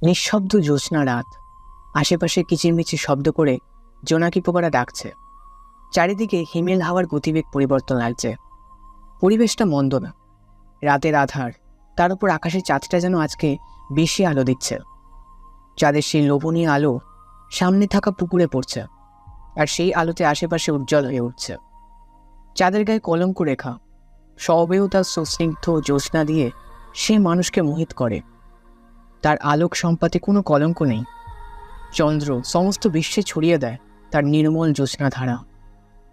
নিঃশব্দ জ্যোৎস্না রাত, আশেপাশে কিচিরমিচির শব্দ করে জোনাকি পোকারা ডাকছে। চারিদিকে হিমেল হাওয়ার গতিবেগ পরিবর্তন লাগছে। পরিবেশটা মন্দ না। রাতের আধার, তার উপর আকাশের চাঁদটা যেন আজকে বেশি আলো দিচ্ছে। চাঁদের সেই লোভনীয় আলো সামনে থাকা পুকুরে পড়ছে, আর সেই আলোতে আশেপাশে উজ্জ্বল হয়ে উঠছে। চাঁদের গায়ে কলঙ্ক রেখা, সবেও তার সুস্নিগ্ধ জ্যোৎস্না দিয়ে সে মানুষকে মোহিত করে। তার আলোক সম্পাতে কোনো কলঙ্ক নেই। চন্দ্র সমস্ত বিশ্বে ছড়িয়ে দেয় তার নির্মল জ্যোৎস্না ধারা।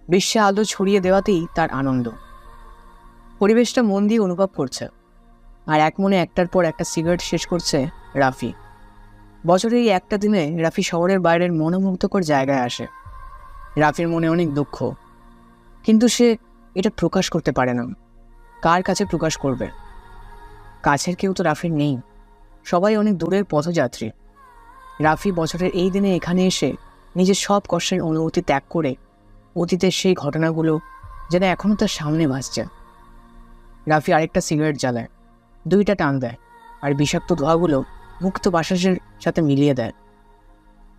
বিশ্বে আলো ছড়িয়ে দেওয়াতেই তার আনন্দ। পরিবেশটা মন দিয়ে অনুভব করছে, আর এক মনে একটার পর একটা সিগারেট শেষ করছে রাফি। বছরের এই একটা দিনে রাফি শহরের বাইরের মনোমুগ্ধকর জায়গায় আসে। রাফির মনে অনেক দুঃখ, কিন্তু সে এটা প্রকাশ করতে পারে না। কার কাছে প্রকাশ করবে? কাছের কেউ তো রাফির নেই, সবাই অনেক দূরের পথযাত্রী। রাফি বছরের এই দিনে এখানে এসে নিজের সব কষ্টের অনুভূতি ত্যাগ করে অতীতের সেই ঘটনাগুলো যেন এখনও তার সামনে ভাসছে। রাফি আরেকটা সিগারেট জ্বালায়, দুইটা টান দেয়, আর বিষাক্ত ধোঁয়াগুলো মুক্ত বাতাসের সাথে মিলিয়ে দেয়।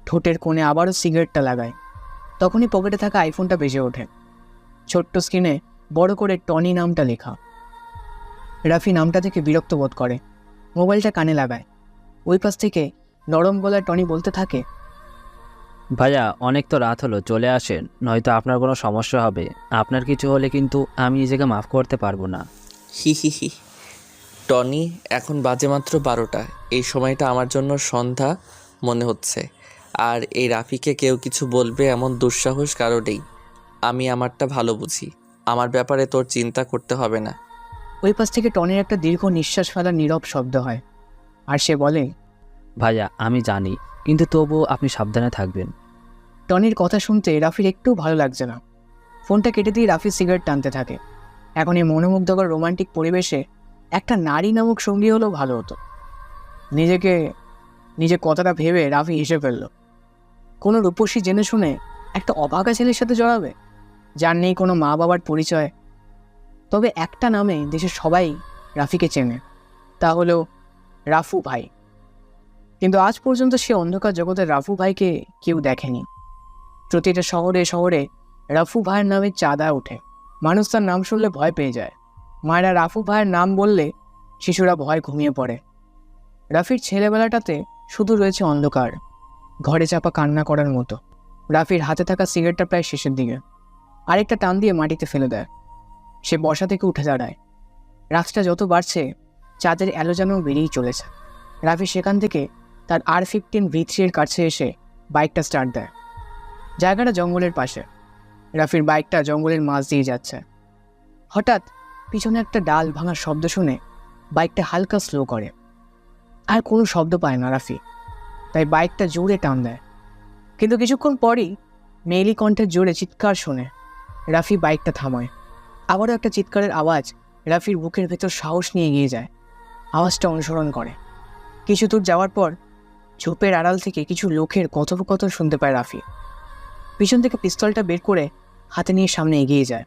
ঠোঁটের কোণে আবারও সিগারেটটা লাগায়। তখনই পকেটে থাকা আইফোনটা বেজে ওঠে। ছোট্ট স্ক্রিনে বড় করে টনি নামটা লেখা। রাফি নামটা থেকে বিরক্ত বোধ করে, মোবাইলটা কানে লাগায়। ওই পাশ থেকে নরম গলায় টনি বলতে থাকে, ভাইয়া অনেক তো রাত হলো, চলে আসেন, নয়তো আপনার কোনো সমস্যা হবে। আপনার কিছু হলে কিন্তু আমি নিজেকে মাফ করতে পারবো না। হি হি হি। টনি, এখন বাজে মাত্র 12টা। এই সময়টা আমার জন্য সন্ধ্যা মনে হচ্ছে। আর এই রাফিকে কেউ কিছু বলবে এমন দুঃসাহস কারো নেই। আমি আমারটা ভালো বুঝি, আমার ব্যাপারে তোর চিন্তা করতে হবে না। ওই পাশ থেকে টনির একটা দীর্ঘ নিঃশ্বাস ফেলার নীরব শব্দ হয়, আর সে বলে, ভাইয়া আমি জানি, কিন্তু তবুও আপনি সাবধানে থাকবেন। টনির কথা শুনতে রাফির একটু ভালো লাগছে না। ফোনটা কেটে দিয়ে রাফি সিগারেট টানতে থাকে। এখন এই মনোমুগ্ধকর রোমান্টিক পরিবেশে একটা নারী নামক সঙ্গী হলেও ভালো হতো। নিজে কথাটা ভেবে রাফি হেসে ফেলল। কোনো রূপসী জেনে শুনে একটা অভাগা ছেলের সাথে জড়াবে, যার নেই কোনো মা বাবার পরিচয়। তবে একটা নামে দেশের সবাই রাফিকে চেনে, তা হলো রাফু ভাই। কিন্তু আজ পর্যন্ত সে অন্ধকার জগতের রাফু ভাইকে কেউ দেখেনি। প্রতিটা শহরে শহরে রাফু ভাইয়ের নামে চাঁদা ওঠে। মানুষ তার নাম শুনলে ভয় পেয়ে যায়। মায়েরা রাফু ভাইয়ের নাম বললে শিশুরা ভয় ঘুমিয়ে পড়ে। রাফির ছেলেবেলাটাতে শুধু রয়েছে অন্ধকার, ঘরে চাপা কান্না করার মতো। রাফির হাতে থাকা সিগারেটটা প্রায় শেষের দিকে, আরেকটা টান দিয়ে মাটিতে ফেলে দেয়। সে বসা থেকে উঠে দাঁড়ায়। রাতটা যত বাড়ছে চাঁদের আলো যেন বেরিয়েই চলেছে। রাফি সেখান থেকে তার R15 V3 এর কাছে এসে বাইকটা স্টার্ট দেয়। জায়গাটা জঙ্গলের পাশে। রাফির বাইকটা জঙ্গলের মাঝ দিয়ে যাচ্ছে। হঠাৎ পিছনে একটা ডাল ভাঙার শব্দ শুনে বাইকটা হালকা স্লো করে। আর কোনো শব্দ পায় না রাফি, তাই বাইকটা জোরে টান দেয়। কিন্তু কিছুক্ষণ পরই মেয়েলি কণ্ঠের জোরে চিৎকার শুনে রাফি বাইকটা থামায়। আবারও একটা চিৎকারের আওয়াজ রাফির বুকের ভেতর সাহস নিয়ে এগিয়ে যায়। আওয়াজটা অনুসরণ করে। কিছু দূর যাওয়ার পর ঝোপের আড়াল থেকে কিছু লোকের কথোপকথন শুনতে পায় রাফি। পিছন থেকে পিস্তলটা বের করে হাতে নিয়ে সামনে এগিয়ে যায়।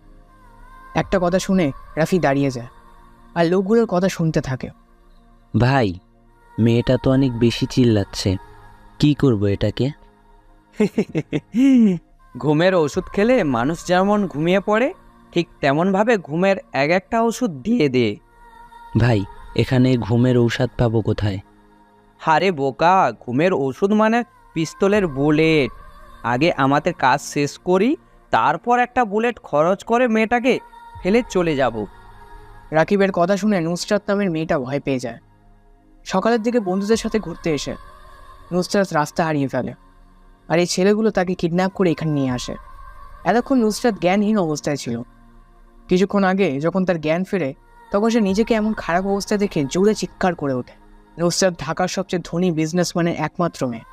একটা কথা শুনে রাফি দাঁড়িয়ে যায়, আর লোকগুলোর কথা শুনতে থাকে। ভাই, মেয়েটা তো অনেক বেশি চিল্লাচ্ছে, কি করব এটাকে? ঘুমের ওষুধ খেলে মানুষ যেমন ঘুমিয়ে পড়ে, ঠিক তেমনভাবে ঘুমের এক একটা ওষুধ দিয়ে দে। ভাই, এখানে ঘুমের ঔষধ পাবো কোথায়? হারে বোকা, ঘুমের ওষুধ মানে পিস্তলের বুলেট। আগে আমাদের কাজ শেষ করি, তারপর একটা বুলেট খরচ করে মেয়েটাকে ফেলে চলে যাব। রাকিবের কথা শুনে নুসরাত নামের মেয়েটা ভয় পেয়ে যায়। সকালের দিকে বন্ধুদের সাথে ঘুরতে এসে নুসরাত রাস্তা হারিয়ে ফেলে, আর এই ছেলেগুলো তাকে কিডন্যাপ করে এখানে নিয়ে আসে। এতক্ষণ নুসরাত জ্ঞানহীন অবস্থায় ছিল। কিছুক্ষণ আগে যখন তার জ্ঞান ফেরে, তখন সে নিজেকে এমন খারাপ অবস্থায় দেখে জোরে চিৎকার করে ওঠে। নুসরাত ঢাকার সবচেয়ে ধনী বিজনেসম্যানের একমাত্র মেয়ে।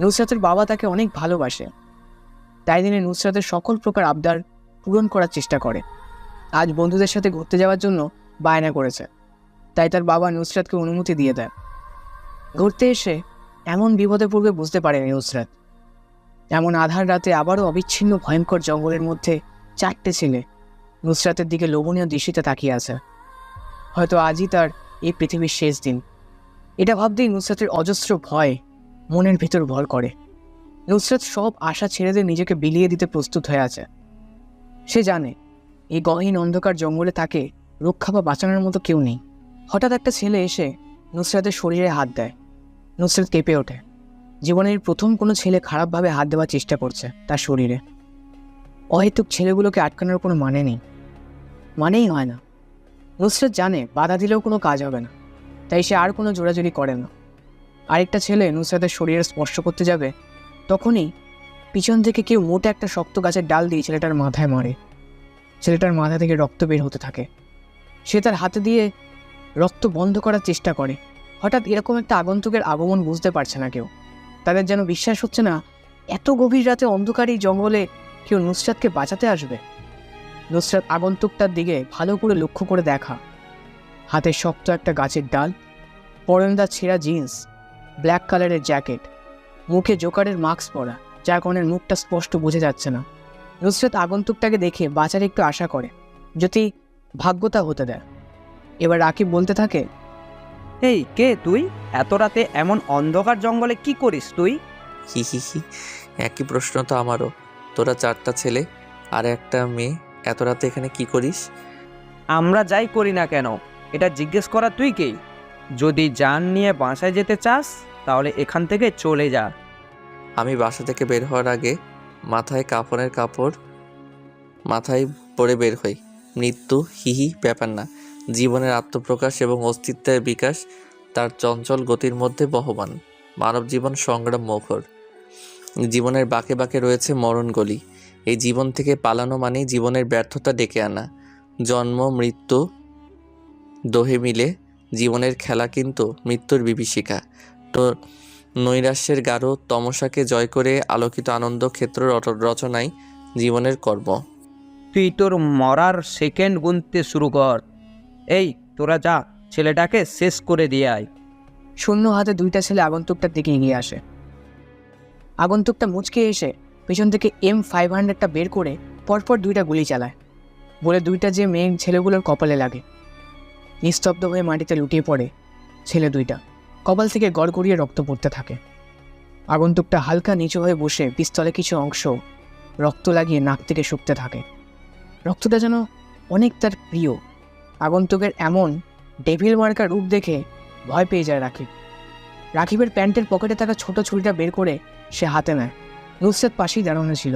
নুসরাতের বাবা তাকে অনেক ভালোবাসে, তাই তিনি নুসরাতের সকল প্রকার আবদার পূরণ করার চেষ্টা করে। আজ বন্ধুদের সাথে ঘুরতে যাওয়ার জন্য বায়না করেছে, তাই তার বাবা নুসরাতকে অনুমতি দিয়ে দেয়। ঘুরতে এসে এমন বিপদে পড়বে বুঝতে পারেনি নুসরাত। এমন আধার রাতে আবারও অবিচ্ছিন্ন ভয়ঙ্কর জঙ্গলের মধ্যে 4টে ছেলে নুসরাতের দিকে লোভনীয় দৃষ্টিতে তাকিয়ে আছে। হয়তো আজই তার এই পৃথিবীর শেষ দিন। এটা ভাবতেই নুসরাতের অজস্র ভয় মনের ভিতর ভর করে। নুসরাত সব আশা ছেড়ে দিয়ে নিজেকে বিলিয়ে দিতে প্রস্তুত হয়ে আছে। সে জানে এই গহীন অন্ধকার জঙ্গলে তাকে রক্ষা বা বাঁচানোর মতো কেউ নেই। হঠাৎ একটা ছেলে এসে নুসরাতের শরীরে হাত দেয়। নুসরাত কেঁপে ওঠে। জীবনের প্রথম কোনো ছেলে খারাপভাবে হাত দেওয়ার চেষ্টা করছে তার শরীরে। অহেতুক ছেলেগুলোকে আটকানোর কোনো মানেই হয় না। নুসরাত জানে বাধা দিলেও কোনো কাজ হবে না, তাই সে আর কোনো জোরাজুরি করে না। আরেকটা ছেলে নুসরাতের শরীরে স্পর্শ করতে যাবে, তখনই পিছন থেকে কেউ মোটা একটা শক্ত গাছের ডাল দিয়ে ছেলেটার মাথায় মারে। ছেলেটার মাথা থেকে রক্ত বের হতে থাকে। সে তার হাতে দিয়ে রক্ত বন্ধ করার চেষ্টা করে। হঠাৎ এরকম একটা আগন্তুকের আগমন বুঝতে পারছে না কেউ। তাদের যেন বিশ্বাস হচ্ছে না এত গভীর রাতে অন্ধকার এই জঙ্গলে কেউ নুসরাতকে বাঁচাতে আসবে। নুসরাত আগন্তুকটার দিকে ভালো করে লক্ষ্য করে দেখা। হাতে শক্ত একটা গাছের ডাল, পরনদার ছেঁড়া জিন্স, ব্ল্যাক কালারের জ্যাকেট, মুখে জোকারের মাস্ক পরা, যার কারণে মুখটা স্পষ্ট বোঝা যাচ্ছে না। নুসরাত আগন্তুকটাকে দেখে বাঁচার একটু আশা করে, যদি ভাগ্যতা হতে দেয়। এবার রাকিব বলতে থাকে, এই কে তুই? এত রাতে এমন অন্ধকার জঙ্গলে কি করিস তুই? হি হি হি, একই প্রশ্ন তো আমারও। তোরা 4টা ছেলে আর একটা মেয়ে, এত রাতে এখানে কি করিস? আমরা যাই করি না কেন, এটা জিজ্ঞেস করা তুই কে? যদি জান নিয়ে বাসায় যেতে চাস তাহলে এখান থেকে চলে যা। আমি বাসা থেকে বের হওয়ার আগে মাথায় কাফনের কাপড় মাথায় পরে বের হই। মৃত্যু হিহি ব্যাপার না। জীবনের আত্মপ্রকাশ এবং অস্তিত্বের বিকাশ তার চঞ্চল গতির মধ্যে বহমান। মানব জীবন সংগ্রাম মুখর। জীবনের বাঁকে বাঁকে রয়েছে মরণ গলি। এই জীবন থেকে পালানো মানেই জীবনের ব্যর্থতা ডেকে আনা। জন্ম মৃত্যু দোহে মিলে জীবনের খেলা, কিন্তু মৃত্যুর বিভীষিকা। তো নৈরাশ্যের গাঢ় তমসাকে জয় করে আলোকিত আনন্দ ক্ষেত্র রচনাই জীবনের কর্ম। তুই তোর মরার সেকেন্ড গুনতে শুরু কর। এই তোরা যা, ছেলেটাকে শেষ করে দিয়ে আয়। শূন্য হাতে 2টা ছেলে আগন্তুকটার দিকে এগিয়ে আসে। আগন্তুকটা মুচকে এসে পেছন থেকে M500টা বের করে পরপর 2টা গুলি চালায়। বলে 2টা যে মেয়ে ছেলেগুলোর কপালে লাগে। নিস্তব্ধ হয়ে মাটিতে লুটিয়ে পড়ে ছেলে 2টা। কপাল থেকে গড়গড়িয়ে রক্ত পড়তে থাকে। আগন্তুকটা হালকা নিচু হয়ে বসে পিস্তলে কিছু অংশ রক্ত লাগিয়ে নাক থেকে শুকতে থাকে। রক্তটা যেন অনেক তার প্রিয়। আগন্তুকের এমন ডেভিল মার্কা রূপ দেখে ভয় পেয়ে যায় রাকিব। রাকিবের প্যান্টের পকেটে থাকা ছোট ছুরিটা বের করে সে হাতে নেয়। নুসরাত পাশেই দাঁড়ানো ছিল,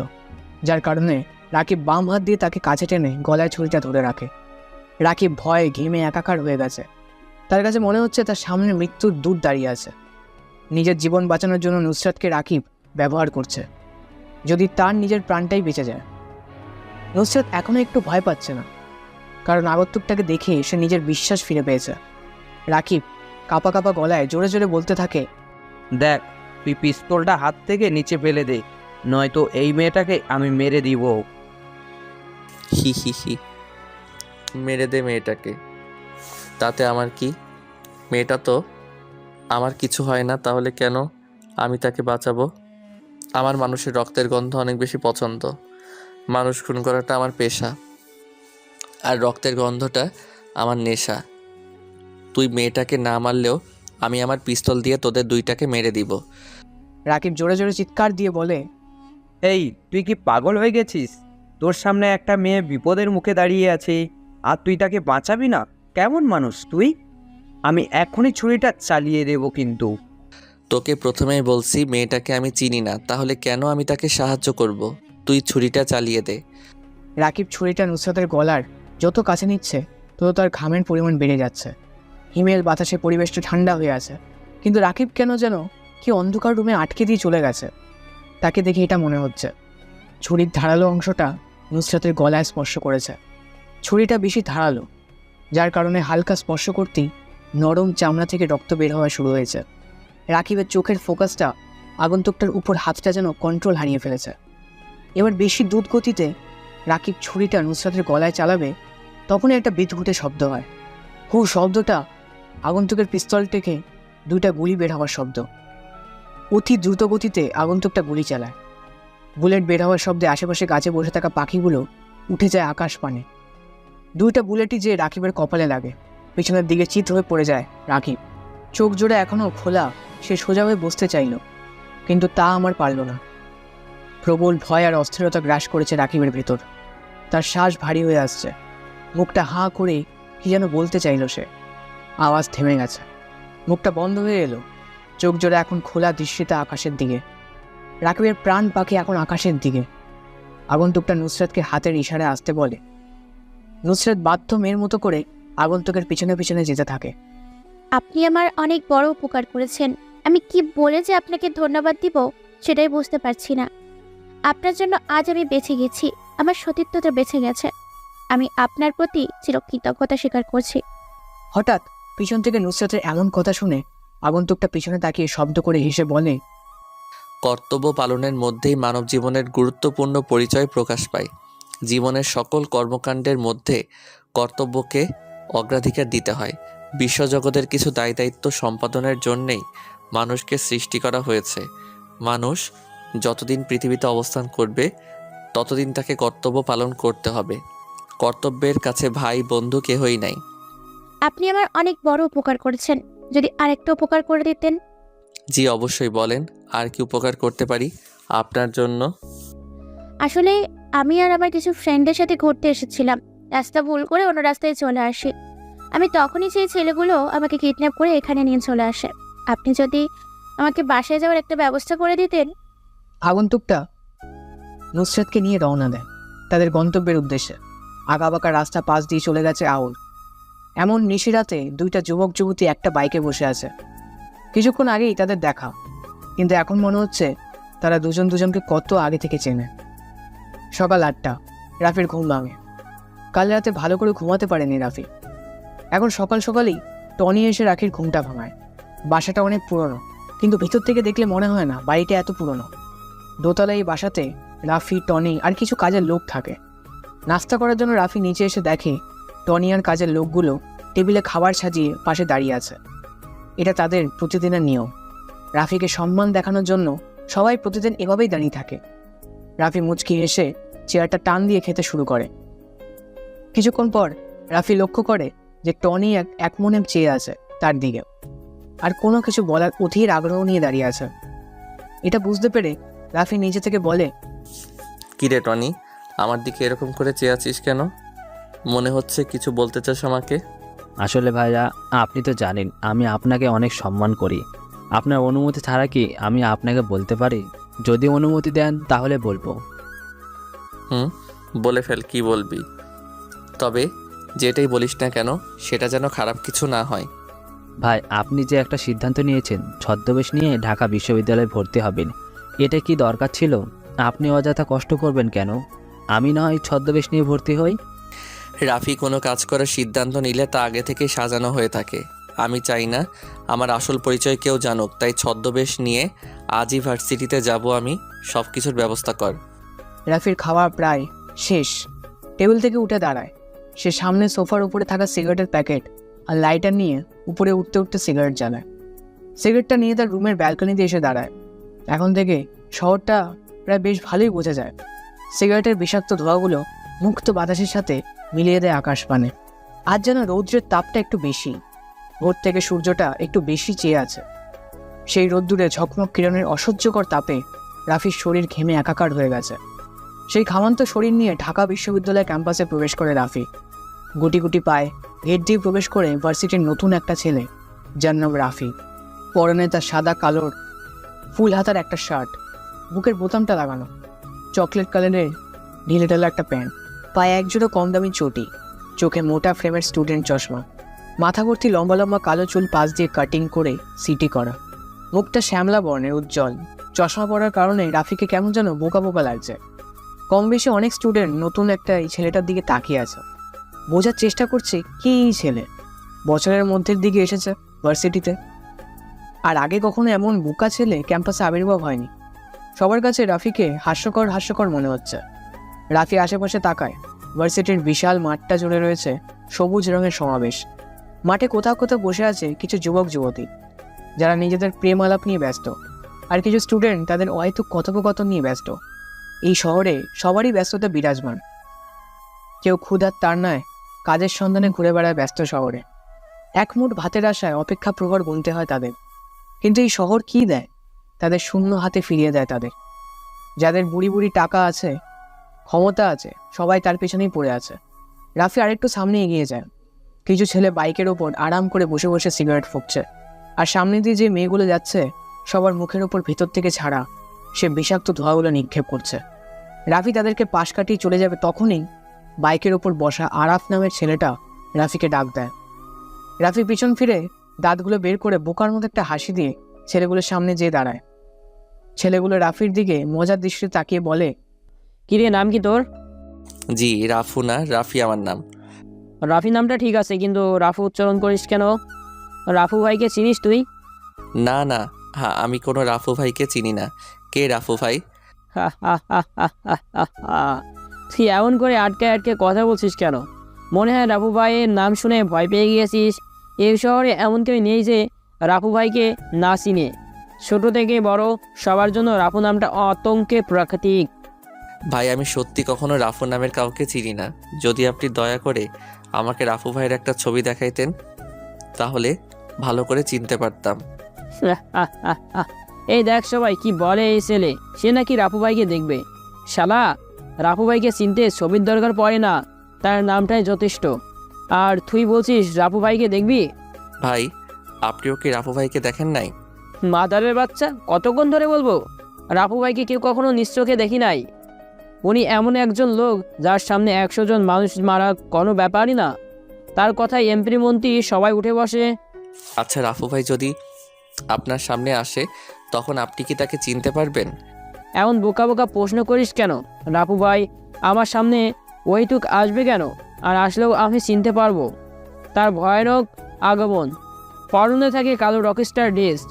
যার কারণে রাকিব বাম হাত দিয়ে তাকে কাছে টেনে গলায় ছুরিটা ধরে রাখে। রাকিব ভয়ে ঘেমে একাকার হয়ে গেছে। তার কাছে মনে হচ্ছে তার সামনে মৃত্যুর দূত দাঁড়িয়ে আছে। নিজের জীবন বাঁচানোর জন্য নুসরাতকে রাকিব ব্যবহার করছে, যদি তার নিজের প্রাণটাই বেঁচে যায়। নুসরাত এখনও একটু ভয় পাচ্ছে না, কারণ আগন্তুকটাকে দেখে সে নিজের বিশ্বাস ফিরে পেয়েছে। রাকিব কাঁপা কাঁপা গলায় জোরে জোরে বলতে থাকে, দেখ, তুই পিস্তলটা হাত থেকে নিচে ফেলে দে, নয়তো এই মেয়েটাকে আমি মেরে দিব। হি হি হি, মেরে দে মেয়েটাকে, তাতে আমার কি? মেয়েটা তো আমার কিছু হয় না, তাহলে কেন আমি তাকে বাঁচাবো? আমার মানুষের রক্তের গন্ধ অনেক বেশি পছন্দ। মানুষ খুন করাটা আমার পেশা, আর রক্তের গন্ধটা আমার নেশা। তুই মেয়েটাকে না মারলেও আমি আমার পিস্তল দিয়ে তোদের 2টাকে মেরে দিব। রাকিব জোরে জোরে চিৎকার দিয়ে বলে, এই তুই কি পাগল হয়ে গেছিস? তোর সামনে একটা মেয়ে বিপদের মুখে দাঁড়িয়ে আছে, আর তুই তাকে বাঁচাবি না? কেমন মানুষ তুই? আমি এখনই ছুরিটা চালিয়ে দেব কিন্তু। তোকে প্রথমেই বলছি মেয়েটাকে আমি চিনি না, তাহলে কেন আমি তাকে সাহায্য করব? তুই ছুরিটা চালিয়ে দে। রাকিব ছুরিটা নুসরাতের গলার যত কাছে নিচ্ছে তত তার ঘামের পরিমাণ বেড়ে যাচ্ছে। হিমেল বাতাসে পরিবেশটা ঠান্ডা হয়ে আছে, কিন্তু রাকিব কেন যেন কি অন্ধকার রুমে আটকে দিয়ে চলে গেছে। তাকে দেখে এটা মনে হচ্ছে ছুরির ধারালো অংশটা নুসরাতের গলায় স্পর্শ করেছে। ছুরিটা বেশি ধারালো, যার কারণে হালকা স্পর্শ করতেই নরম চামড়া থেকে রক্ত বের হওয়া শুরু হয়েছে। রাকিবের চোখের ফোকাসটা আগন্তুকটার উপর হাতটা যেন কন্ট্রোল হারিয়ে ফেলেছে। এবার বেশি দ্রুত গতিতে রাকিব ছুরিটা নুসরাতের গলায় চালাবে, তখনই একটা বিদ্যুতের শব্দ হয়। শব্দটা আগন্তুকের পিস্তল থেকে 2টা গুলি বের হওয়ার শব্দ। অতি দ্রুত গতিতে আগন্তুকটা গুলি চালায়। বুলেট বের হওয়ার শব্দে আশেপাশে গাছে বসে থাকা পাখিগুলো উঠে যায় আকাশ পানে। 2টা বুলেটই যে রাকিবের কপালে লাগে, পিছনের দিকে চিত হয়ে পড়ে যায় রাকিব। চোখ জোড়া এখনো খোলা, সে সোজা হয়ে বসতে চাইল, কিন্তু তা আমার পারল না। প্রবল ভয় আর অস্থিরতা গ্রাস করেছে রাকিবের ভেতর। তার শ্বাস ভারী হয়ে আসছে, মুখটা হাঁ করে কি যেন বলতে চাইল সে। আওয়াজ থেমে গেছে, মুখটা বন্ধ হয়ে এলো। চোখ জোড়া এখন খোলা দৃষ্টিতে আকাশের দিকে। রাকিবের প্রাণ পাখি এখন আকাশের দিকে। আগন্তুকটা নুসরাতকে হাতের ইশারায় আসতে বলে। নুসরাত বাধ্য মেয়ের মতো করে আগন্তুকের পিছনে পিছনে যেতে থাকে। আপনি আমার অনেক বড় উপকার করেছেন। আমি কি বলে যে আপনাকে ধন্যবাদ দিব সেটাই বুঝতে পারছি না। আপনার জন্য আজ আমি বেঁচে গেছি, আমার সতীত্বটা বেঁচে গেছে। আমি আপনার প্রতি চিরকৃতজ্ঞতা স্বীকার করছি। হঠাৎ পিছন থেকে নুসরাতের এমন কথা শুনে আগন্তুকটা পিছনে তাকিয়ে শব্দ করে হেসে বলে, কর্তব্য পালনের মধ্যেই মানব জীবনের গুরুত্বপূর্ণ পরিচয় প্রকাশ পায়। জীবনের সকল কর্মকাণ্ডের মধ্যে কর্তব্যকে অগ্রাধিকার দিতে হয়। বিশ্বজগতের কিছু দায়িত্ব সম্পাদনের জন্যেই মানুষকে সৃষ্টি করা হয়েছে। মানুষ যতদিন পৃথিবীতে অবস্থান করবে ততদিন তাকে কর্তব্য পালন করতে হবে। কর্তব্যের কাছে ভাই বন্ধু কেহই নাই। আপনি আমার অনেক বড় উপকার করেছেন। যদি আরেকটা উপকার করে দিতেন। জি অবশ্যই, বলেন আর কি উপকার করতে পারি আপনার জন্য? আসলে আমি আর আমার কিছু ফ্রেন্ডের সাথে ঘুরতে এসেছিলাম। রাস্তা ভুল করে অন্য রাস্তায় চলে আসি। আমি তখনই সেই ছেলেগুলো আমাকে কিডন্যাপ করে এখানে নিয়ে চলে আসে। আপনি যদি আমাকে বাসায় যাওয়ার একটা ব্যবস্থা করে দিতেন। আগন্তুকটা নুসরাতকে নিয়ে রওনা দেয় তাদের গন্তব্যের উদ্দেশ্যে। আঁকাবাঁকা রাস্তা পাশ দিয়ে চলে গেছে আউল। এমন নিশিরাতে দুইটা যুবক যুবতী একটা বাইকে বসে আছে। কিছুক্ষণ আগেই তাদের দেখা, কিন্তু এখন মনে হচ্ছে তারা দুজন দুজনকে কত আগে থেকে চেনে। সকাল 8টা, রাফির ঘুম ভাঙে। কাল রাতে ভালো করে ঘুমাতে পারেনি রাফি। এখন সকাল সকালেই টনি এসে রাখির ঘুমটা ভাঙায়। বাসাটা অনেক পুরনো, কিন্তু ভিতর থেকে দেখলে মনে হয় না বাড়িটা এত পুরনো। দোতলায় এই বাসাতে রাফি, টনি আর কিছু কাজের লোক থাকে। নাস্তা করার জন্য রাফি নিচে এসে দেখে টনি আর কাজের লোকগুলো টেবিলে খাবার সাজিয়ে পাশে দাঁড়িয়ে আছে। এটা তাদের প্রতিদিনের নিয়ম। রাফিকে সম্মান দেখানোর জন্য সবাই প্রতিদিন এভাবেই দাঁড়িয়ে থাকে। রাফি মুচকি এসে চেয়ারটা টান দিয়ে খেতে শুরু করে। কিছুক্ষণ পর রাফি লক্ষ্য করে যে টনি এক মনে চেয়ে আছে তার দিকে, আর কোনো কিছু বলার অধীর আগ্রহ নিয়ে দাঁড়িয়ে আছে। এটা বুঝতে পেরে রাফি নিজে থেকে বলে, কিরে টনি, আমার দিকে এরকম করে চেয়ে আছিস কেন? মনে হচ্ছে কিছু বলতে চাস আমাকে। আসলে ভাইয়া, আপনি তো জানেন আমি আপনাকে অনেক সম্মান করি। আপনার অনুমতি ছাড়া কি আমি আপনাকে বলতে পারি? যদি অনুমতি দেন তাহলে বলবো। বলে ফেল, কি বলবি। তবে যেটাই বলিস না কেন সেটা যেন খারাপ কিছু না হয়। ভাই, আপনি যে একটা সিদ্ধান্ত নিয়েছেন ছদ্মবেশ নিয়ে ঢাকা বিশ্ববিদ্যালয়ে ভর্তি হবেন, এটা কি দরকার ছিল? আপনি অযথা কষ্ট করবেন কেন? আমি না হয় ছদ্মবেশ নিয়ে ভর্তি হই। রাফি কোনো কাজ করার সিদ্ধান্ত নিলে তা আগে থেকেই সাজানো হয়ে থাকে। আমি চাই না আমার আসল পরিচয় কেউ জানুক, তাই ছদ্মবেশ নিয়ে আজই ভার্সিটিতে যাব আমি। সব কিছুর ব্যবস্থা কর। রাফির খাওয়া প্রায় শেষ। টেবিল থেকে উঠে দাঁড়ায়। সে সামনে সোফার উপরে থাকা সিগারেটের প্যাকেট আর লাইটার নিয়ে উপরে উঠতে উঠতে সিগারেট জ্বালায়। সিগারেটটা নিয়ে তার রুমের ব্যালকনিতে এসে দাঁড়ায়। এখন থেকে শহরটা প্রায় বেশ ভালোই বোঝা যায়। সিগারেটের বিষাক্ত ধোঁয়াগুলো মুক্ত বাতাসের সাথে মিলিয়ে দেয় আকাশ পানে। আজ যেন রৌদ্রের তাপটা একটু বেশি। ভোর থেকে সূর্যটা একটু বেশি চেয়ে আছে। সেই রোদ্দুরে ঝকমক কিরণের অসহ্যকর তাপে রাফির শরীর ঘেমে একাকার হয়ে গেছে। সেই ঘামান্ত শরীর নিয়ে ঢাকা বিশ্ববিদ্যালয় ক্যাম্পাসে প্রবেশ করে রাফি। গুটি গুটি পায়ে গেট দিয়ে প্রবেশ করে ভার্সিটির নতুন একটা ছেলে, যার নাম রাফি। পরনে তার সাদা কালোর ফুল হাতার একটা শার্ট, বুকের বোতামটা লাগানো, চকলেট কালারের ঢিলেঢালা একটা প্যান্ট, পায়ে একজোড়া কম দামি চটি, চোখে মোটা ফ্রেমের স্টুডেন্ট চশমা, মাথা ভর্তি লম্বা লম্বা কালো চুল পাশ দিয়ে কাটিং করে সিটি করা, মুখটা শ্যামলা বর্ণের উজ্জ্বল। চশমা পরার কারণে রাফিকে কেমন যেন বোকা বোকা লাগছে। কম বেশি অনেক স্টুডেন্ট নতুন একটা এই ছেলেটার দিকে তাকিয়ে আছে, বোঝার চেষ্টা করছে কি এই ছেলে বছরের মধ্যের দিকে এসেছে ভার্সিটিতে। আর আগে কখনো এমন বোকা ছেলে ক্যাম্পাসে আবির্ভাব হয়নি। সবার কাছে রাফিকে হাস্যকর মনে হচ্ছে। রাফি আশেপাশে তাকায়। ভার্সিটির বিশাল মাঠটা জুড়ে রয়েছে সবুজ রঙের সমাবেশ। মাঠে কোথাও কোথাও বসে আছে কিছু যুবক যুবতী, যারা নিজেদের প্রেম আলাপ নিয়ে ব্যস্ত, আর কিছু স্টুডেন্ট তাদের অহেতুক কথোপকথন নিয়ে ব্যস্ত। এই শহরে সবারই ব্যস্ততা বিরাজমান। কেউ ক্ষুধার তাড়নায় কাজের সন্ধানে ঘুরে বেড়ায় ব্যস্ত শহরে, এক মুঠ ভাতের আশায় অপেক্ষা প্রহর গুনতে হয় তাদের। কিন্তু এই শহর কি দেয়? তাদের শূন্য হাতে ফিরিয়ে দেয় তাদের। যাদের বুড়ি বুড়ি টাকা আছে, ক্ষমতা আছে, সবাই তার পেছনেই পড়ে আছে। রাফি আরেকটু সামনে এগিয়ে যায়। কিছু ছেলে বাইকের ওপর আরাম করে বসে বসে সিগারেট ফুঁকছে, আর সামনে দিয়ে যে মেয়েগুলো যাচ্ছে সবার মুখের ওপর ভেতর থেকে ছাড়া সে বিষাক্ত ধোঁয়াগুলো নিক্ষেপ করছে। রাফি তাদেরকে পাশ কাটিয়ে চলে যাবে, তখনই বাইকের ওপর বসা আরাফ নামের ছেলেটা রাফিকে ডাক দেয়। রাফি পিছন ফিরে দাঁতগুলো বের করে বোকার মতো একটা হাসি দিয়ে ছেলেগুলোর সামনে যেয়ে দাঁড়ায়। ছেলেগুলো রাফির দিকে মজার দৃষ্টিতে তাকিয়ে বলে, কিরে, নাম কি তোর? জি, রাফু না, রাফি আমার নাম। রাফি নামটা ঠিক আছে, কিন্তু রাফু উচ্চারণ করিস কেন? রাফু ভাইকে চিনিস তুই? না না, হ্যাঁ, আমি কোনো রাফু ভাইকে চিনি না। কে রাফু ভাই? হা, হা, হা, হা, হা, হা, হা। তুই এমন করে আটকে আটকে কথা বলছিস কেন? মনে হয় রাফু ভাইয়ের নাম শুনে ভয় পেয়ে গিয়েছিস। এই শহরে এমন কেউ নেই যে রাফু ভাইকে না চিনে। ছোট থেকে বড় সবার জন্য রাফু নামটা আতঙ্কে প্রাকৃতিক। ভাই, আমি সত্যি কখনো রাফু নামের কাউকে চিনি না। যদি আপনি দয়া করে আমাকে রাফু ভাইয়ের একটা ছবি দেখাইতেন, তাহলে ভালো করে চিনতে পারতাম। এই দেখ সবাই কি বলে এই ছেলে, সে নাকি রাফু ভাইকে দেখবে। শালা, রাফু ভাইকে চিনতে ছবির দরকার পড়ে না, তার নামটাই যথেষ্ট। আর তুই বলছিস রাফু ভাইকে দেখবি? ভাই, আপনিও কি রাফু ভাইকে দেখেন নাই? মাদারের বাচ্চা, কতক্ষণ ধরে বলবো? রাফু ভাইকে কেউ কখনো নিজ চোখে দেখি নাই। উনি এমন একজন লোক যার সামনে 100 জন মানুষ মারা কোনো ব্যাপারই না। তার কথায় এমপি মন্ত্রী সবাই উঠে বসে। আচ্ছা, রাফু ভাই যদি আপনার সামনে আসে, তখন আপনি কি তাকে চিনতে পারবেন? এমন বোকা বোকা প্রশ্ন করিস কেন? রাফু ভাই আমার সামনে ওইটুক আসবে কেন? আর আসলেও আমি চিনতে পারবো। তার ভয়ানক আগমন, পরনে থাকে কালো রকস্টার ড্রেস,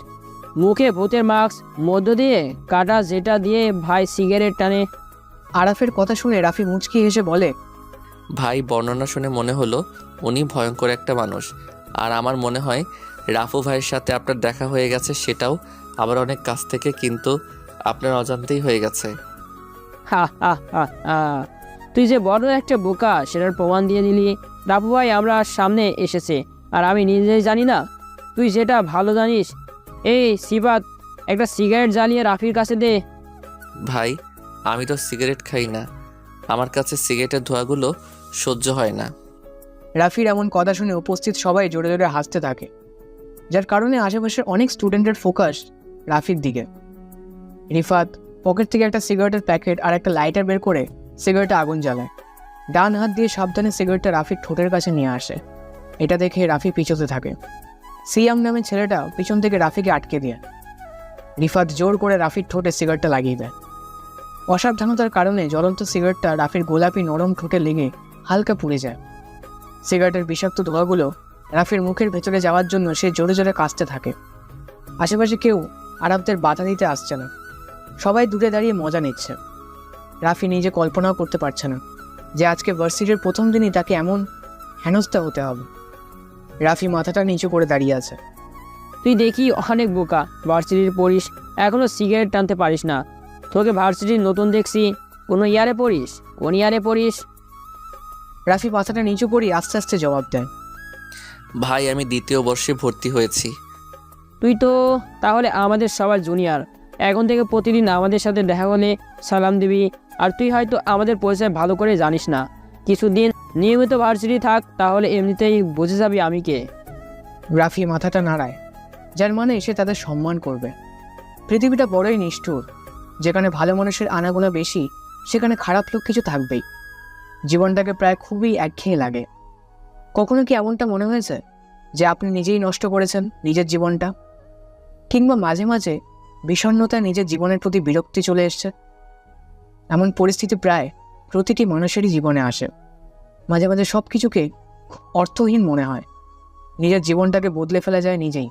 মুখে ভূতের মাস্ক, মধ্য দিয়ে কাটা যেটা দিয়ে ভাই সিগারেট টানে। আরাফের কথা শুনে রাফি মুচকি হেসে বলে, ভাই, বর্ণনা শুনে মনে হলো উনি ভয়ঙ্কর একটা মানুষ। আর আমার মনে হয় রাফু ভাইয়ের সাথে আপনার দেখা হয়ে গেছে, সেটাও আবার অনেক কাছ থেকে, কিন্তু আপনার অজান্তেই হয়ে গেছে। হা হা হা হা। তুই যে বড় একটা বোকা সেটার প্রমাণ দিয়ে দিলি। রাফু ভাই আমরা সামনে এসেছে আর আমি নিজেই জানি না? তুই যেটা ভালো জানিস। এই সিবাত, একটা সিগারেট জ্বালিয়ে রাফির কাছে দে। ভাই, আমি তো সিগারেট খাই না, আমার কাছে সিগারেটের ধোঁয়াগুলো সহ্য হয় না। রাফির এমন কথা শুনে উপস্থিত সবাই জোরে জোরে হাসতে থাকে, যার কারণে আশেপাশের অনেক স্টুডেন্টের ফোকাস রাফির দিকে। রিফাত পকেট থেকে একটা সিগারেটের প্যাকেট আর একটা লাইটার বের করে সিগারেটে আগুন জ্বালায়। ডান হাত দিয়ে সাবধানে সিগারেটটা রাফির ঠোঁটের কাছে নিয়ে আসে। এটা দেখে রাফি পিছোতে থাকে। সিয়াম নামের ছেলেটা পিছন থেকে রাফিকে আটকে দিয়ে রিফাত জোর করে রাফির ঠোঁটে সিগারেটটা লাগিয়ে দেয়। অসাবধানতার কারণে জ্বলন্ত সিগারেটটা রাফির গোলাপি নরম ঠোঁটে লেগে হালকা পুড়ে যায়। সিগারেটের বিষাক্ত ধোঁয়াগুলো রাফির মুখের ভেতরে যাওয়ার জন্য সে জোরে জোরে কাশতে থাকে। আশেপাশে কেউ আরাবদের বাধা দিতে আসছে না, সবাই দূরে দাঁড়িয়ে মজা নিচ্ছে। রাফি নিজে কল্পনাও করতে পারছে না যে আজকে ভার্সিটির প্রথম দিনই তাকে এমন হেনস্থা হতে হবে। রাফি মাথাটা নিচু করে দাঁড়িয়ে আছে। তুই দেখি অনেক বোকা, ভার্সিটির পড়িস, এখনো সিগারেট টানতে পারিস না। তোকে ভার্সিটির নতুন দেখছি। কোন ইয়ারে পড়িস? কোন ইয়ারে পড়িস? রাফি মাথাটা নিচু করে আস্তে আস্তে জবাব দেয়, ভাই, আমি 2য় বর্ষে ভর্তি হয়েছি। তুই তো তাহলে আমাদের সবার জুনিয়র। এখন থেকে প্রতিদিন আমাদের সাথে দেখা হলে সালাম দিবি। আর তুই হয়তো আমাদের পরিচয় ভালো করে জানিস না। কিছুদিন নিয়মিত ভার্সিটি থাক, তাহলে এমনিতেই বুঝে যাবি আমি কে। রাফি মাথাটা নাড়ায়, যার মানে সে তাদের সম্মান করবে। পৃথিবীটা বড়ই নিষ্ঠুর, যেখানে ভালো মানুষের আনাগোনা বেশি সেখানে খারাপ লোক কিছু থাকবেই। জীবনটাকে প্রায় খুবই একঘেয়ে লাগে। কখনো কি এমনটা মনে হয়েছে যে আপনি নিজেই নষ্ট করেছেন নিজের জীবনটা? কিংবা মাঝে মাঝে বিষণ্ণতা নিজের জীবনের প্রতি বিরক্তি চলে এসছে? এমন পরিস্থিতি প্রায় প্রতিটি মানুষেরই জীবনে আসে। মাঝে মাঝে সব কিছুকে অর্থহীন মনে হয়। নিজের জীবনটাকে বদলে ফেলা যায় নিজেই।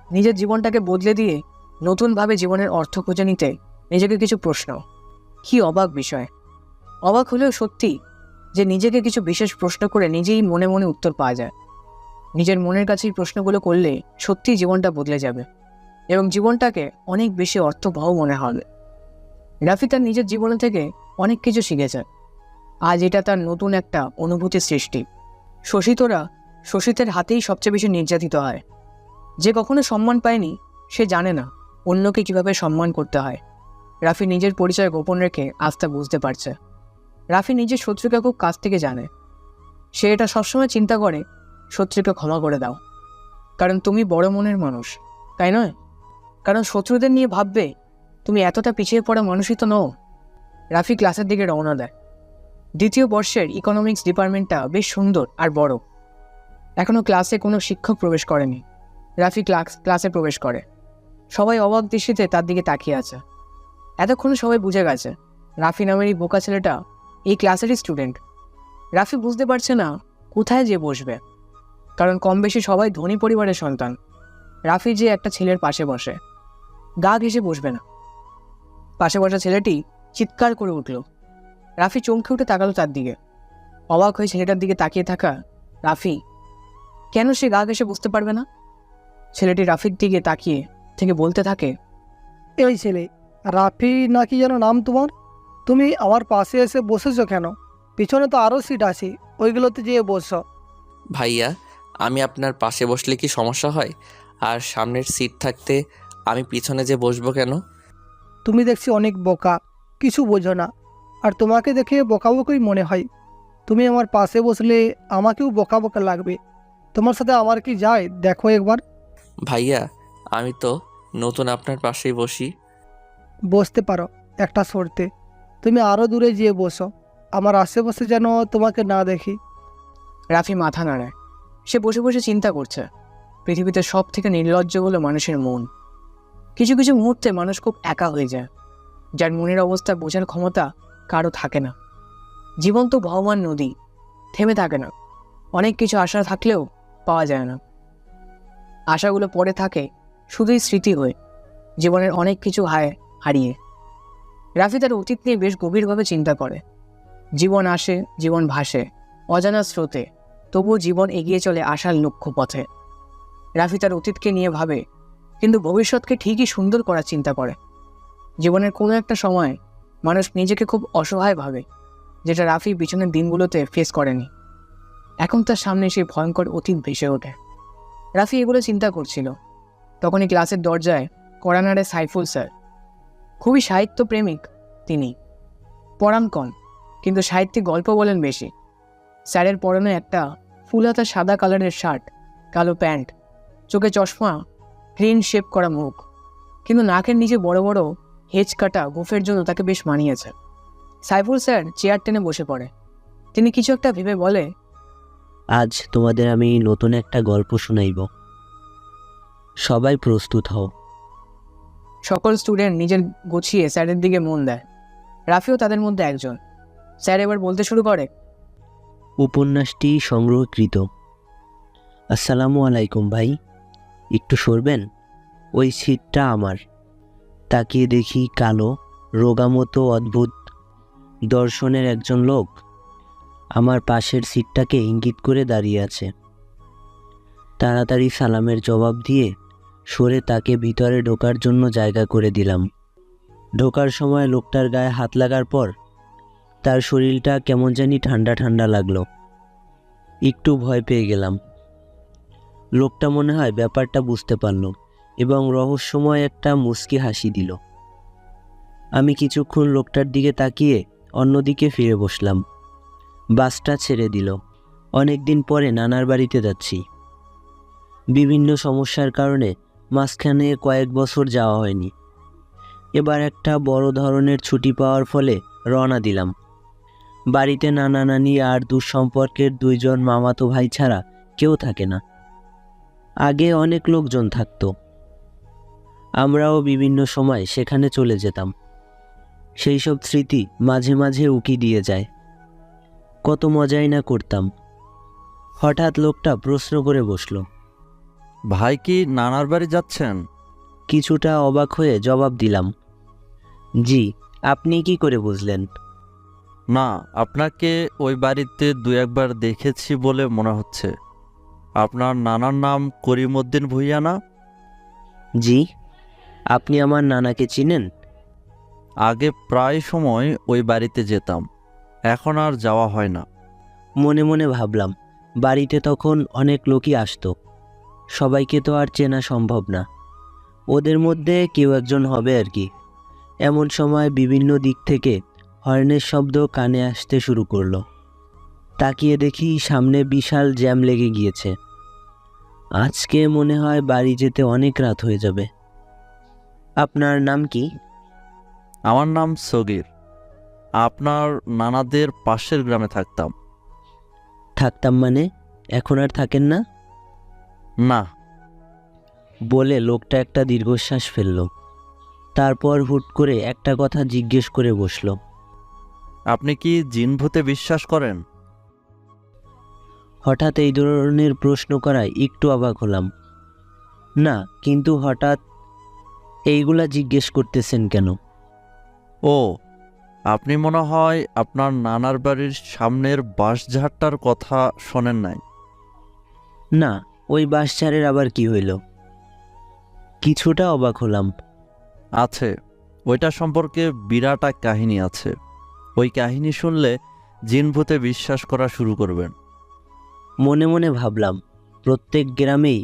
নিজের জীবনটাকে বদলে দিয়ে নতুনভাবে জীবনের অর্থ খুঁজে নিতে নিজেকে কিছু প্রশ্ন। কি অবাক বিষয়! অবাক হলেও সত্যি যে নিজেকে কিছু বিশেষ প্রশ্ন করে নিজেই মনে মনে উত্তর পাওয়া যায়। নিজের মনের কাছেই প্রশ্নগুলো করলে সত্যিই জীবনটা বদলে যাবে এবং জীবনটাকে অনেক বেশি অর্থবহ মনে হবে। রাফি তার নিজের জীবন থেকে অনেক কিছু শিখেছে। আজ এটা তার নতুন একটা অনুভূতির সৃষ্টি। শশীতরা শোষিতের হাতেই সবচেয়ে বেশি নির্যাতিত হয়। যে কখনো সম্মান পায়নি সে জানে না অন্যকে কিভাবে সম্মান করতে হয়। রাফি নিজের পরিচয় গোপন রেখে আজ তা বুঝতে পারছে। রাফি নিজের শত্রুকে খুব কাছ থেকে জানে। সে এটা সবসময় চিন্তা করে শত্রুকে ক্ষমা করে দাও, কারণ তুমি বড় মনের মানুষ, তাই নয়? কারণ শত্রুদের নিয়ে ভাববে তুমি এতটা পিছিয়ে পড়া মানুষই তো নও। রাফি ক্লাসের দিকে রওনা দেয়। দ্বিতীয় বর্ষের ইকোনমিক্স ডিপার্টমেন্টটা বেশ সুন্দর আর বড়। এখনও ক্লাসে কোনো শিক্ষক প্রবেশ করেনি। রাফি ক্লাসে প্রবেশ করে। সবাই অবাক দৃষ্টিতে তার দিকে তাকিয়ে আছে। এতক্ষণে সবাই বুঝে গেছে রাফি নামের এই বোকা ছেলেটা এই ক্লাসেরই স্টুডেন্ট। রাফি বুঝতে পারছে না কোথায় যে বসবে, কারণ কম বেশি সবাই ধনী পরিবারের সন্তান। রাফি যে একটা ছেলের পাশে বসে, গা ঘেঁষে বসবে না। পাশে বসা ছেলেটি চিৎকার করে উঠল। রাফি চমকে উঠে তাকালো তার দিকে। অবাক হয়ে ছেলেটার দিকে তাকিয়ে থাকা রাফি কেন সে গা ঘেঁষে বুঝতে পারবে না? ছেলেটি রাফির দিকে তাকিয়ে থেকে বলতে থাকে, এই ছেলে, রাফি নাকি যেন নাম তোমার? তুমি আমার পাশে এসে বসেছো কেন? পিছনে তো আরও সিট আছে, ওইগুলোতে যেয়ে বসো। ভাইয়া, আমি আপনার পাশে বসলে কি সমস্যা হয়? আর সামনের সিট থাকতে আমি পিছনে যে বসবো কেন? তুমি দেখছি অনেক বোকা, কিছু বোঝো না। আর তোমাকে দেখে বোকাবোকাই মনে হয়। তুমি আমার পাশে বসলে আমাকেও বোকা বোকা লাগবে। তোমার সাথে আমার কি যায় দেখো একবার। ভাইয়া, আমি তো নতুন, আপনার পাশেই বসি। বসতে পারো একটা শর্তে, তুমি আরও দূরে যেয়ে বসো, আমার আশেপাশে যেন তোমাকে না দেখি। রাফি মাথা নাড়ায়। সে বসে বসে চিন্তা করছে পৃথিবীতে সব থেকে নির্লজ্জ হলো মানুষের মন। কিছু কিছু মুহূর্তে মানুষ খুব একা হয়ে যায়, যার মনের অবস্থা বোঝার ক্ষমতা কারো থাকে না। জীবন তো বহমান নদী, থেমে থাকে না। অনেক কিছু আশা থাকলেও পাওয়া যায় না। আশাগুলো পড়ে থাকে শুধুই স্মৃতি হয়ে, জীবনের অনেক কিছু হারিয়ে। রাফি তার অতীত নিয়ে বেশ গভীরভাবে চিন্তা করে। জীবন আসে, জীবন ভাসে অজানা স্রোতে, তবুও জীবন এগিয়ে চলে আশার লক্ষ্য পথে। রাফি তার অতীতকে নিয়ে ভাবে, কিন্তু ভবিষ্যৎকে ঠিকই সুন্দর করার চিন্তা করে। জীবনের কোনো একটা সময় মানুষ নিজেকে খুব অসহায় ভাবে, যেটা রাফি পিছনের দিনগুলোতে ফেস করেনি। এখন তার সামনে সেই ভয়ঙ্কর অতীত ভেসে ওঠে। রাফি এগুলো চিন্তা করছিল, তখনই ক্লাসের দরজায় কড়া নাড়ে সাইফুল স্যার। খুবই সাহিত্যপ্রেমিক তিনি, পড়ান কম, কিন্তু সাহিত্যিক গল্প বলেন বেশি। স্যারের পরনে একটা ফুলহাতা সাদা কালারের শার্ট, কালো প্যান্ট, চোখে চশমা, ক্লিন শেপ করা মুখ, কিন্তু নাকের নিচে বড় বড় হেঁচ কাটা গোফের জন্য তাকে বেশ মানিয়েছে। সাইফুল স্যার চেয়ার টেনে বসে পড়ে। তিনি কিছু একটা ভেবে বলে, আজ তোমাদের আমি নতুন একটা গল্প শোনাইব, সবাই প্রস্তুত হও। সকল স্টুডেন্ট নিজের গুছিয়ে স্যারের দিকে মন দেয়। রাফিও তাদের মধ্যে একজন। স্যার এবার বলতে শুরু করে, উপন্যাসটি সংগ্রহকৃত। আসসালামু আলাইকুম ভাই, একটু সরবেন, ওই সিটটা আমার। তাকিয়ে দেখি কালো রোগামতো অদ্ভুত দর্শনের একজন লোক আমার পাশের সিটটাকে ইঙ্গিত করে দাঁড়িয়ে আছে। তাড়াতাড়ি সালামের জবাব দিয়ে সরে তাকে ভিতরে ঢোকার জন্য জায়গা করে দিলাম। ঢোকার সময় লোকটার গায়ে হাত লাগার পর তার শরীরটা কেমন জানি ঠান্ডা ঠান্ডা লাগলো। একটু ভয় পেয়ে গেলাম। লোকটা মনে হয় ব্যাপারটা বুঝতে পারল এবং রহস্যময় একটা মুচকি হাসি দিল। আমি কিছুক্ষণ লোকটার দিকে তাকিয়ে অন্যদিকে ফিরে বসলাম। বাসটা ছেড়ে দিল। অনেক দিন পরে নানার বাড়িতে যাচ্ছি। বিভিন্ন সমস্যার কারণে মাঝখানে কয়েক বছর যাওয়া হয়নি। এবার একটা বড় ধরনের ছুটি পাওয়ার ফলে রওনা দিলাম। বাড়িতে নানা নানি আর দুঃসম্পর্কের দুইজন মামাতো ভাই ছাড়া কেউ থাকে না। আগে অনেক লোকজন থাকতো, আমরাও বিভিন্ন সময় সেখানে চলে যেতাম। সেই সব স্মৃতি মাঝে মাঝে উকি দিয়ে যায়। কত মজাই না করতাম। হঠাৎ লোকটা প্রশ্ন করে বসলো। ভাই কি নানার বাড়ি যাচ্ছেন? কিছুটা অবাক হয়ে জবাব দিলাম, জি। আপনি কি করে বুঝলেন? না, আপনাকে ওই বাড়িতে দু একবার দেখেছি বলে মনে হচ্ছে। আপনার নানার নাম করিমউদ্দিন ভূঁইয়া না? জি। আপনি আমার নানাকে চিনেন? আগে প্রায় সময় ওই বাড়িতে যেতাম, এখন আর যাওয়া হয় না। মনে মনে ভাবলাম, বাড়িতে তখন অনেক লোকই আসতো। সবাইকে তো আর চেনা সম্ভব না, ওদের মধ্যে কেউ একজন হবে আর কি। এমন সময় বিভিন্ন দিক থেকে হর্নের শব্দ কানে আসতে শুরু করলো। তাকিয়ে দেখি সামনে বিশাল জ্যাম লেগে গিয়েছে। আজকে মনে হয় বাড়ি যেতে অনেক রাত হয়ে যাবে। আপনার নাম কি? আমার নাম সগির। আপনার নানাদের পাশের গ্রামে থাকতাম। থাকতাম মানে এখন আর থাকেন না? না। বলে লোকটা একটা দীর্ঘশ্বাস ফেলল। তারপর হুট করে একটা কথা জিজ্ঞেস করে বসল। আপনি কি জিন ভূতে বিশ্বাস করেন? হঠাৎ এই ধরনের প্রশ্ন করায় একটু অবাক হলাম। না, কিন্তু হঠাৎ এইগুলা জিজ্ঞেস করতেছেন কেন? ও, আপনি মনে হয় আপনার নানার বাড়ির সামনের বাঁশঝাড়টার কথা শোনেন নাই। না, ওই বাঁশঝাড়ের আবার কি হইল? কিছুটা অবাক হলাম। আছে, ওইটা সম্পর্কে বিরাট এক কাহিনী আছে। ওই কাহিনী শুনলে জিন ভূতে বিশ্বাস করা শুরু করবেন। মনে মনে ভাবলাম, প্রত্যেক গ্রামেই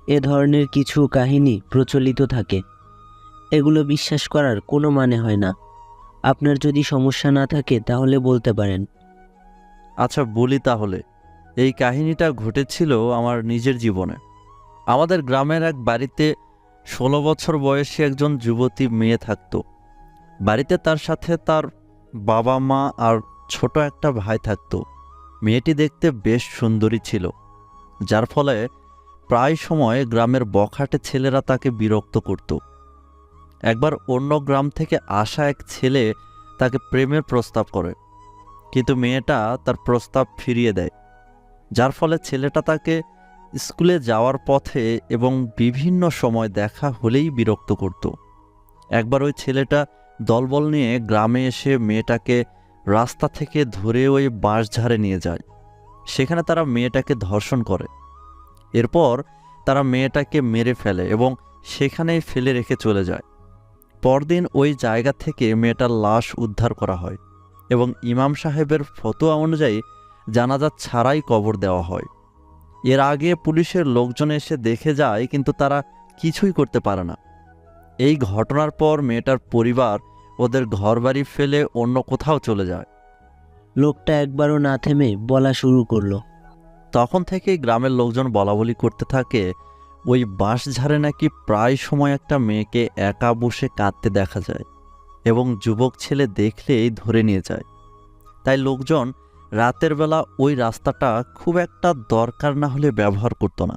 এ ধরনের কিছু কাহিনী প্রচলিত থাকে। এগুলো বিশ্বাস করার কোনো মানে হয় না। আপনার যদি সমস্যা না থাকে তাহলে বলতে পারেন। আচ্ছা বলি তাহলে। এই কাহিনীটা ঘটেছিল আমার নিজের জীবনে। আমাদের গ্রামের এক বাড়িতে 16 বছর বয়সী একজন যুবতী মেয়ে থাকত। বাড়িতে তার সাথে তার বাবা মা আর ছোট একটা ভাই থাকত। মেয়েটি দেখতে বেশ সুন্দরী ছিল, যার ফলে প্রায় সময় গ্রামের বখাটে ছেলেরা তাকে বিরক্ত করত। একবার অন্য গ্রাম থেকে আসা এক ছেলে তাকে প্রেমের প্রস্তাব করে, কিন্তু মেয়েটা তার প্রস্তাব ফিরিয়ে দেয়, যার ফলে ছেলেটা তাকে স্কুলে যাওয়ার পথে এবং বিভিন্ন সময় দেখা হলেই বিরক্ত করত। একবার ওই ছেলেটা দলবল নিয়ে গ্রামে এসে মেয়েটাকে রাস্তা থেকে ধরে ওই বাঁশঝাড়ে নিয়ে যায়। সেখানে তারা মেয়েটাকে ধর্ষণ করে। এরপর তারা মেয়েটাকে মেরে ফেলে এবং সেখানেই ফেলে রেখে চলে যায়। পরদিন ওই জায়গা থেকে মেয়েটার লাশ উদ্ধার করা হয় এবং ইমাম সাহেবের ফতোয়া অনুযায়ী জানাজা ছাড়াই কবর দেওয়া হয়। এর আগে পুলিশের লোকজন এসে দেখে যায়, কিন্তু তারা কিছুই করতে পারে না। এই ঘটনার পর মেয়েটার পরিবার ওদের ঘরবাড়ি ফেলে অন্য কোথাও চলে যায়। লোকটা একবারও না থেমে বলা শুরু করলো। তখন থেকেই গ্রামের লোকজন বলাবলি করতে থাকে, ওই বাঁশঝাড়ে নাকি প্রায় সময় একটা মেয়েকে একা বসে কাঁদতে দেখা যায় এবং যুবক ছেলে দেখলেই ধরে নিয়ে যায়। তাই লোকজন রাতের বেলা ওই রাস্তাটা খুব একটা দরকার না হলে ব্যবহার করতো না।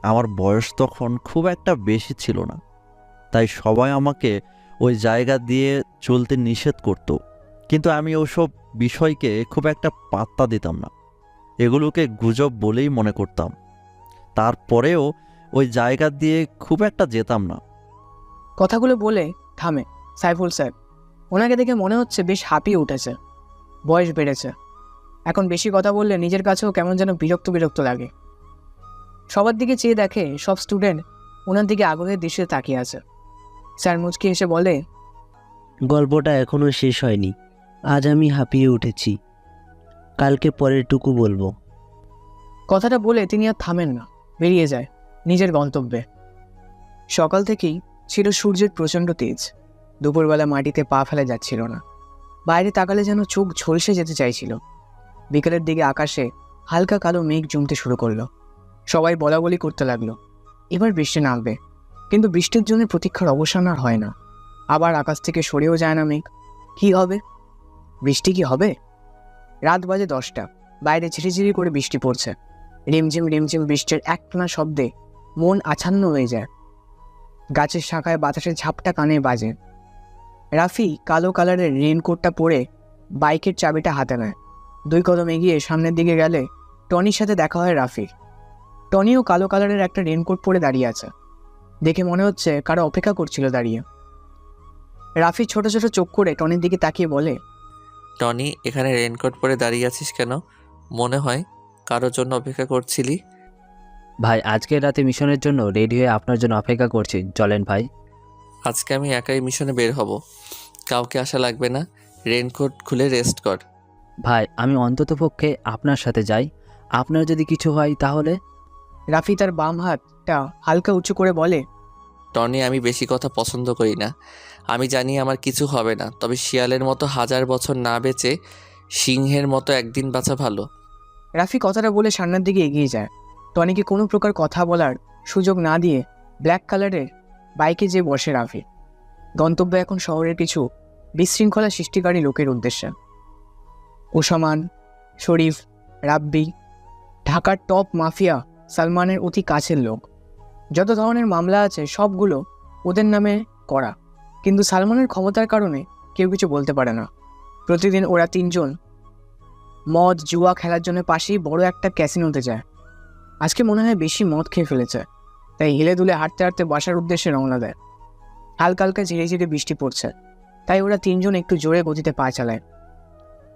আমার বয়স তখন খুব একটা বেশি ছিল না, তাই সবাই আমাকে ওই জায়গা দিয়ে চলতে নিষেধ করত, কিন্তু আমি ওসব বিষয়কে খুব একটা পাত্তা দিতাম না। এগুলোকে গুজব বলেই মনে করতাম। তারপরেও ওই জায়গা দিয়ে খুব একটা যেতাম না। কথাগুলো বলে থামে সাইফুল স্যার। ওনাকে দেখে মনে হচ্ছে বেশ হাঁপিয়ে উঠেছে। বয়স বেড়েছে, এখন বেশি কথা বললে নিজের কাছেও কেমন যেন বিরক্ত বিরক্ত লাগে। সবার দিকে চেয়ে দেখে সব স্টুডেন্ট ওনার দিকে আগ্রহের দৃষ্টিতে তাকিয়ে আছে। স্যার মুচকি এসে বলে, গল্পটা এখনো শেষ হয়নি। আজ আমি হাঁপিয়ে উঠেছি, কালকে পরেরটুকু বলবো। কথাটা বলে তিনি আর থামেন না, বেরিয়ে যায় নিজের গন্তব্যে। সকাল থেকেই ছিল সূর্যের প্রচণ্ড তেজ। দুপুরবেলা মাটিতে পা ফেলা যাচ্ছিল না। বাইরে তাকালে যেন চোখ ঝলসে যেতে চাইছিল। বিকেলের দিকে আকাশে হালকা কালো মেঘ জমতে শুরু করলো। সবাই বলাবলি করতে লাগলো এবার বৃষ্টি নামবে, কিন্তু বৃষ্টির জন্য প্রতীক্ষার অবসান আর হয় না। আবার আকাশ থেকে সরেও যায় না মেঘ। কি হবে? বৃষ্টি কি হবে? রাত বাজে 10টা। বাইরে ঝিরিঝিরি করে বৃষ্টি পড়ছে। রিমঝিম রিমঝিম বৃষ্টির একটানা শব্দে মন আচ্ছন্ন হয়ে যায়। গাছের শাখায় বাতাসের ঝাপটা কানে বাজে। রাফি কালো কালারের রেনকোটটা পরে বাইকের চাবিটা হাতে নেয়। 2 কদম এগিয়ে সামনের দিকে গেলে টনির সাথে দেখা হয় রাফির। টনিও কালো কালারের একটা রেনকোট পরে দাঁড়িয়ে আছে। দেখে মনে হচ্ছে কারো অপেক্ষা করছিল দাঁড়িয়ে। রাফি ছোট ছোট চোখ করে টনির দিকে তাকিয়ে বলে, টনি, এখানে রেনকোট পরে দাঁড়িয়ে আছিস কেন? মনে হয় কারোর জন্য অপেক্ষা করছিলি। ভাই, আজকের রাতে মিশনের জন্য রেডি হয়ে আপনার জন্য অপেক্ষা করছি, চলেন ভাই। আজকে আমি একাই মিশনে বের হব, কাউকে আসা লাগবে না। রেনকোট খুলে রেস্ট কর। ভাই, আমি অন্ততপক্ষে আপনার সাথে যাই। আপনার যদি কিছু হয় তাহলে? রাফি তার বাম হাতটা হালকা উঁচু করে বলে, টনি, আমি বেশি কথা পছন্দ করি না। আমি জানি আমার কিছু হবে না, তবে শিয়ালের মতো 1000 বছর না বেঁচে সিংহের মতো একদিন বাঁচা ভালো। রাফি কথাটা বলে সামনের দিকে এগিয়ে যায়। টনিকে কোনো প্রকার কথা বলার সুযোগ না দিয়ে ব্ল্যাক কালারের বাইকে যেয়ে বসে রাফি। গন্তব্য এখন শহরের কিছু বিশৃঙ্খলা সৃষ্টিকারী লোকের উদ্দেশ্যে। ওসামান, শরীফ, রাব্বি, ঢাকার টপ মাফিয়া সালমানের অতি কাছের লোক। যত ধরনের মামলা আছে সবগুলো ওদের নামে করা, কিন্তু সালমানের ক্ষমতার কারণে কেউ কিছু বলতে পারে না। প্রতিদিন ওরা তিনজন মদ জুয়া খেলার জন্য পাশেই বড় একটা ক্যাসিনোতে যায়। আজকে মনে হয় বেশি মদ খেয়ে ফেলেছে, তাই হেলে দুলে হাঁটতে হাঁটতে বাসার উদ্দেশ্যে রওনা দেয়। হালকা হালকা ঝিরে ঝিরে বৃষ্টি পড়ছে, তাই ওরা তিনজন একটু জোরে গতিতে পা চালায়।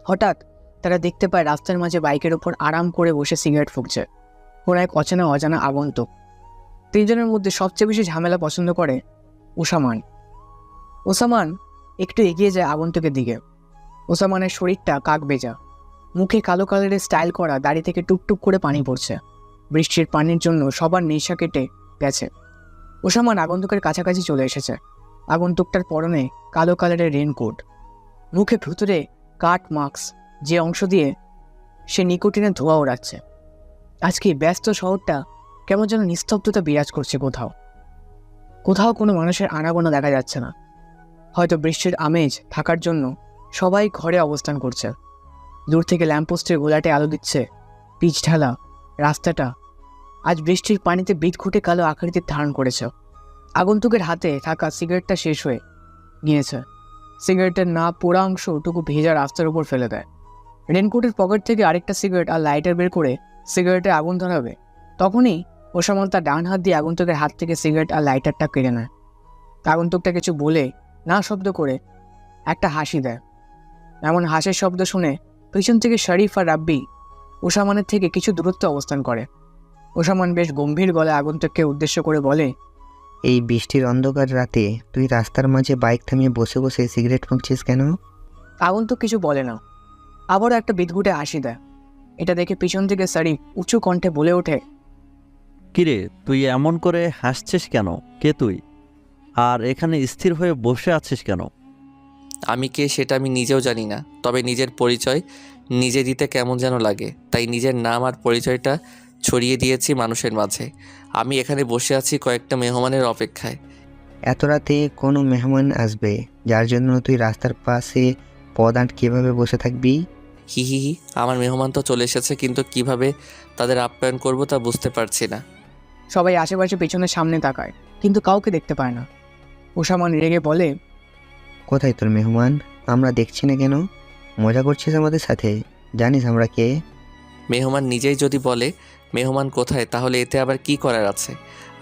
হঠাৎ তারা দেখতে পায় রাস্তার মাঝে বাইকের ওপর আরাম করে বসে সিগারেট ফুঁকছে ওরা এক অচেনা অজানা আগন্তুক। তিনজনের মধ্যে সবচেয়ে বেশি ঝামেলা পছন্দ করে ওসামান। ওসামান একটু এগিয়ে যায় আগন্তুকের দিকে। ওসামানের শরীরটা কাক বেজা, মুখে কালো কালারের স্টাইল করা দাড়ি থেকে টুকটুক করে পানি পড়ছে। বৃষ্টির পানির জন্য সবার নেশা কেটে গেছে। ওসামান আগন্তুকের কাছাকাছি চলে এসেছে। আগন্তুকটার পরনে কালো কালারের রেনকোট, মুখে ভুতুরে কাট মাস্ক, যে অংশ দিয়ে সে নিকোটিনের ধোঁয়া ওড়াচ্ছে। আজকে ব্যস্ত শহরটা কেমন যেন নিস্তব্ধতা বিরাজ করছে। কোথাও কোথাও কোনো মানুষের আনাগোনা দেখা যাচ্ছে না। হয়তো বৃষ্টির আমেজ থাকার জন্য সবাই ঘরে অবস্থান করছে। দূর থেকে ল্যাম্পপোস্টের গোলাটে আলো দিচ্ছে পিচ ঢালা রাস্তাটা আজ বৃষ্টির পানিতে বিদঘুটে কালো আকৃতি ধারণ করেছে। আগন্তুকের হাতে থাকা সিগারেটটা শেষ হয়ে গিয়েছে। সিগারেটের না পোড়া অংশটুকু ভেজা রাস্তার উপর ফেলে দেয়। রেনকোটের পকেট থেকে আরেকটা সিগারেট আর লাইটার বের করে সিগারেটে আগুন ধরাবে, তখনই ওসামান তার ডান হাত দিয়ে আগন্তুকের হাত থেকে সিগারেট আর লাইটারটা কেড়ে নেয়। আগন্তুকটা কিছু বলে না শব্দ করে একটা হাসি দেয়। এমন হাসির শব্দ শুনে পিছন থেকে শরীফ আর রাব্বি ওসামানের থেকে কিছু দূরত্বে অবস্থান করে। ওসামান বেশ গম্ভীর গলায় আগন্তুককে উদ্দেশ্য করে বলে, এই বৃষ্টির অন্ধকার রাতে তুই রাস্তার মাঝে বাইক থামিয়ে বসে বসে সিগারেট ফুঁকছিস কেন? আগন্তুক কিছু বলে না, আবারও একটা বিদঘুটে হাসি দেয়। এটা দেখে পিছন থেকে শরীফ উঁচু কণ্ঠে বলে ওঠে, কিরে, তুই এমন করে হাসছিস কেন? কে তুই? আর এখানে স্থির হয়ে বসে আছিস কেন? আমি কে সেটা আমি নিজেও জানি না, তবে নিজের পরিচয় নিজে দিতে কেমন যেন লাগে, তাই নিজের নাম আর পরিচয়টা ছড়িয়ে দিয়েছি মানুষের মাঝে। আমি এখানে বসে আছি কয়েকটা মেহমানের অপেক্ষায়। এত রাতে কোনো মেহমান আসবে যার জন্য তুই রাস্তার পাশে পথ কিভাবে বসে থাকবি? হি হি হি, আমার মেহমান তো চলে এসেছে, কিন্তু কিভাবে তাদের আপ্যায়ন করব তা বুঝতে পারছি না। সবাই আশেপাশে পেছনের সামনে তাকায়, কিন্তু কাউকে দেখতে পায় না। ওসামান রেগে বলে, কোথায় তোর মেহমান? আমরা দেখছি না কেন? মজা করছিস আমাদের সাথে? জানিস আমরা কে? মেহমান নিজেই যদি বলে মেহমান কোথায়, তাহলে এতে আবার কি করার আছে?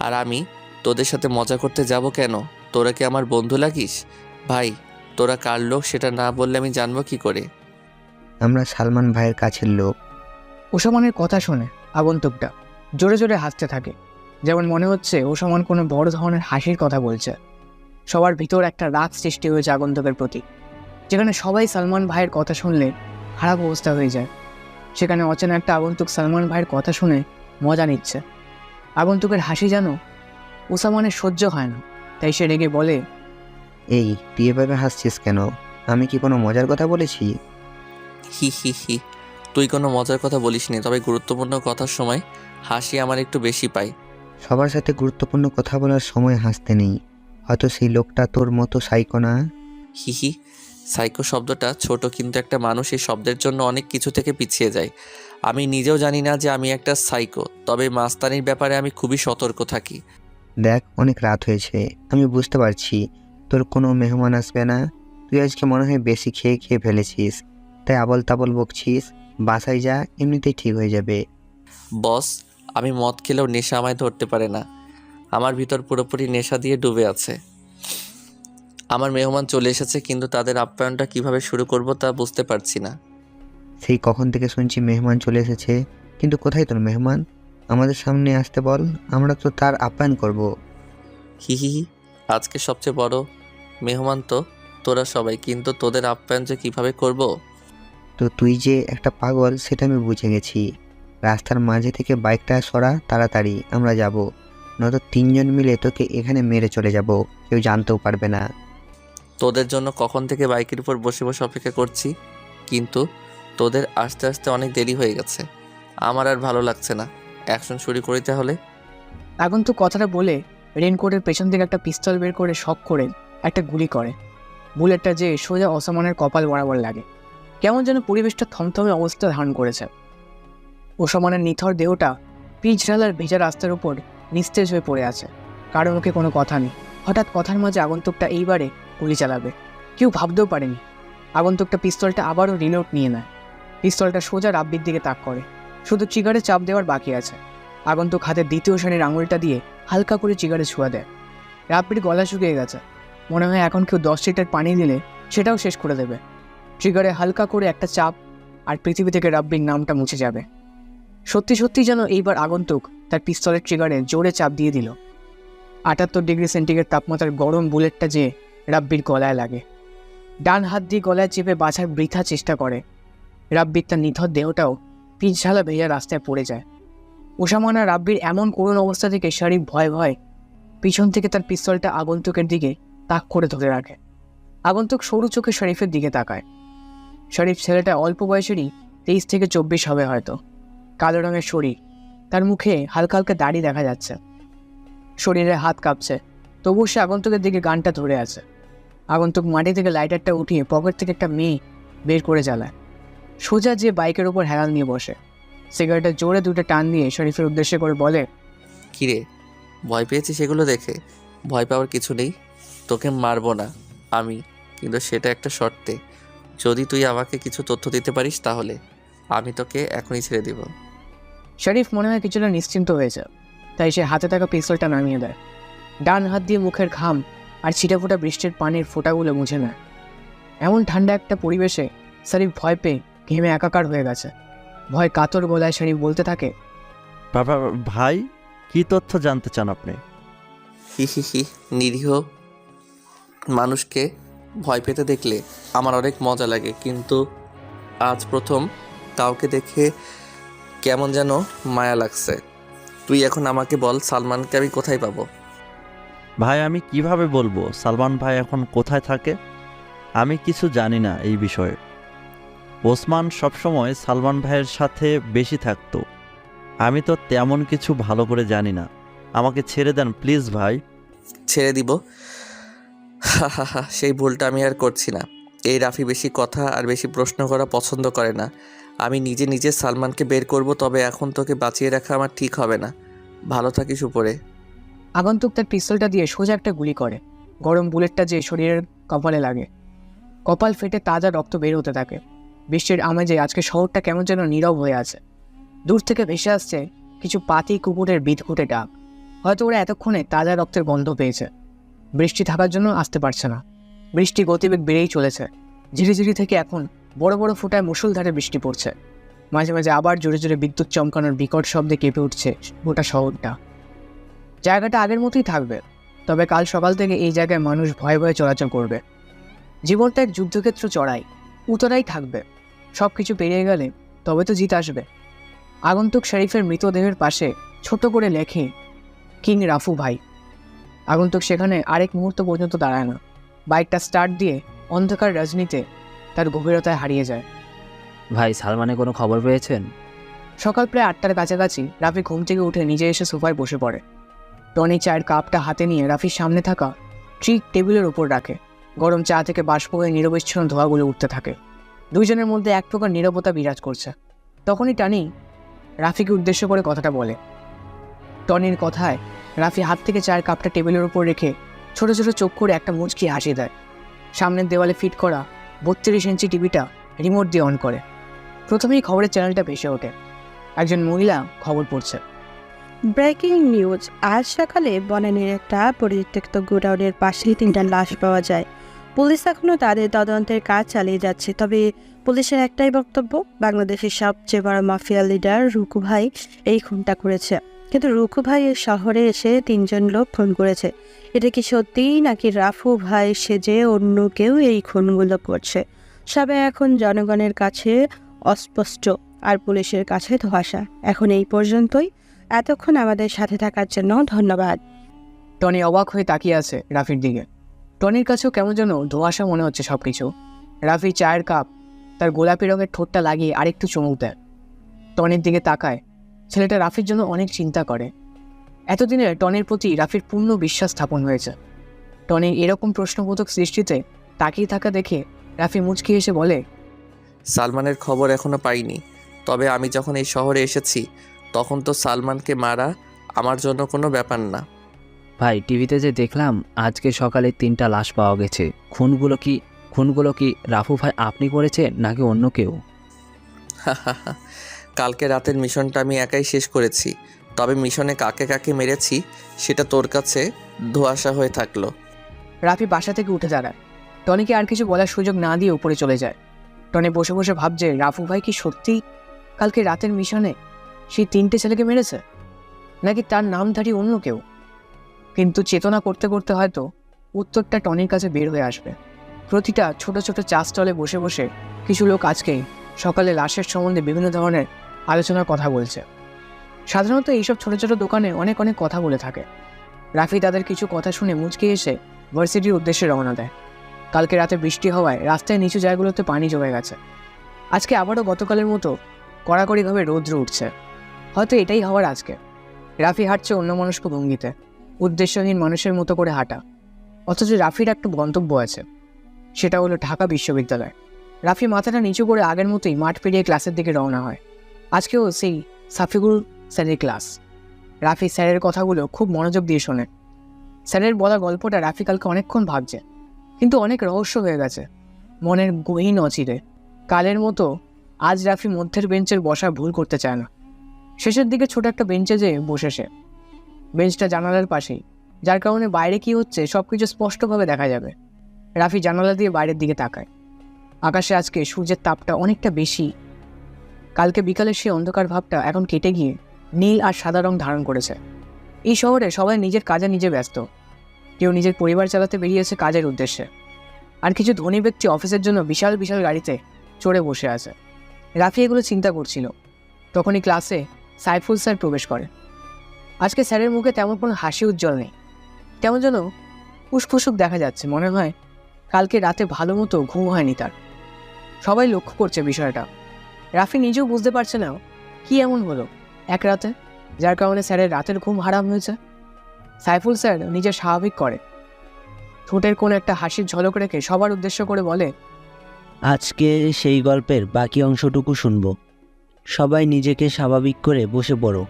আর আমি তোদের সাথে মজা করতে যাব কেন? তোরা কি আমার বন্ধু লাগিস? ভাই, তোরা কার লোক সেটা না বললে আমি জানবো কি করে? আমরা সালমান ভাইয়ের কাছের লোক। ওসামানের কথা শুনে আগন্তুকটা জোরে জোরে হাসতে থাকে, যেমন মনে হচ্ছে ওসামান কোনো বড় ধরনের হাসির কথা বলছে। সবার ভিতর একটা রাগ সৃষ্টি হয়েছে আগন্তুকের প্রতি। যেখানে সবাই সালমান ভাইয়ের কথা শুনলে খারাপ অবস্থা হয়ে যায়, সেখানে অচেনা একটা আগন্তুক সালমান ভাইয়ের কথা শুনে মজা নিচ্ছে। আগন্তুকের হাসি যেন ওসামানের সহ্য হয় না, তাই সে রেগে বলে, এই তুই এভাবে হাসছিস কেন? আমি কি কোনো মজার কথা বলেছি? হি হি হি, তুই কোনো মজার কথা বলিসনি, তবে গুরুত্বপূর্ণ কথার সময় হাসি আমার একটু বেশি পাই। সবার সাথে গুরুত্বপূর্ণ কথা বলার সময় হাসতে নেই। হয়তো সেই লোকটা তোর মতো সাইকো না। হি হি, সাইকো শব্দটা ছোট, কিন্তু একটা মানুষ এই শব্দের জন্য অনেক কিছু থেকে পিছিয়ে যায়। আমি নিজেও জানি না যে আমি একটা সাইকো, তবে মাস্তানির ব্যাপারে আমি খুবই সতর্ক থাকি। দেখ, অনেক রাত হয়েছে, আমি বুঝতে পারছি তোর কোনো মেহমান আসবে না। তুই আজকে মনে হয় বেশি খেয়ে খেয়ে ফেলেছিস, তাই আবল তাবল বকছিস। বাসায় যা, এমনিতেই ঠিক হয়ে যাবে। বস, আমি মদ খেলেও নেশা আমায় ধরতে পারে না। আমার ভিতর পুরোপুরি নেশা দিয়ে ডুবে আছে। আমার মেহমান চলে এসেছে, কিন্তু তাদের আপ্যায়নটা কিভাবে শুরু করব তা বুঝতে পারছি না। সেই কখন থেকে শুনছি মেহমান চলে এসেছে, কিন্তু কোথায় তোর মেহমান? আমাদের সামনে আসতে বল, আমরা তো তার আপ্যায়ন করব। হি হি হি, আজকে সবচেয়ে বড় মেহমান তো তোরা সবাই, কিন্তু তোদের আপ্যায়ন যে কিভাবে করব? তো তুই যে একটা পাগল সেটা আমি বুঝে গেছি। রাস্তার মাঝে থেকে বাইকটা সরা তাড়াতাড়ি, আমরা যাব, নয়তো 3 জন মিলে তোকে এখানে মেরে চলে যাব, কেউ জানতেও পারবে না। তোদের জন্য কখন থেকে বাইকের উপর বসে বসে অপেক্ষা করছি, কিন্তু তোদের আসতে আসতে অনেক দেরি হয়ে গেছে। আমার আর ভালো লাগছে না, অ্যাকশন শুরু করি তাহলে। আগন্তুক কথাটা বলে রেনকোটের পেছন থেকে একটা পিস্তল বের করে শক করে একটা গুলি করে। বুলেটটা যে সোজা ওসমানের কপাল বরাবর লাগে। কেমন যেন পরিবেশটা থমথমে অবস্থা ধারণ করেছে। ওসমানের নিথর দেহটা পিচ ঢালার ভেজা রাস্তার উপর নিস্তেজ হয়ে পড়ে আছে। কারো মুখে কোনো কথা নেই। হঠাৎ কথার মাঝে আগন্তুকটা এইবারে গুলি চালাবে। কেউ ভাবতেও পারেনি। আগন্তুকটা পিস্তলটা আবারও রিলোড নিয়ে নেয়। পিস্তলটা সোজা রাব্বির দিকে তাক করে। শুধু চিগারে চাপ দেওয়ার বাকি আছে। আগন্তুক হাতের দ্বিতীয় শ্রেণীর আঙুলটা দিয়ে হালকা করে চিগারে ছুঁয়া দেয়। রাব্বির গলা শুকিয়ে গেছে। মনে হয় এখন কেউ 10 লিটার পানি দিলে সেটাও শেষ করে দেবে। ট্রিগারে হালকা করে একটা চাপ আর পৃথিবী থেকে রাব্বির নামটা মুছে যাবে। সত্যি সত্যি যেন এইবার আগন্তুক তার পিস্তলের ট্রিগারে জোরে চাপ দিয়ে দিল। 78 ডিগ্রি সেন্টিগ্রেড তাপমাত্রার গরম বুলেটটা যে রাব্বির গলায় লাগে। ডান হাত দিয়ে গলায় চেপে বাঁচার বৃথা চেষ্টা করে। রাব্বির তার নিথর দেহটাও পিছঝালা ভেজা রাস্তায় পড়ে যায়। ওসামানা রাব্বির এমন করুণ অবস্থা থেকে শরীফ ভয় ভয় পিছন থেকে তার পিস্তলটা আগন্তুকের দিকে তাক করে ধরে রাখে। আগন্তুক সরু চোখে শরীফের দিকে তাকায়। শরীফ ছেলেটা অল্প বয়সেরই 23 থেকে 24 হবে হয়তো। কালো রঙের শরীর, তার মুখে হালকা হালকা দাড়ি দেখা যাচ্ছে। শরীরে হাত কাঁপছে, তবুও সে আগন্তুকের দিকে গানটা ধরে আছে। আগন্তুক মাটি থেকে লাইটারটা উঠিয়ে পকেট থেকে একটা মেয়ে বের করে জ্বালায়। সোজা যে বাইকের ওপর হেলান নিয়ে বসে সিগারেটের জোরে 2টা টান দিয়ে শরীফের উদ্দেশ্যে করে বলে, কিরে, ভয় পেয়েছি সেগুলো দেখে? ভয় পাওয়ার কিছু নেই, তোকে মারবো না আমি, কিন্তু সেটা একটা শর্তে। যদি তুই আমাকে কিছু তথ্য দিতে পারিস তাহলে আমি তোকে এখনই ছেড়ে দিব। শরীফ মনে হয় কিছুটা নিশ্চিন্ত হয়েছে, তাই সে হাতে থাকা পিস্তলটা নামিয়ে দেয়। ডান হাত দিয়ে মুখের ঘাম আর ছিটাফোটা বৃষ্টির পানির ফোঁটাগুলো মুছে নেয়। এমন ঠান্ডা একটা পরিবেশে শরীফ ভয় পেয়ে ঘেমে একাকার হয়ে গেছে। ভয় কাতর গলায় শরীফ বলতে থাকে, বাবা ভাই, কি তথ্য জানতে চান আপনি? হি হি হি, নিরীহ মানুষকে ভয় পেতে দেখলে আমার অনেক মজা লাগে, কিন্তু আজ প্রথম কাউকে দেখে কেমন যেন মায়া লাগছে। তুই এখন আমাকে বল, সালমানকে আমি কোথায় পাবো? ভাই আমি কিভাবে বলবো সালমান ভাই এখন কোথায় থাকে? আমি কিছু জানি না এই বিষয়ে। ওসমান সবসময় সালমান ভাইয়ের সাথে বেশি থাকতো। আমি তো তেমন কিছু ভালো করে জানি না। আমাকে ছেড়ে দেন প্লিজ ভাই। ছেড়ে দিব? হা হা হা, সেই ভুলটা আমি আর করছি না। এই রাফি বেশি কথা আর বেশি প্রশ্ন করা পছন্দ করে না। আমি নিজে নিজে সালমানকে বের করব, তবে এখন তোকে বাঁচিয়ে রাখা আমার ঠিক হবে না। ভালো থাকিস উপরে। আগন্তুক তার পিস্তলটা দিয়ে সোজা একটা গুলি করে। গরম বুলেটটা যে শরীরের কপালে লাগে। কপাল ফেটে তাজা রক্ত বের হতে থাকে। বৃষ্টির আমেজে আজকে শহরটা কেমন যেন নীরব হয়ে আছে। দূর থেকে ভেসে আসছে কিছু পাতি কুকুরের বিদঘুটে ডাক। হয়তো ওরা এতক্ষণে তাজা রক্তের গন্ধ পেয়েছে। বৃষ্টি থাকার জন্য আসতে পারছে না। বৃষ্টি গতিবেগ বেড়েই চলেছে। ঝিরিঝিরি থেকে এখন বড় বড় ফোঁটায় মুষলধারে বৃষ্টি পড়ছে। মাঝে মাঝে আবার জোরে জোরে বিদ্যুৎ চমকানোর বিকট শব্দে কেঁপে উঠছে গোটা শহরটা। জায়গাটা আগের মতোই থাকবে, তবে কাল সকাল থেকে এই জায়গায় মানুষ ভয়ে ভয়ে চলাচল করবে। জীবনটা এক যুদ্ধক্ষেত্র চড়াই উতরাই থাকবে। সব কিছু পেরিয়ে গেলে তবে তো জিত আসবে। আগন্তুক শরীফের মৃতদেহের পাশে ছোট করে লেখে, কিং রাফু ভাই। আগন্তুক সেখানে আরেক মুহূর্ত পর্যন্ত দাঁড়ায় না। বাইকটা স্টার্ট দিয়ে অন্ধকার রজনীতে তার গভীরতায় হারিয়ে যায়। ভাই, সালমানের কোনো খবর পেয়েছেন? সকাল প্রায় 8টার কাছাকাছি রাফি ঘুম থেকে উঠে নিজে এসে সোফায় বসে পড়ে। টনি চায়ের কাপটা হাতে নিয়ে রাফির সামনে থাকা ট্রি টেবিলের উপর রাখে। গরম চা থেকে বাষ্প হয়ে নিরবচ্ছিন্ন ধোঁয়াগুলো উঠতে থাকে। দুইজনের মধ্যে এক প্রকার নীরবতা বিরাজ করছে। তখনই টনি রাফিকে উদ্দেশ্য করে কথাটা বলে। টনির কথায় রাফি হাত থেকে চায়ের কাপটা টেবিলের উপর রেখে ছোট ছোট চোখ করে একটা মুচকি হাসি দেয়। সামনের দেওয়ালে ফিট করা 32 ইঞ্চি টিভিটা রিমোট দিয়ে অন করে। প্রথমেই খবরের চ্যানেলটা ভেসে ওঠে। একজন মহিলা খবর পড়ছে। ব্রেকিং নিউজ, আজ সকালে বনানীর একটা পরিত্যক্ত গোডাউনের পাশেই 3টা লাশ পাওয়া যায়। পুলিশ এখনও তাদের তদন্তের কাজ চালিয়ে যাচ্ছে। তবে পুলিশের একটাই বক্তব্য, বাংলাদেশের সবচেয়ে বড় মাফিয়া লিডার রুকু ভাই এই খুনটা করেছে। কিন্তু রুকু ভাই এই শহরে এসে 3 জন লোক খুন করেছে। এটা কি সত্যি নাকি রাফু ভাই সেজে অন্য কেউ এই খুনগুলো করছে? সবাই এখন জনগণের কাছে অস্পষ্ট। আর পুলিশের কাছে ধোঁয়াশা। এখন এই পর্যন্তই। এতক্ষণ আমাদের সাথে থাকার জন্য ধন্যবাদ। টনি অবাক হয়ে তাকিয়ে আছে রাফির দিকে। টনির কাছেও কেমন যেন ধোঁয়াশা মনে হচ্ছে সব কিছু। রাফি চায়ের কাপ তার গোলাপি রঙের ঠোঁটটা লাগিয়ে আরেকটু চুমুক দেয়। টনির দিকে তাকায়। ছেলেটা রাফির জন্য অনেক চিন্তা করে। এতদিনে টনির প্রতি রাফির পূর্ণ বিশ্বাস স্থাপন হয়েছে। টনির এরকম প্রশ্নবোধক সৃষ্টিতে তাকিয়ে থাকা দেখে রাফি মুচকি এসে বলে, সালমানের খবর এখনো পাইনি, তবে আমি যখন এই শহরে এসেছি তখন তো সালমানকে মারা আমার জন্য কোনো ব্যাপার না। ভাই, টিভিতে যে দেখলাম আজকে সকালে 3টা লাশ পাওয়া গেছে। খুনগুলো কি রাফু ভাই আপনি করেছেন নাকি অন্য কেউ? কালকে রাতের মিশনটা আমি একাই শেষ করেছি, তবে মিশনে কাকে কাকে মেরেছি সেটা তোর কাছে ধোঁয়াশা হয়ে থাকলো। রাফি বাসা থেকে উঠে দাঁড়ায়। টনিকে আর কিছু বলার সুযোগ না দিয়ে উপরে চলে যায়। টনি বসে বসে ভাবছে রাফু ভাই কি সত্যিই কালকে রাতের মিশনে সেই 3টে ছেলেকে মেরেছে, নাকি তার নামধারী অন্য কেউ। কিন্তু চেতনা করতে করতে হয়তো উত্তরটা টনির কাছে বের হয়ে আসবে। প্রতিটা ছোট ছোট চা স্টলে বসে বসে কিছু লোক আজকেই সকালে লাশের সম্বন্ধে বিভিন্ন ধরনের আলোচনার কথা বলছে। সাধারণত এইসব ছোট ছোট দোকানে অনেক অনেক কথা বলে থাকে। রাফি তাদের কিছু কথা শুনে মুচকে এসে ভার্সিটির উদ্দেশ্যে রওনা দেয়। কালকে রাতে বৃষ্টি হওয়ায় রাস্তায় নিচু জায়গাগুলোতে পানি জমে গেছে। আজকে আবারও গতকালের মতো কড়াকড়িভাবে রৌদ্র উঠছে। হয়তো এটাই হওয়ার আজকে। রাফি হাঁটছে অন্যমনস্ক ভঙ্গিতে, উদ্দেশ্যহীন মানুষের মতো করে হাঁটা। অথচ রাফির একটা গন্তব্য আছে, সেটা হলো ঢাকা বিশ্ববিদ্যালয়। রাফি মাথাটা নিচু করে আগের মতোই মাঠ পেরিয়ে ক্লাসের দিকে রওনা হয়। আজকেও সেই সাফিকুল স্যারের ক্লাস। রাফি স্যারের কথাগুলো খুব মনোযোগ দিয়ে শোনে। স্যারের বলা গল্পটা রাফি কালকে অনেকক্ষণ ভাবছে, কিন্তু অনেক রহস্য হয়ে গেছে মনের গহীন অচিরে। কালের মতো আজ রাফি মধ্যের বেঞ্চের বসা ভুল করতে চায় না। শেষের দিকে ছোট একটা বেঞ্চে যেয়ে বসে সে। বেঞ্চটা জানালার পাশেই, যার কারণে বাইরে কি হচ্ছে সব কিছু স্পষ্টভাবে দেখা যাবে। রাফি জানালা দিয়ে বাইরের দিকে তাকায়। আকাশে আজকে সূর্যের তাপটা অনেকটা বেশি। কালকে বিকালের সেই অন্ধকার ভাবটা এখন কেটে গিয়ে নীল আর সাদা রং ধারণ করেছে। এই শহরে সবাই নিজের কাজে নিজে ব্যস্ত। কেউ নিজের পরিবার চালাতে বেরিয়েছে কাজের উদ্দেশ্যে, আর কিছু ধনী ব্যক্তি অফিসের জন্য বিশাল বিশাল গাড়িতে চড়ে বসে আছে। রাফি এগুলো চিন্তা করছিল, তখনই ক্লাসে সাইফুল স্যার প্রবেশ করে। আজকে স্যারের মুখে তেমন কোনো হাসি উজ্জ্বল নেই, কেমন যেন ফুসফুসুক দেখা যাচ্ছে। মনে হয় কালকে রাতে ভালো মতো ঘুম হয়নি তার। সবাই লক্ষ্য করছে বিষয়টা। রাফি নিজেও বুঝতে পারছে না কি এমন হলো এক রাতে, যার কারণে স্যারের রাতের ঘুম হারাম হয়েছে। সাইফুল স্যার নিজে স্বাভাবিক করে, ঠোঁটের কোন একটা হাসির ঝলক রেখে সবার উদ্দেশ্য করে বলে, আজকে সেই গল্পের বাকি অংশটুকু শুনবো। সবাই নিজেকে স্বাভাবিক করে বসে পড়ো।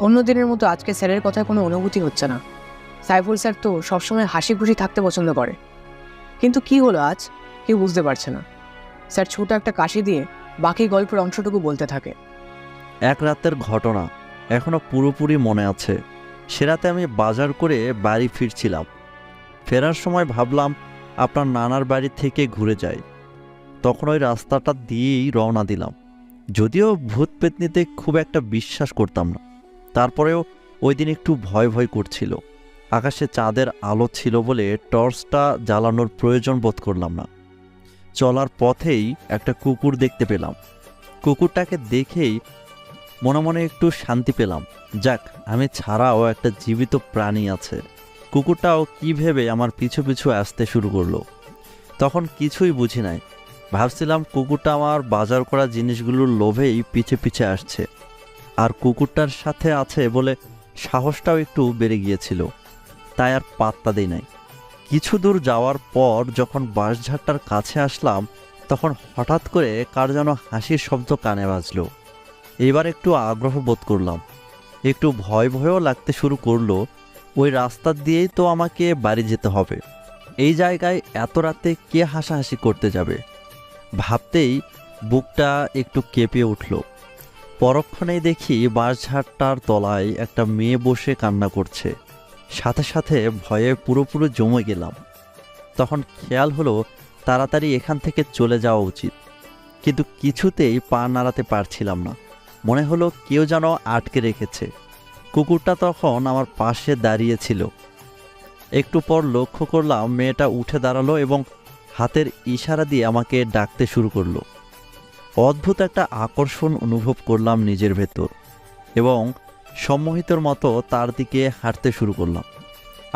অন্য দিনের মতো আজকে স্যারের কথায় কোনো অনুভূতি হচ্ছে না। সাইফুল স্যার তো সবসময় হাসি খুশি থাকতে পছন্দ করে, কিন্তু কি হলো আজ কেউ বুঝতে পারছে না। স্যার ছোট একটা কাশি দিয়ে বাকি গল্পের অংশটুকু বলতে থাকে। এক রাতের ঘটনা এখনো পুরোপুরি মনে আছে। সে রাতে আমি বাজার করে বাড়ি ফিরছিলাম। ফেরার সময় ভাবলাম আপনার নানার বাড়ি থেকে ঘুরে যাই। তখন ওই রাস্তাটা দিয়েই রওনা দিলাম। যদিও ভূত পেতনিতে খুব একটা বিশ্বাস করতাম না, তারপরেও ওই দিন একটু ভয় ভয় করছিল। আকাশে চাঁদের আলো ছিল বলে টর্চটা জ্বালানোর প্রয়োজন বোধ করলাম না। চলার পথেই একটা কুকুর দেখতে পেলাম। কুকুরটাকে দেখেই মনে মনে একটু শান্তি পেলাম। যাক, আমি ছাড়াও একটা জীবিত প্রাণী আছে। কুকুরটাও কি ভেবে আমার পিছু পিছু আসতে শুরু করলো। তখন কিছুই বুঝি নাই, ভাবছিলাম কুকুরটা আমার বাজার করা জিনিসগুলোর লোভেই পিছে পিছে আসছে। আর কুকুরটার সাথে আছে বলে সাহসটাও একটু বেড়ে গিয়েছিল, তাই আর পাত্তা দিই নাই। কিছু দূর যাওয়ার পর যখন বাঁশঝাড়টার কাছে আসলাম, তখন হঠাৎ করে কার যেন হাসির শব্দ কানে বাজলো। এবার একটু আগ্রহ বোধ করলাম, একটু ভয় ভয়ও লাগতে শুরু করলো। ওই রাস্তা দিয়েই তো আমাকে বাড়ি যেতে হবে। এই জায়গায় এত রাতে কে হাসাহাসি করতে যাবে ভাবতেই বুকটা একটু কেঁপে উঠল। পরক্ষণেই দেখি বাঁশঝাড়টার তলায় একটা মেয়ে বসে কান্না করছে। সাথে সাথে ভয়ে পুরোপুরি জমে গেলাম। তখন খেয়াল হলো তাড়াতাড়ি এখান থেকে চলে যাওয়া উচিত, কিন্তু কিছুতেই পা নাড়াতে পারছিলাম না। মনে হলো কেউ যেন আটকে রেখেছে। কুকুরটা তখন আমার পাশে দাঁড়িয়েছিল। একটু পর লক্ষ্য করলাম মেয়েটা উঠে দাঁড়ালো এবং হাতের ইশারা দিয়ে আমাকে ডাকতে শুরু করলো। অদ্ভুত একটা আকর্ষণ অনুভব করলাম নিজের ভেতর এবং সম্মোহিতর মতো তার দিকে হাঁটতে শুরু করলাম।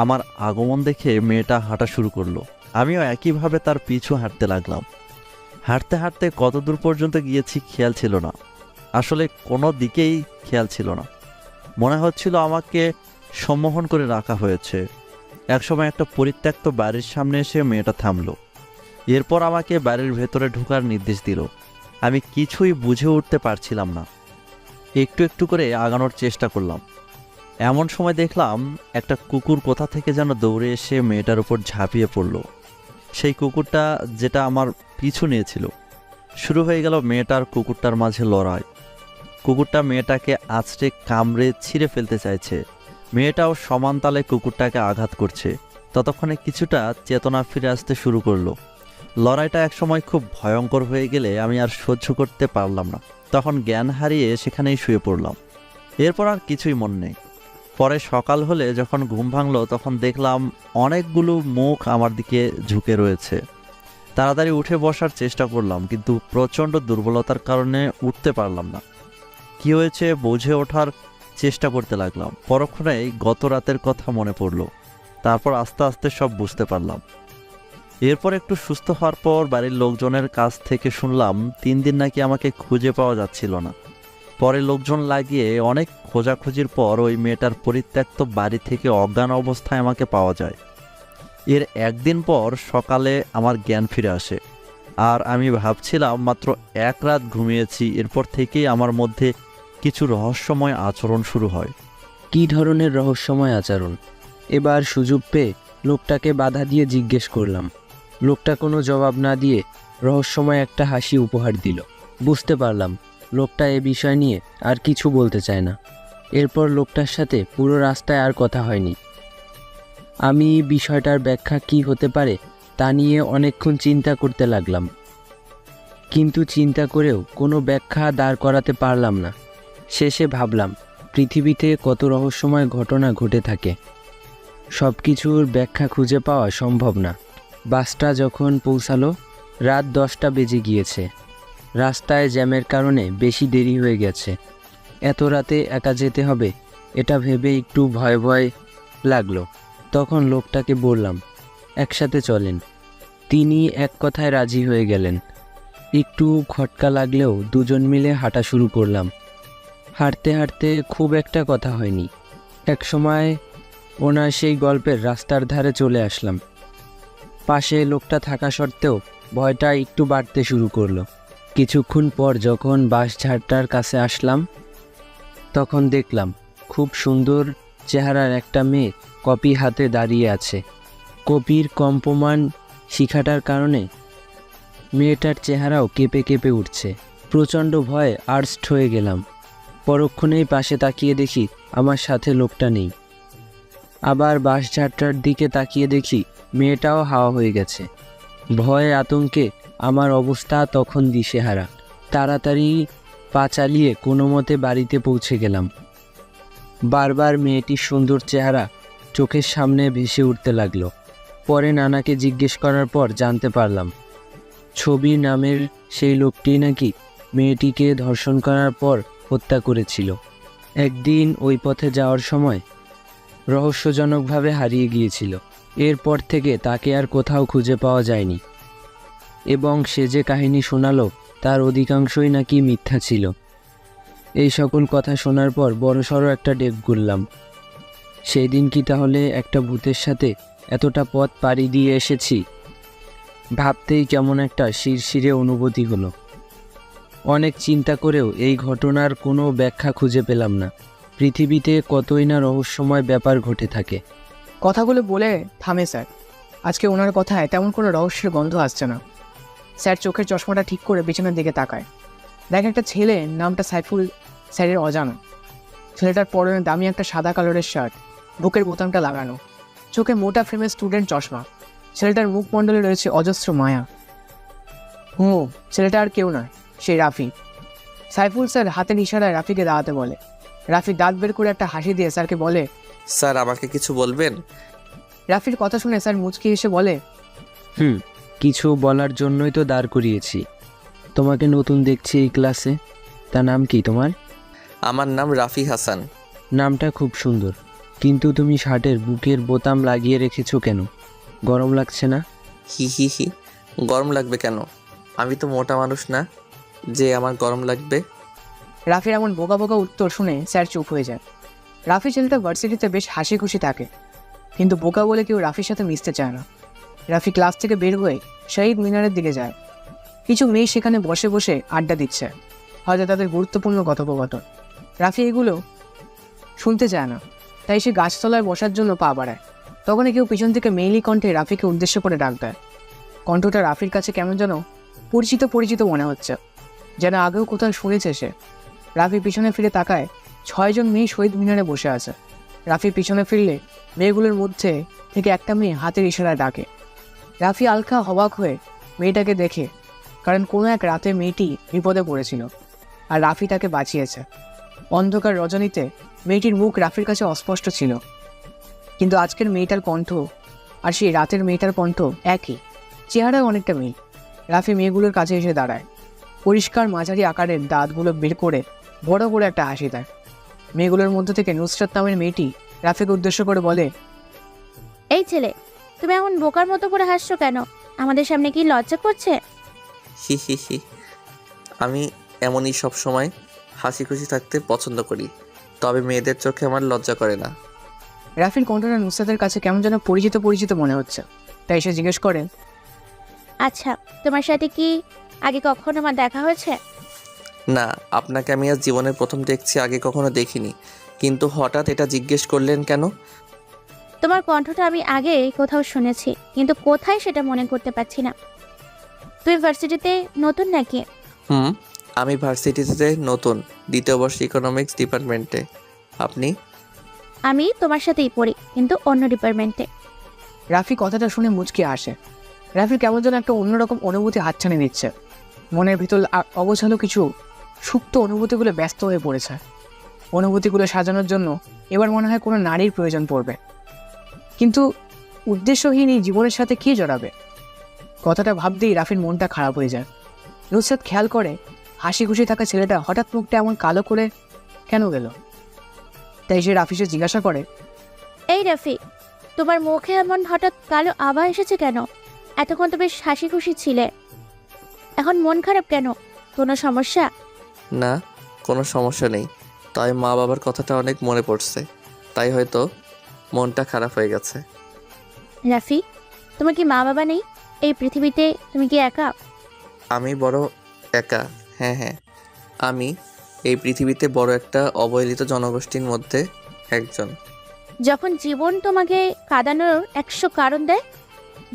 আমার আগমন দেখে মেয়েটা হাঁটা শুরু করলো, আমিও একইভাবে তার পিছু হাঁটতে লাগলাম। হাঁটতে হাঁটতে কত দূর পর্যন্ত গিয়েছি খেয়াল ছিল না, আসলে কোনো দিকেই খেয়াল ছিল না। মনে হচ্ছিল আমাকে সম্মোহন করে রাখা হয়েছে। একসময় একটা পরিত্যক্ত বাড়ির সামনে এসে মেয়েটা থামলো। এরপর আমাকে বাড়ির ভেতরে ঢোকার নির্দেশ দিল। আমি কিছুই বুঝে উঠতে পারছিলাম না, একটু একটু করে আগানোর চেষ্টা করলাম। এমন সময় দেখলাম একটা কুকুর কোথা থেকে যেন দৌড়ে এসে মেয়েটার উপর ঝাঁপিয়ে পড়ল। সেই কুকুরটা যেটা আমার পিছু নিয়েছিল। শুরু হয়ে গেল মেয়েটার কুকুরটার মাঝে লড়াই। কুকুরটা মেয়েটাকে আঁচড়ে কামড়ে ছিঁড়ে ফেলতে চাইছে, মেয়েটাও সমান তালে কুকুরটাকে আঘাত করছে। ততক্ষণে কিছুটা চেতনা ফিরে আসতে শুরু করলো। লড়াইটা একসময় খুব ভয়ঙ্কর হয়ে গেলে আমি আর সহ্য করতে পারলাম না, তখন জ্ঞান হারিয়ে সেখানেই শুয়ে পড়লাম। এরপর আর কিছুই মনে নেই। পরে সকাল হলে যখন ঘুম ভাঙলো তখন দেখলাম অনেকগুলো মুখ আমার দিকে ঝুঁকে রয়েছে। তাড়াতাড়ি উঠে বসার চেষ্টা করলাম, কিন্তু প্রচণ্ড দুর্বলতার কারণে উঠতে পারলাম না। কি হয়েছে বুঝে ওঠার চেষ্টা করতে লাগলাম। পরক্ষণেই গত রাতের কথা মনে পড়লো। তারপর আস্তে আস্তে সব বুঝতে পারলাম। এরপর একটু সুস্থ হওয়ার পর বাড়ির লোকজনের কাছ থেকে শুনলাম 3 দিন নাকি আমাকে খুঁজে পাওয়া যাচ্ছিল না। পরে লোকজন লাগিয়ে অনেক খোঁজাখুঁজির পর ওই মেয়েটার পরিত্যক্ত বাড়ি থেকে অজ্ঞান অবস্থায় আমাকে পাওয়া যায়। এর একদিন পর সকালে আমার জ্ঞান ফিরে আসে, আর আমি ভাবছিলাম মাত্র 1 রাত ঘুমিয়েছি। এরপর থেকেই আমার মধ্যে কিছু রহস্যময় আচরণ শুরু হয়। কী ধরনের রহস্যময় আচরণ? এবার সুযোগ পেয়ে লোকটাকে বাধা দিয়ে জিজ্ঞেস করলাম। লোকটা কোনো জবাব না দিয়ে রহস্যময় একটা হাসি উপহার দিল। বুঝতে পারলাম লোকটা এ বিষয় নিয়ে আর কিছু বলতে চায় না। এরপর লোকটার সাথে পুরো রাস্তায় আর কথা হয়নি। আমি বিষয়টার ব্যাখ্যা কী হতে পারে তা নিয়ে অনেকক্ষণ চিন্তা করতে লাগলাম, কিন্তু চিন্তা করেও কোনো ব্যাখ্যা দাঁড় করাতে পারলাম না। শেষে ভাবলাম পৃথিবীতে কত রহস্যময় ঘটনা ঘটে থাকে, সব কিছুর ব্যাখ্যা খুঁজে পাওয়া সম্ভব না। বাসটা যখন পৌঁছালো রাত 10টা বেজে গিয়েছে। রাস্তায় জ্যামের কারণে বেশি দেরি হয়ে গেছে। এত রাতে একা যেতে হবে এটা ভেবে একটু ভয় ভয় লাগলো। তখন লোকটাকে বললাম একসাথে চলেন। তিনি এক কথায় রাজি হয়ে গেলেন। একটু খটকা লাগলেও দুজন মিলে হাঁটা শুরু করলাম। হাঁটতে হাঁটতে খুব একটা কথা হয়নি। এক সময় ওনার সেই গল্পের রাস্তার ধারে চলে আসলাম। পাশে লোকটা থাকা সত্ত্বেও ভয়টা একটু বাড়তে শুরু করলো। কিছুক্ষণ পর যখন বাঁশঝাড়টার কাছে আসলাম তখন দেখলাম খুব সুন্দর চেহারার একটা মেয়ে কপি হাতে দাঁড়িয়ে আছে। কপির কম্পমান শিখাটার কারণে মেয়েটার চেহারাও কেঁপে কেঁপে উঠছে। প্রচণ্ড ভয়ে আর্স্ট হয়ে গেলাম। পরক্ষণেই পাশে তাকিয়ে দেখি আমার সাথে লোকটা নেই। আবার বাঁশঝাড়টার দিকে তাকিয়ে দেখি মেয়েটাও হাওয়া হয়ে গেছে। ভয়ে আতঙ্কে আমার অবস্থা তখন দিশেহারা। তাড়াতাড়ি পা চালিয়ে কোনো মতে বাড়িতে পৌঁছে গেলাম। বারবার মেয়েটির সুন্দর চেহারা চোখের সামনে ভেসে উঠতে লাগলো। পরে নানাকে জিজ্ঞেস করার পর জানতে পারলাম ছবি নামের সেই লোকটি নাকি মেয়েটিকে ধর্ষণ করার পর হত্যা করেছিল। একদিন ওই পথে যাওয়ার সময় রহস্যজনকভাবে হারিয়ে গিয়েছিল। এরপর থেকে তাকে আর কোথাও খুঁজে পাওয়া যায়নি, এবং সে যে কাহিনী শোনালো তার অধিকাংশই নাকি মিথ্যা ছিল। এই সকল কথা শোনার পর বড়সড় একটা ডেক গুললাম। সেই দিন কি তাহলে একটা ভূতের সাথে এতটা পথ পাড়ি দিয়ে এসেছি? ভাবতেই কেমন একটা শিরশিরে অনুভূতি হলো। অনেক চিন্তা করেও এই ঘটনার কোনো ব্যাখ্যা খুঁজে পেলাম না। পৃথিবীতে কতই না রহস্যময় ব্যাপার ঘটে থাকে। কথাগুলো বলে থামে স্যার। আজকে ওনার কথায় তেমন কোনো রহস্যের গন্ধ আসছে না। স্যার চোখের চশমাটা ঠিক করে পেছনের দিকে তাকায়। দেখ একটা ছেলে, নামটা সাইফুল, স্যারের অজানা। ছেলেটার পরনে দামি একটা সাদা কালারের শার্ট, বুকের বোতামটা লাগানো, চোখে মোটা ফ্রেমের স্টুডেন্ট চশমা। ছেলেটার মুখমণ্ডলে রয়েছে অজস্র মায়া। ছেলেটা আর কেউ নয়, সেই রাফি। সাইফুল স্যার হাতের ইশারায় রাফিকে দাঁড়াতে বলে। রাফি দাঁত বের করে একটা হাসি দিয়ে স্যারকে বলে, স্যার আমাকে কিছু বলবেন? রাফির কথা শুনে স্যার মুচকি এসে বলে, কিছু বলার জন্যই তো দাঁড় করিয়েছি। তোমাকে নতুন দেখছি এই ক্লাসে। তা নাম কি তোমার? আমার নাম রাফি হাসান। নামটা খুব সুন্দর, কিন্তু তুমি শার্টের বুকের বোতাম লাগিয়ে রেখেছো কেন? গরম লাগছে না? হি হি হি, গরম লাগবে কেন? আমি তো মোটা মানুষ না যে আমার গরম লাগবে। রাফির এমন বোকা বোকা উত্তর শুনে স্যার চুপ হয়ে যায়। রাফি ছেলেটা ভার্সিটিতে বেশ হাসি খুশি থাকে, কিন্তু বোকা বলে কেউ রাফির সাথে মিশতে চায় না। রাফি ক্লাস থেকে বের হয়ে শহীদ মিনারের দিকে যায়। কিছু মেয়ে সেখানে বসে বসে আড্ডা দিচ্ছে, হয়তো তাদের গুরুত্বপূর্ণ কথোপকথন। রাফি এগুলো শুনতে চায় না, তাই সে গাছতলায় বসার জন্য পা বাড়ায়। তখনই কেউ পিছন থেকে মেইলি কণ্ঠে রাফিকে উদ্দেশ্য করে ডাক দেয়। কণ্ঠটা রাফির কাছে কেমন যেন পরিচিত পরিচিত মনে হচ্ছে, যেন আগেও কোথাও শুনেছে সে। রাফি পিছনে ফিরে তাকায়, 6 জন মেয়ে শহীদ মিনারে বসে আছে। রাফি পিছনে ফিরলে মেয়েগুলোর মধ্যে থেকে একটা মেয়ে হাতের ইশারায় ডাকে। রাফি আলকা অবাক হয়ে মেয়েটাকে দেখে, কারণ কোনো এক রাতে মেয়েটি বিপদে পড়েছিল আর রাফি তাকে বাঁচিয়েছে। অন্ধকার রজনীতে মেয়েটির মুখ রাফির কাছে অস্পষ্ট ছিল, কিন্তু আজকের মেয়েটার কণ্ঠ আর সেই রাতের মেয়েটার কণ্ঠ একই, চেহারায় অনেকটা মিল। রাফি মেয়েগুলোর কাছে এসে দাঁড়ায়, পরিষ্কার মাঝারি আকারের দাঁতগুলো বের করে বড় করে একটা হাসি দেয়। মেয়েগুলোর মধ্যে থেকে নুসরাত নামের মেয়েটি রাফিকে উদ্দেশ্য করে বলে, এই ছেলে, তুমি এমন বোকার মতো করে হাসছো কেন? আমাদের সামনে কি লজ্জা করছে? হি হি হি, আমি এমনই সব সময় হাসি খুশি থাকতে পছন্দ করি, তবে মেয়েদের চোখে আমার লজ্জা করে না। রাফির কণ্ঠটা নুসরাতের কাছে কেমন যেন পরিচিত পরিচিত মনে হচ্ছে, তাই সে জিজ্ঞেস করে, আচ্ছা, তোমার সাথে কি আগে কখনো আমার দেখা হয়েছে? না, আপনাকে আমি আজ জীবনের প্রথম দেখছি, আগে কখনো দেখিনি। কিন্তু হঠাৎ এটা জিজ্ঞেস করলেন কেন? তোমার কণ্ঠটা আমি আগে কোথাও শুনেছি, কিন্তু কোথায় সেটা মনে করতে পারছি না। তুমি ভার্সিটিতে নতুন নাকি? আমি ভার্সিটিতে নতুন, 2য় বর্ষ ইকোনমিক্স ডিপার্টমেন্টে। আপনি? আমি তোমার সাথেই পড়ি, কিন্তু অন্য ডিপার্টমেন্টে। রাফি কথাটা শুনে মুচকি আসে। রাফির কেমন যেন একটা অন্যরকম অনুভূতি হাতছানি দিচ্ছে। মনের ভিতর অগোছালো কিছু সুপ্ত অনুভূতিগুলো ব্যস্ত হয়ে পড়েছে। অনুভূতিগুলো সাজানোর জন্য এবার মনে হয় কোনো নারীর প্রয়োজন পড়বে, কিন্তু উদ্দেশ্যহীন এই জীবনের সাথে কি জড়াবে? কথাটা ভাবতেই রাফির মনটা খারাপ হয়ে যায়। নুসরাত খেয়াল করে হাসি খুশি থাকা ছেলেটা হঠাৎ মুখটা এমন কালো করে কেন গেল, তাই সে রাফিকে জিজ্ঞাসা করে, এই রাফি, তোমার মুখে এমন হঠাৎ কালো আভা এসেছে কেন? এতক্ষণ তো বেশ হাসি খুশি ছিলে, এখন মন খারাপ কেন? কোনো সমস্যা? না, কোনো সমস্যা নেই, তাই মা বাবার কথাটা অনেক মনে পড়ছে, তাই হয়তো মনটা খারাপ হয়ে গেছে। রাফি, তোমার কি মা বাবা নেই? এই পৃথিবীতে তুমি কি একা? আমি বড় একা। হ্যাঁ, আমি এই পৃথিবীতে বড় একটা অবহেলিত জনগোষ্ঠীর মধ্যে একজন। যখন জীবন তোমাকে কাঁদানোর 100 কারণ দেয়,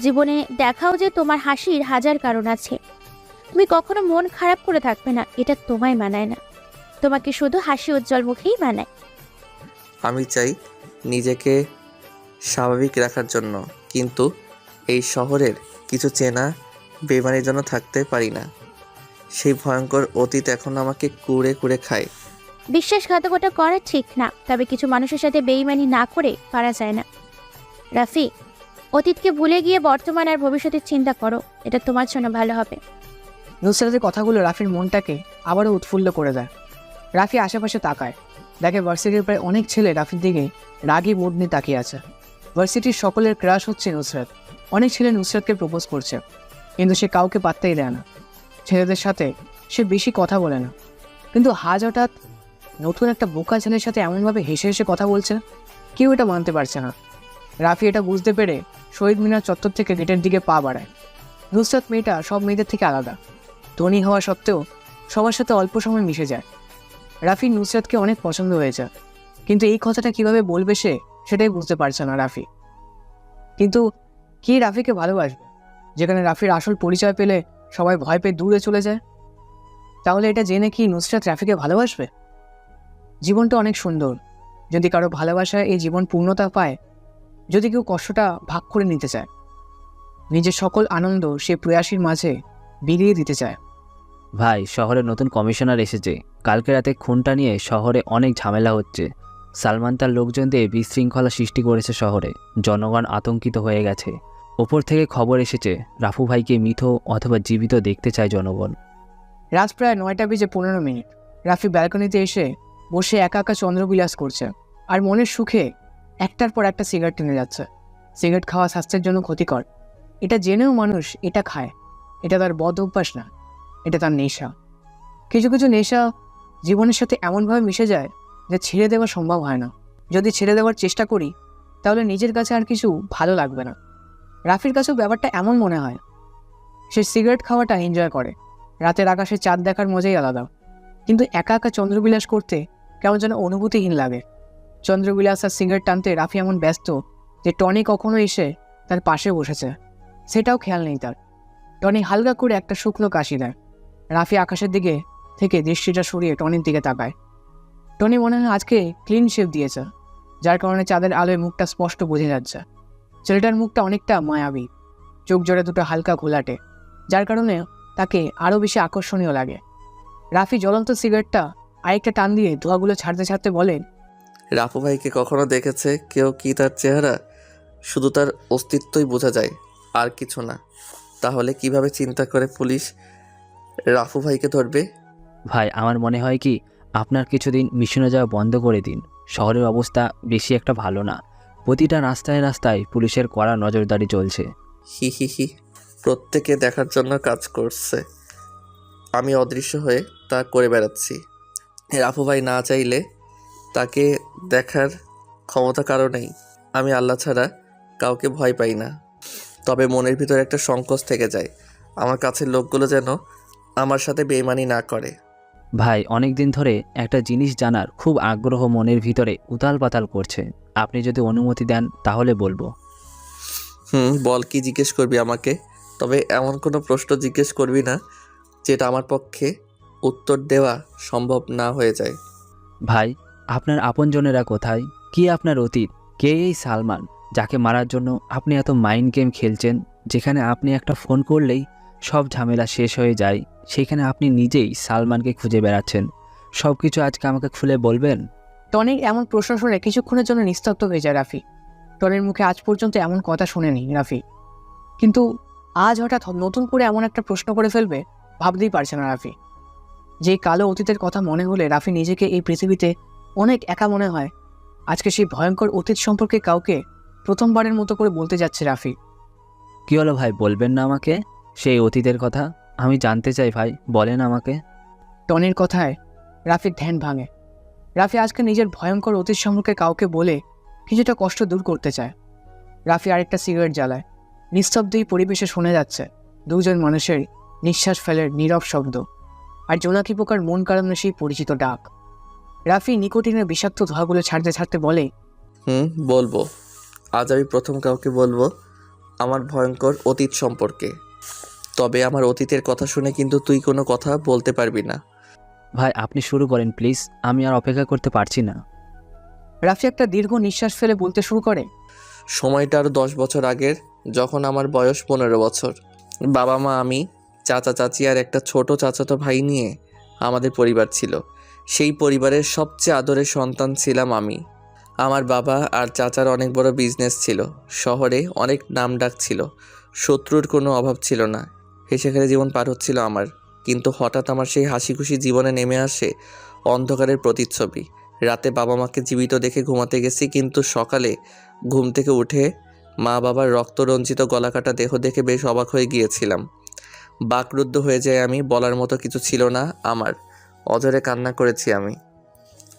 জীবনে দেখাও যে তোমার হাসির 1000 কারণ আছে। তুমি কখনো মন খারাপ করে থাকবে না, এটা তোমায় মানায় না। তোমাকে শুধু হাসি উজ্জ্বল মুখেই মানায়। আমি চাই নিজেকে স্বাভাবিক রাখার জন্য, কিন্তু এই শহরের কিছু চেনা বেমানির জন্য থাকতে পারি না। সেই ভয়ঙ্কর অতীত এখন আমাকে কুড়ে কুড়ে খায়। বিশ্বাসঘাতকতা করা ঠিক না, তবে কিছু মানুষের সাথে বেইমানি না করে পারা যায় না। রাফি, অতীতকে ভুলে গিয়ে বর্তমান আর ভবিষ্যতের চিন্তা করো, এটা তোমার জন্য ভালো হবে। নুসরাতের কথাগুলো রাফির মনটাকে আবারও উৎফুল্ল করে দেয়। রাফি আশেপাশে তাকায়, দেখে ভার্সিটির প্রায় অনেক ছেলে রাফির দিকে রাগী মুড নিয়ে তাকিয়ে আছে। ভার্সিটির সকলের ক্রাশ হচ্ছে নুসরাত। অনেক ছেলে নুসরাতকে প্রপোজ করছে, কিন্তু সে কাউকে পাত্তাই দেয় না। ছেলেদের সাথে সে বেশি কথা বলে না, কিন্তু হঠাৎ নতুন একটা বোকা ছেলের সাথে এমনভাবে হেসে হেসে কথা বলছে, কেউ এটা মানতে পারছে না। রাফি এটা বুঝতে পেরে শহীদ মিনার চত্বর থেকে গেটের দিকে পা বাড়ায়। নুসরাত মেয়েটা সব মেয়েদের থেকে আলাদা, ধনী হওয়া সত্ত্বেও সবার সাথে অল্প সময় মিশে যায়। রাফির নুসরাতকে অনেক পছন্দ হয়েছে, কিন্তু এই কথাটা কিভাবে বলবে সেটাই বুঝতে পারছে না রাফি। কিন্তু কি রাফিকে ভালোবাসবে, যেখানে রাফির আসল পরিচয় পেলে সবাই ভয় পেয়ে দূরে চলে যায়? তাহলে এটা জেনে কি নুসরাত রাফিকে ভালোবাসবে? জীবনটা অনেক সুন্দর, যদি কারো ভালোবাসায় এই জীবন পূর্ণতা পায়, যদি কেউ কষ্টটা ভাগ করে নিতে চায়, নিজের সকল আনন্দ সে প্রয়াসীর মাঝে বিলিয়ে দিতে চায়। ভাই, শহরে নতুন কমিশনার এসেছে। কালকে রাতে খুনটা নিয়ে শহরে অনেক ঝামেলা হচ্ছে। সালমান তার লোকজন দিয়ে বিশৃঙ্খলা সৃষ্টি করেছে শহরে। জনগণ আতঙ্কিত হয়ে গেছে। ওপর থেকে খবর এসেছে রাফু ভাইকে মৃত অথবা জীবিত দেখতে চায় জনগণ। রাত প্রায় 9:15। রাফি ব্যালকনিতে এসে বসে একা একা চন্দ্রবিলাস করছে আর মনের সুখে একটার পর একটা সিগারেট টেনে যাচ্ছে। সিগারেট খাওয়া স্বাস্থ্যের জন্য ক্ষতিকর, এটা জেনেও মানুষ এটা খায়। এটা তার বদ অভ্যাস না, এটা তার নেশা। কিছু কিছু নেশা জীবনের সাথে এমনভাবে মিশে যায় যে ছেড়ে দেওয়া সম্ভব হয় না। যদি ছেড়ে দেওয়ার চেষ্টা করি তাহলে নিজের কাছে আর কিছু ভালো লাগবে না। রাফির কাছেও ব্যাপারটা এমন মনে হয়। সে সিগারেট খাওয়াটা এনজয় করে, রাতের আকাশে চাঁদ দেখার মজাই আলাদা, কিন্তু একা একা চন্দ্রবিলাস করতে কেমন যেন অনুভূতিহীন লাগে। চন্দ্রবিলাস আর সিগারেট টানতে রাফি এমন ব্যস্ত যে টনি কখনো এসে তার পাশে বসেছে সেটাও খেয়াল নেই তার। টনি হালকা করে একটা শুকনো কাশি দেয়। রাফি আকাশের দিকে থেকে দৃষ্টিটা সরিয়ে টনির দিকে তাকায়। টনি মনে হয় আজকে ক্লিন শেভ দিয়েছে, যার কারণে চাঁদের আলোয় মুখটা স্পষ্ট বোঝা যাচ্ছে। ছেলেটার মুখটা অনেকটা মায়াবী, চোখ জোড়ে দুটো হালকা ঘোলাটে, যার কারণে তাকে আরও বেশি আকর্ষণীয় লাগে। রাফি জ্বলন্ত সিগারেটটা আরেকটা টান দিয়ে ধোঁয়াগুলো ছাড়তে ছাড়তে বলে, রাফু ভাইকে কখনো দেখেছে কেউ কি তার চেহারা? শুধু তার অস্তিত্বই বোঝা যায়, আর কিছু না। তাহলে কিভাবে চিন্তা করে পুলিশ রাফু ভাইকে ধরবে? ভাই আমার মনে হয় কি আপনার কিছুদিন মিশনে যাওয়া বন্ধ করে দিন। শহরের অবস্থা বেশি একটা ভালো না। প্রতিটা রাস্তায় রাস্তায় পুলিশের কড়া নজরদারি চলছে। হি হি হি, প্রত্যেকে দেখার জন্য কাজ করছে, আমি অদৃশ্য হয়ে তা করে বেড়াচ্ছি। রাফু ভাই না চাইলে তাকে দেখার ক্ষমতা কারো নেই। আমি আল্লাহ ছাড়া কাউকে ভয় পাই না, তবে মনের ভিতর একটা সংকোচ থেকে যায়, আমার কাছের লোকগুলো যেন আমার সাথে বেইমানি না করে। ভাই অনেক দিন ধরে একটা জিনিস জানার খুব আগ্রহ মনের ভিতরে উতাল পাতাল করছে। আপনি যদি অনুমতি দেন তাহলে বলবো। বল, কি জিজ্ঞেস করবি আমাকে? তবে এমন কোনো প্রশ্ন জিজ্ঞেস করবি না যেটা আমার পক্ষে উত্তর দেওয়া সম্ভব না হয়ে যায়। ভাই আপনার আপনজনেরা কোথায়? কি আপনার অতীত? কে এই সালমান যাকে মারার জন্য আপনি এত মাইন্ড গেম খেলছেন? যেখানে আপনি একটা ফোন করলেই সব ঝামেলা শেষ হয়ে যায়, সেখানে আপনি নিজেই সালমানকে খুঁজে বেড়াচ্ছেন। সব কিছু আজকে আমাকে খুলে বলবেন? টনির এমন প্রশ্ন শুনে কিছুক্ষণের জন্য নিস্তব্ধ হয়ে যায় রাফি। টনির মুখে আজ পর্যন্ত এমন কথা শুনেনি রাফি, কিন্তু আজ হঠাৎ নতুন করে এমন একটা প্রশ্ন করে ফেলবে ভাবতেই পারছে না রাফি। যে কালো অতীতের কথা মনে হলে রাফি নিজেকে এই পৃথিবীতে অনেক একা মনে হয়। আজকে সেই ভয়ঙ্কর অতীত সম্পর্কে কাউকে প্রথমবারের মতো করে বলতে যাচ্ছে রাফি। কী হলো ভাই, বলবেন না আমাকে সেই অতীতের কথা? আমি জানতে চাই ভাই, বলেন আমাকে। টনির কথায় রাফির ধ্যান ভাঙে। রাফি আজকে নিজের ভয়ঙ্কর অতীত সম্পর্কে কাউকে বলে কিছুটা কষ্ট দূর করতে চায়। রাফি আরেকটা সিগারেট জ্বালায়। নিস্তব্ধই পরিবেশে শোনা যাচ্ছে দুজন মানুষের নিঃশ্বাস ফেলের নীরব শব্দ আর জোনাকি পোকার মন কাড়ানো সেই পরিচিত ডাক। রাফি নিকোটিনের বিষাক্ত ধোঁয়াগুলো ছাড়তে ছাড়তে বলে, বলবো। আজ আমি প্রথম কাউকে বলবো আমার ভয়ঙ্কর অতীত সম্পর্কে। তবে আমার অতীতের কথা শুনে কিন্তু তুই কোনো কথা বলতে পারবি না। ভাই আপনি শুরু করেন প্লিজ, আমি আর অপেক্ষা করতে পারছি না। রাফি একটা দীর্ঘ নিঃশ্বাস ফেলে বলতে শুরু করে, সময়টা আরও 10 বছর আগের, যখন আমার বয়স 15 বছর। বাবা মা, আমি, চাচা চাচি আর একটা ছোট চাচাতো ভাই নিয়ে আমাদের পরিবার ছিল। সেই পরিবারের সবচেয়ে আদরের সন্তান ছিলাম আমি। আমার বাবা আর চাচার অনেক বড় বিজনেস ছিল, শহরে অনেক নামডাক ছিল, শত্রুর কোনো অভাব ছিল না। হেসে খেলে জীবন পার হচ্ছিল আমার। কিন্তু হঠাৎ আমার সেই হাসি খুশি জীবনে নেমে আসে অন্ধকারের প্রতিচ্ছবি। রাতে বাবা মাকে জীবিত দেখে ঘুমাতে গেছি, কিন্তু সকালে ঘুম থেকে উঠে মা বাবার রক্তরঞ্জিত গলাকাটা দেহ দেখে বেশ অবাক হয়ে গিয়েছিলাম। বাকরুদ্ধ হয়ে যায় আমি, বলার মতো কিছু ছিল না আমার। অঝরে কান্না করেছি আমি।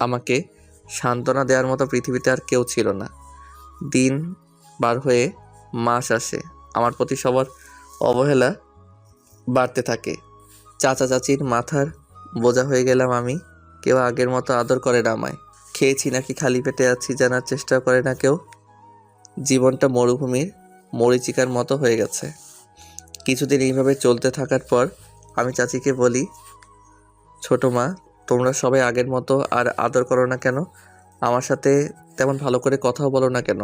আমাকে সান্ত্বনা দেওয়ার মতো পৃথিবীতে আর কেউ ছিল না। দিন বার হয়ে মাস আসে, আমার প্রতি সবার অবহেলা বাড়তে থাকে। চাচা চাচির মাথার বোঝা হয়ে গেলাম আমি। কেউ আগের মতো আদর করে না আমায়। খেয়েছি নাকি খালি পেটে আছি জানার চেষ্টা করে না কেউ। জীবনটা মরুভূমির মরীচিকার মতো হয়ে গেছে। কিছুদিন এইভাবে চলতে থাকার পর আমি চাচিকে বলি, ছোটো মা, তোমরা সবাই আগের মতো আর আদর করো না কেন? আমার সাথে তেমন ভালো করে কথাও বলো না কেন?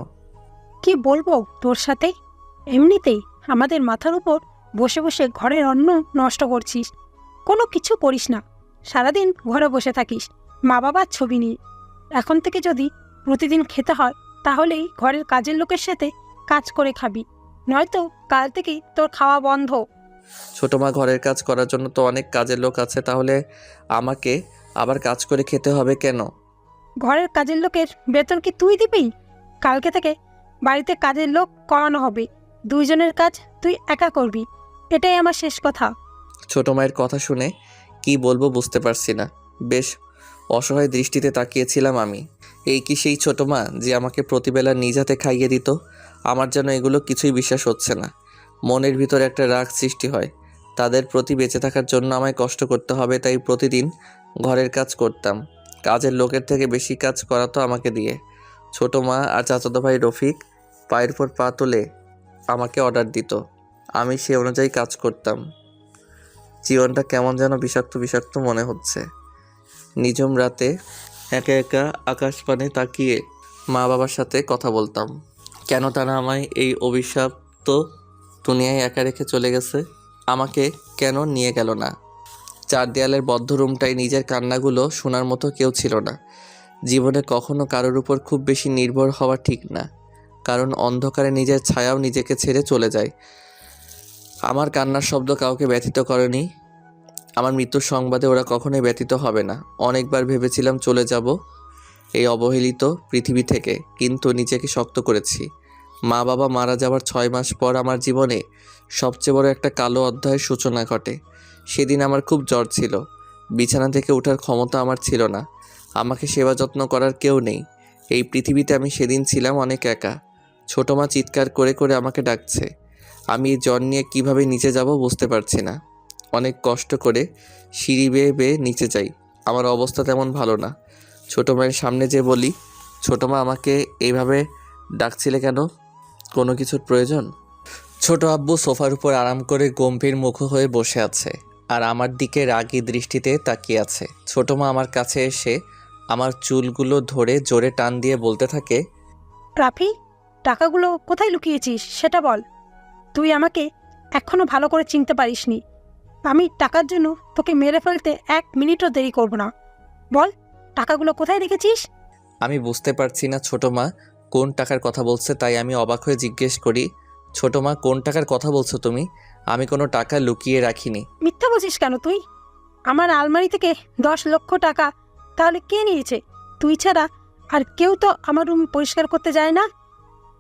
কি বলবো তোর সাথে? এমনিতেই আমাদের মাথার উপর বসে বসে ঘরের অন্ন নষ্ট করছিস, কোনো কিছু করিস না, সারাদিন ঘরে বসে থাকিস মা বাবার ছবি নিয়ে। এখন থেকে যদি প্রতিদিন খেতে হয় তাহলেই ঘরের কাজের লোকের সাথে কাজ করে খাবি, নয়তো কাল থেকেই তোর খাওয়া বন্ধ। ছোটো মা, ঘরের কাজ করার জন্য তো অনেক কাজের লোক আছে, তাহলে আমাকে আবার কাজ করে খেতে হবে কেন? ঘরের কাজের লোকের বেতন কি তুই দিবি? কালকে থেকে বাড়িতে কাজের লোক করানো হবে। দুইজনের কাজ তুই একা করবি, এটাই আমার শেষ কথা। ছোটো মায়ের কথা শুনে কি বলবো বুঝতে পারছি না। বেশ অসহায় দৃষ্টিতে তাকিয়েছিলাম আমি। এই কি সেই ছোটো মা যে আমাকে প্রতিবেলা নিজ হাতে খাইয়ে দিত? আমার যেন এগুলো কিছুই বিশ্বাস হচ্ছে না। মনের ভিতরে একটা রাগ সৃষ্টি হয়। তাদের প্রতি বেঁচে থাকার জন্য আমায় কষ্ট করতে হবে, তাই প্রতিদিন ঘরের কাজ করতাম। কাজের লোকের থেকে বেশি কাজ করাতো আমাকে দিয়ে। ছোটো মা আর চাচাতো ভাই রফিক পায়ের পর পা তুলে আমাকে অর্ডার দিত, আমি সে অনুযায়ী কাজ করতাম। জীবনটা কেমন যেন বিষাক্ত বিষাক্ত মনে হচ্ছে। নিঝুম রাতে একা একা আকাশপানে তাকিয়ে মা বাবার সাথে কথা বলতাম। কেন তারা আমায় এই অভিশপ্ত দুনিয়ায় একা রেখে চলে গেছে? আমাকে কেন নিয়ে গেল না? চার দেয়ালের বদ্ধ রুমটায় নিজের কান্নাগুলো শোনার মতো কেউ ছিল না। জীবনে কখনো কারোর উপর খুব বেশি নির্ভর হওয়া ঠিক না, কারণ অন্ধকারে নিজের ছায়াও নিজেকে ছেড়ে চলে যায়। আমার কান্নার শব্দ কাউকে ব্যথিত করেনি। আমার মৃত্যুর সংবাদে ওরা কখনোই ব্যথিত হবে না। অনেকবার ভেবেছিলাম চলে যাব এই অবহেলিত পৃথিবী থেকে, কিন্তু নিজেকে শক্ত করেছি। মা বাবা মারা যাওয়ার 6 মাস পর আমার জীবনে সবচেয়ে বড় একটা কালো অধ্যায়ের সূচনা ঘটে। সেদিন আমার খুব জ্বর ছিল, বিছানা থেকে ওঠার ক্ষমতা আমার ছিল না। আমাকে সেবা যত্ন করার কেউ নেই। এই পৃথিবীতে আমি সেদিন ছিলাম অনেক একা। ছোটো মা চিৎকার করে করে আমাকে ডাকছে। আমি এই জ্বর নিয়ে কীভাবে নিচে যাব বুঝতে পারছি না। অনেক কষ্ট করে সিঁড়ি বেয়ে বেয়ে নিচে যাই। আমার অবস্থা তেমন ভালো না। ছোটো মায়ের সামনে যে বলি, ছোটো মা আমাকে এইভাবে ডাকছিলে কেন? কোনো কিছুর প্রয়োজন? ছোট আব্বু সোফার উপর আরাম করে গম্ভীর মুখ হয়ে বসে আছে আর আমার দিকে রাগী দৃষ্টিতে তাকিয়ে আছে। ছোটো মা আমার কাছে এসে আমার চুলগুলো ধরে জোরে টান দিয়ে বলতে থাকে, রাফি, টাকাগুলো কোথায় লুকিয়েছিস সেটা বল। তুই আমাকে এখনো ভালো করে চিনতে পারিসনি। আমি টাকার জন্য তোকে মেরে ফেলতে 1 মিনিটও দেরি করব না। বল, টাকাগুলো কোথায় রেখেছিস? আমি বুঝতে পারছি না ছোটো মা কোন টাকার কথা বলছে, তাই আমি অবাক হয়ে জিজ্ঞেস করি, ছোটো মা কোন টাকার কথা বলছো তুমি? আমি কোনো টাকা লুকিয়ে রাখিনি। মিথ্যা বলছিস কেন তুই? আমার আলমারি থেকে 10 লক্ষ টাকা তাহলে কে নিয়েছে? তুই ছাড়া আর কেউ তো আমার রুম পরিষ্কার করতে যায় না।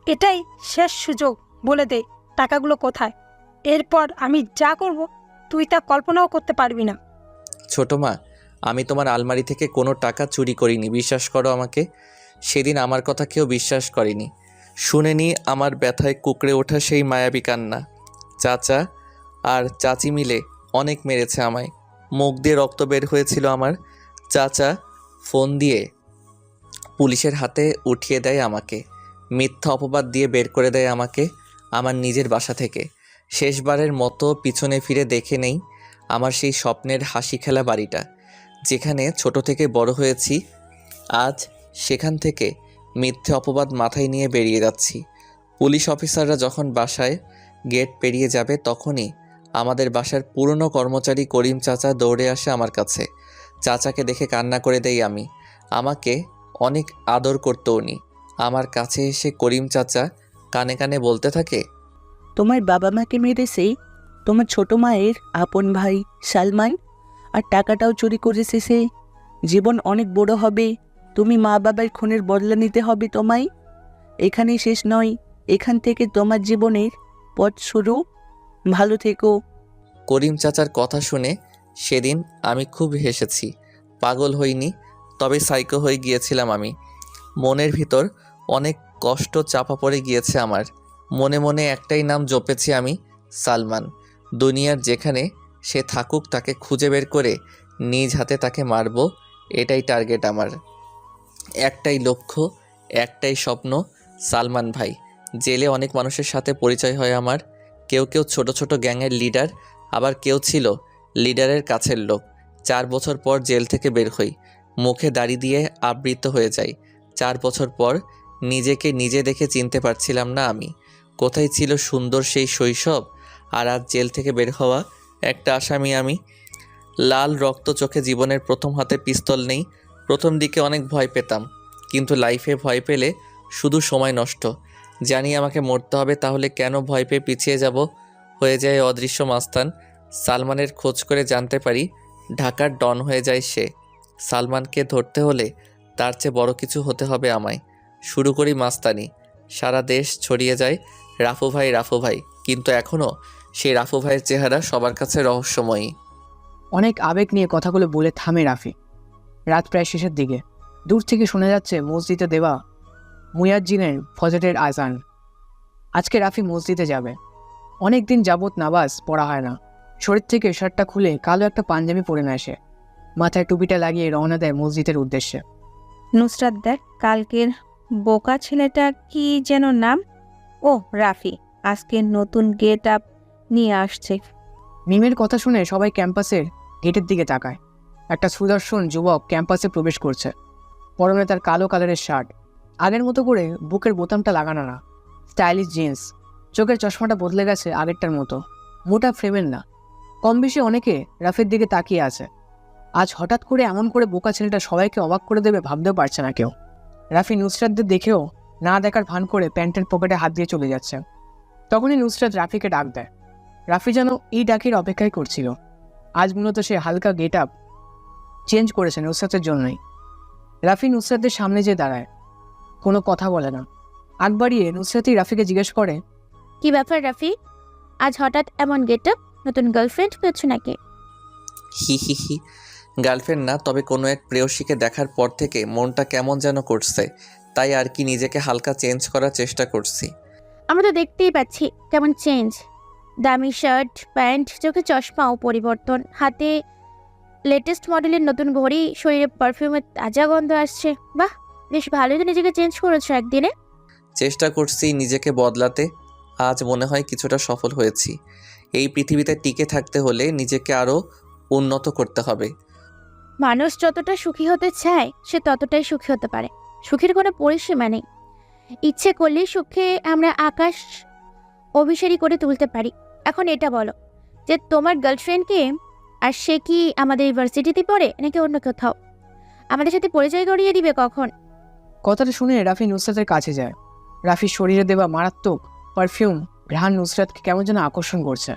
এটাই শেষ সুযোগ, বলে দে টাকাগুলো কোথায়। এরপর আমি যা করব তুই তা কল্পনাও করতে পারবি না। ছোটো মা, আমি তোমার আলমারি থেকে কোনো টাকা চুরি করিনি, বিশ্বাস করো আমাকে। সেদিন আমার কথা কেউ বিশ্বাস করেনি, শুনেনি আমার ব্যথায় কুকড়ে ওঠা সেই মায়াবী কান্না। চাচা আর চাচি মিলে অনেক মেরেছে আমায়, মুখ দিয়ে রক্ত বের হয়েছিল আমার। চাচা ফোন দিয়ে পুলিশের হাতে উঠিয়ে দেয় আমাকে, মিথ্যা অপবাদ দিয়ে বের করে দেয় আমাকে আমার নিজের বাসা থেকে। শেষবারের মতো পিছনে ফিরে দেখে নেই আমার সেই স্বপ্নের হাসি খেলা বাড়িটা, যেখানে ছোট থেকে বড় হয়েছি। আজ সেখান থেকে মিথ্যে অপবাদ মাথায় নিয়ে বেরিয়ে যাচ্ছি। পুলিশ অফিসাররা যখন বাসায় গেট পেরিয়ে যাবে, তখনই আমাদের বাসার পুরনো কর্মচারী করিম চাচা দৌড়ে আসে আমার কাছে। চাচাকে দেখে কান্না করে দেই আমি। আমাকে অনেক আদর করতো উনি। আমার কাছে এসে করিম চাচা কানে কানে বলতে থাকে, তোমার বাবা মাকে মেরেছে তোমার ছোট মায়ের আপন ভাই সালমান, আর টাকাটাও চুরি করেছে সে। জীবন অনেক বড় হবে, তুমি মা বাবার খুনের বদলা নিতে হবে তোমায়। এখানেই শেষ নয়, এখান থেকে তোমার জীবনের পথ শুরু। ভালো থেকো। করিম চাচার কথা শুনে সেদিন আমি খুব হেসেছি। পাগল হইনি, তবে সাইকো হয়ে গিয়েছিলাম আমি। মনের ভিতর অনেক কষ্ট চাপা পড়ে গিয়েছে আমার। মনে মনে একটাই নাম জপেছি আমি, সালমান। দুনিয়ার যেখানে সে থাকুক তাকে খুঁজে বের করে নিজ হাতে তাকে মারব, এটাই টার্গেট আমার। একটাই লক্ষ্য, একটাই স্বপ্ন, সালমান ভাই। জেলে অনেক মানুষের সাথে পরিচয় হয় আমার। কেউ কেউ ছোট ছোট গ্যাংয়ের লিডার, আবার কেউ ছিল লিডারের কাছের লোক। 4 বছর পর জেল থেকে বের হই, মুখে দাড়ি দিয়ে আবৃত হয়ে যাই। 4 বছর পর নিজেকে নিজে দেখে চিনতে পারছিলাম না আমি। কোথায় ছিল সুন্দর সেই শৈশব, আর আজ জেল থেকে বের হওয়া একটা আসামি আমি। লাল রক্ত চোখে জীবনের প্রথম হাতে পিস্তল নেই। প্রথম দিকে অনেক ভয় পেতাম, কিন্তু লাইফে ভয় পেলে শুধু সময় নষ্ট। জানি আমাকে মরতে হবে, তাহলে কেন ভয় পেয়ে পিছিয়ে যাব? হয়ে যায় অদৃশ্য মাস্তান। সালমানের খোঁজ করে জানতে পারি ঢাকার ডন হয়ে যায় সে। সালমানকে ধরতে হলে তার চেয়ে বড় কিছু হতে হবে আমায়। শুরু করি মাস্তানি। সারা দেশ ছড়িয়ে যায় রাফু ভাই রাফু ভাই, কিন্তু এখনও সেই রাফু ভাইয়ের চেহারা সবার কাছে রহস্যময়ী। অনেক আবেগ নিয়ে কথাগুলো বলে থামে রাফি। রাত প্রায় শেষের দিকে। দূর থেকে শোনা যাচ্ছে মসজিদে দেওয়া মুয়াজ্জিনের ফজরের আজান। আজকে রাফি মসজিদে যাবে। অনেক দিন যাবৎ নামাজ পড়া হয় না। শরীর থেকে শার্টটা খুলে কালো একটা পাঞ্জাবি পরে নেয় সে। মাথায় টুপিটা লাগিয়ে রওনা দেয় মসজিদের উদ্দেশ্যে। নুসরাত দেখ, কালকের বোকা ছেলেটা কি যেন নাম? ও রাফি, আজকে নতুন গেট আপ নিয়ে আসছে। মিমের কথা শুনে সবাই ক্যাম্পাসের গেটের দিকে তাকায়। একটা সুদর্শন যুবক ক্যাম্পাসে প্রবেশ করছে। পরনে তার কালো কালারের শার্ট, আগের মতো করে বুকের বোতামটা লাগানো না, স্টাইলিশ জিন্স। চোখের চশমাটা বদলে গেছে আগেরটার মতো, মোটা ফ্রেমের না। কম বেশি অনেকে রাফির দিকে তাকিয়ে আছে। আজ হঠাৎ করে এমন করে বোকা ছেলেটা সবাইকে অবাক করে দেবে ভাবতেও পারছে না কেউ। রাফি নুসরাতদের দেখেও না দেখার ভান করে প্যান্টের পকেটে হাত দিয়ে চলে যাচ্ছে। তখনই নুসরাত রাফিকে ডাক দেয়। রাফি যেন এই ডাকের অপেক্ষাই করছিল। আজ মূলত সে হালকা গেট আপ চেঞ্জ করেছে নুসরাতের জন্যই। রাফি নুসরাতের সামনে যেয়ে দাঁড়ায়, কোনো কথা বলে না। আগ বাড়িয়ে নুসরাতই রাফিকে জিজ্ঞেস করে, কি ব্যাপার রাফি, আজ হঠাৎ এমন গেট আপ? নতুন গার্লফ্রেন্ড পেয়েছো নাকি? হি হি হি, গার্লফ্রেন্ড না, তবে কোনো এক প্রেয়সীকে দেখার পর থেকে মনটা কেমন যেন করছে, তাই আর কি নিজেকে হালকা চেঞ্জ করার চেষ্টা করছি। আমরা তো দেখতেই পাচ্ছি কেমন চেঞ্জ। দামি শার্ট, প্যান্ট, চোখে চশমাও পরিবর্তন, হাতে লেটেস্ট মডেলের নতুন ঘড়ি, শরীরে পারফিউমের তাজা গন্ধ আসছে। বাহ, বেশ ভালোই তো নিজেকে চেঞ্জ করেছো একদিনে। চেষ্টা করছি নিজেকে বদলাতে, আজ মনে হয় কিছুটা সফল হয়েছি। এই পৃথিবীতে টিকে থাকতে হলে নিজেকে আরও উন্নত করতে হবে। মানুষ যতটা সুখী হতে চায় সে ততটাই সুখী হতে পারে। সুখের কোনো পরিসীমা নেই। ইচ্ছে করলেই সুখে আমরা আকাশ অভিসারী করে তুলতে পারি। এখন এটা বলো যে তোমার গার্লফ্রেন্ডকে, আর সে কি আমাদের ইউনিভার্সিটিতে পড়ে নাকি অন্য কোথাও? আমাদের সাথে পরিচয় করিয়ে দিবে কখন? কথাটা শুনে রাফি নুসরাতের কাছে যায়। রাফির শরীরে দেওয়া মারাত্মক পারফিউম ঘ্রাণ নুসরাতকে কেমন যেন আকর্ষণ করছে।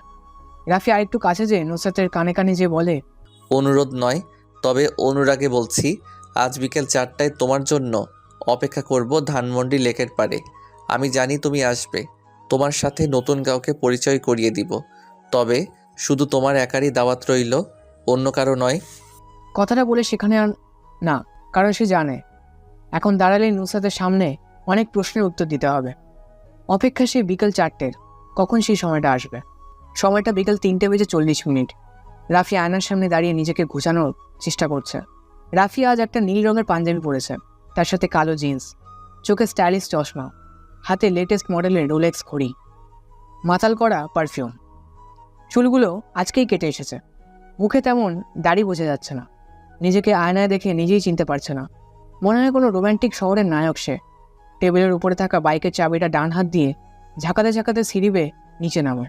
রাফি আরেকটু কাছে যেয়ে নুসরাতের কানে কানে যে বলে, অনুরোধ নয়, তবে অনুরাগে বলছি, আজ বিকেল 4টায় তোমার জন্য অপেক্ষা করব ধানমন্ডি লেকের পাড়ে। আমি জানি তুমি আসবে। তোমার সাথে নতুন কাউকে পরিচয় করিয়ে দিব, তবে শুধু তোমার একারই দাওয়াত রইল, অন্য কারো নয়। কথাটা বলে সেখানে আর না, কারণ সে জানে এখন দাঁড়ালে নুসরাতের সামনে অনেক প্রশ্নের উত্তর দিতে হবে। অপেক্ষা সে বিকেল 4টের, কখন সেই সময়টা আসবে। সময়টা বিকেল 3:40। রাফি আয়নার সামনে দাঁড়িয়ে নিজেকে ঘুচানোর চেষ্টা করছে। রাফি আজ একটা নীল রঙের পাঞ্জাবি পরেছে, তার সাথে কালো জিন্স, চোখে স্টাইলিশ চশমা, হাতে লেটেস্ট মডেলের রোলেক্স ঘড়ি, মাতাল করা পারফিউম। চুলগুলো আজকেই কেটে এসেছে। মুখে তেমন দাড়ি বোঝা যাচ্ছে না। নিজেকে আয়নায় দেখে নিজেই চিনতে পারছে না। মনে হয় কোনো রোম্যান্টিক শহরের নায়ক সে। টেবিলের উপরে থাকা বাইকের চাবিটা ডান হাত দিয়ে ঝাঁকাতে ঝাঁকাতে সিঁড়ি বেয়ে নিচে নামে।